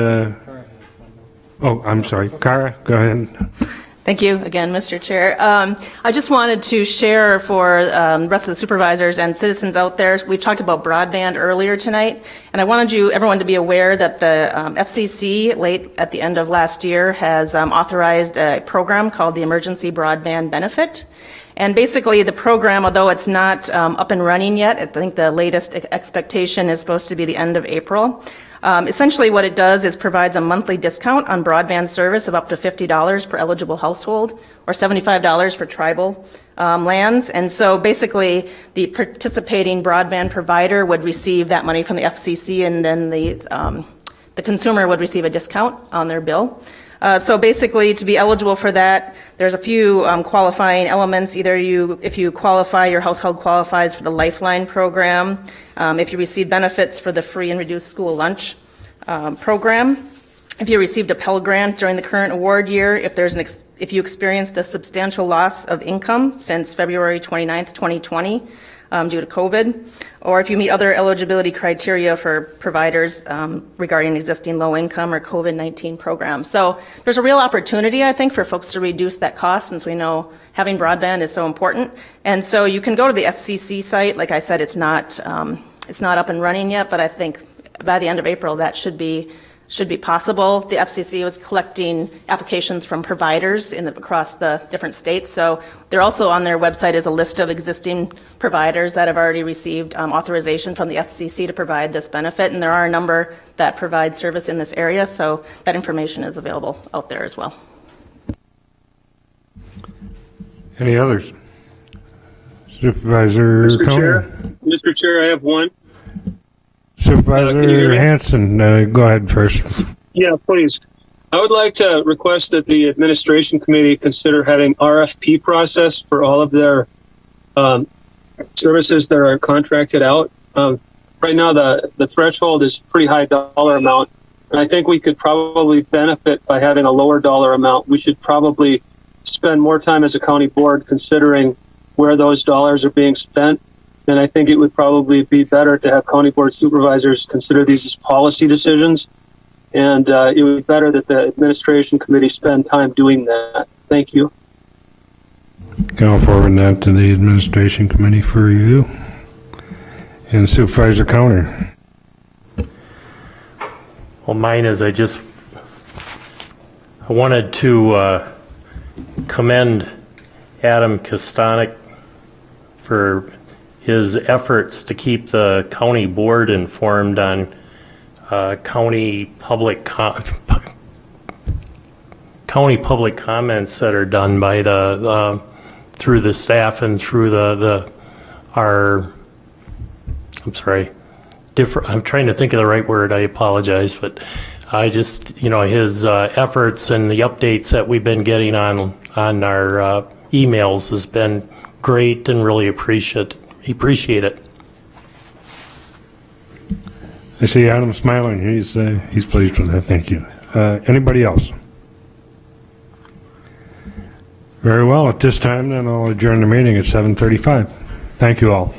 oh, I'm sorry. Kara, go ahead. Thank you again, Mr. Chair. I just wanted to share for the rest of the supervisors and citizens out there, we've talked about broadband earlier tonight, and I wanted everyone to be aware that the FCC, late at the end of last year, has authorized a program called the Emergency Broadband Benefit. And basically the program, although it's not up and running yet, I think the latest expectation is supposed to be the end of April. Essentially what it does is provides a monthly discount on broadband service of up to $50 per eligible household or $75 for tribal lands. And so basically the participating broadband provider would receive that money from the FCC, and then the consumer would receive a discount on their bill. So basically, to be eligible for that, there's a few qualifying elements. Either if you qualify, your household qualifies for the Lifeline program, if you receive benefits for the free and reduced school lunch program, if you received a Pell Grant during the current award year, if you experienced a substantial loss of income since February 29th, 2020, due to COVID, or if you meet other eligibility criteria for providers regarding existing low-income or COVID-19 programs. So there's a real opportunity, I think, for folks to reduce that cost, since we know having broadband is so important. And so you can go to the FCC site. Like I said, it's not up and running yet, but I think by the end of April that should be possible. The FCC was collecting applications from providers across the different states. So they're also on their website is a list of existing providers that have already received authorization from the FCC to provide this benefit. And there are a number that provide service in this area. So that information is available out there as well. Any others? Supervisor Mr. Chair, I have one. Supervisor Hanson, go ahead first. Yeah, please. I would like to request that the administration committee consider having RFP process for all of their services that are contracted out. Right now, the threshold is pretty high dollar amount, and I think we could probably benefit by having a lower dollar amount. We should probably spend more time as a county board considering where those dollars are being spent. And I think it would probably be better to have county board supervisors consider these as policy decisions. And it would be better that the administration committee spend time doing that. Thank you. I'll forward that to the administration committee for review. And Supervisor Counter. Well, mine is I wanted to commend Adam Kostanek for his efforts to keep the county board informed on county public comments that are done by the through the staff and through I'm trying to think of the right word. I apologize, but I just, his efforts and the updates that we've been getting on our emails has been great, and really appreciate it. I see Adam smiling. He's pleased with that. Thank you. Anybody else? Very well. At this time, then I'll adjourn the meeting at 7:35. Thank you all.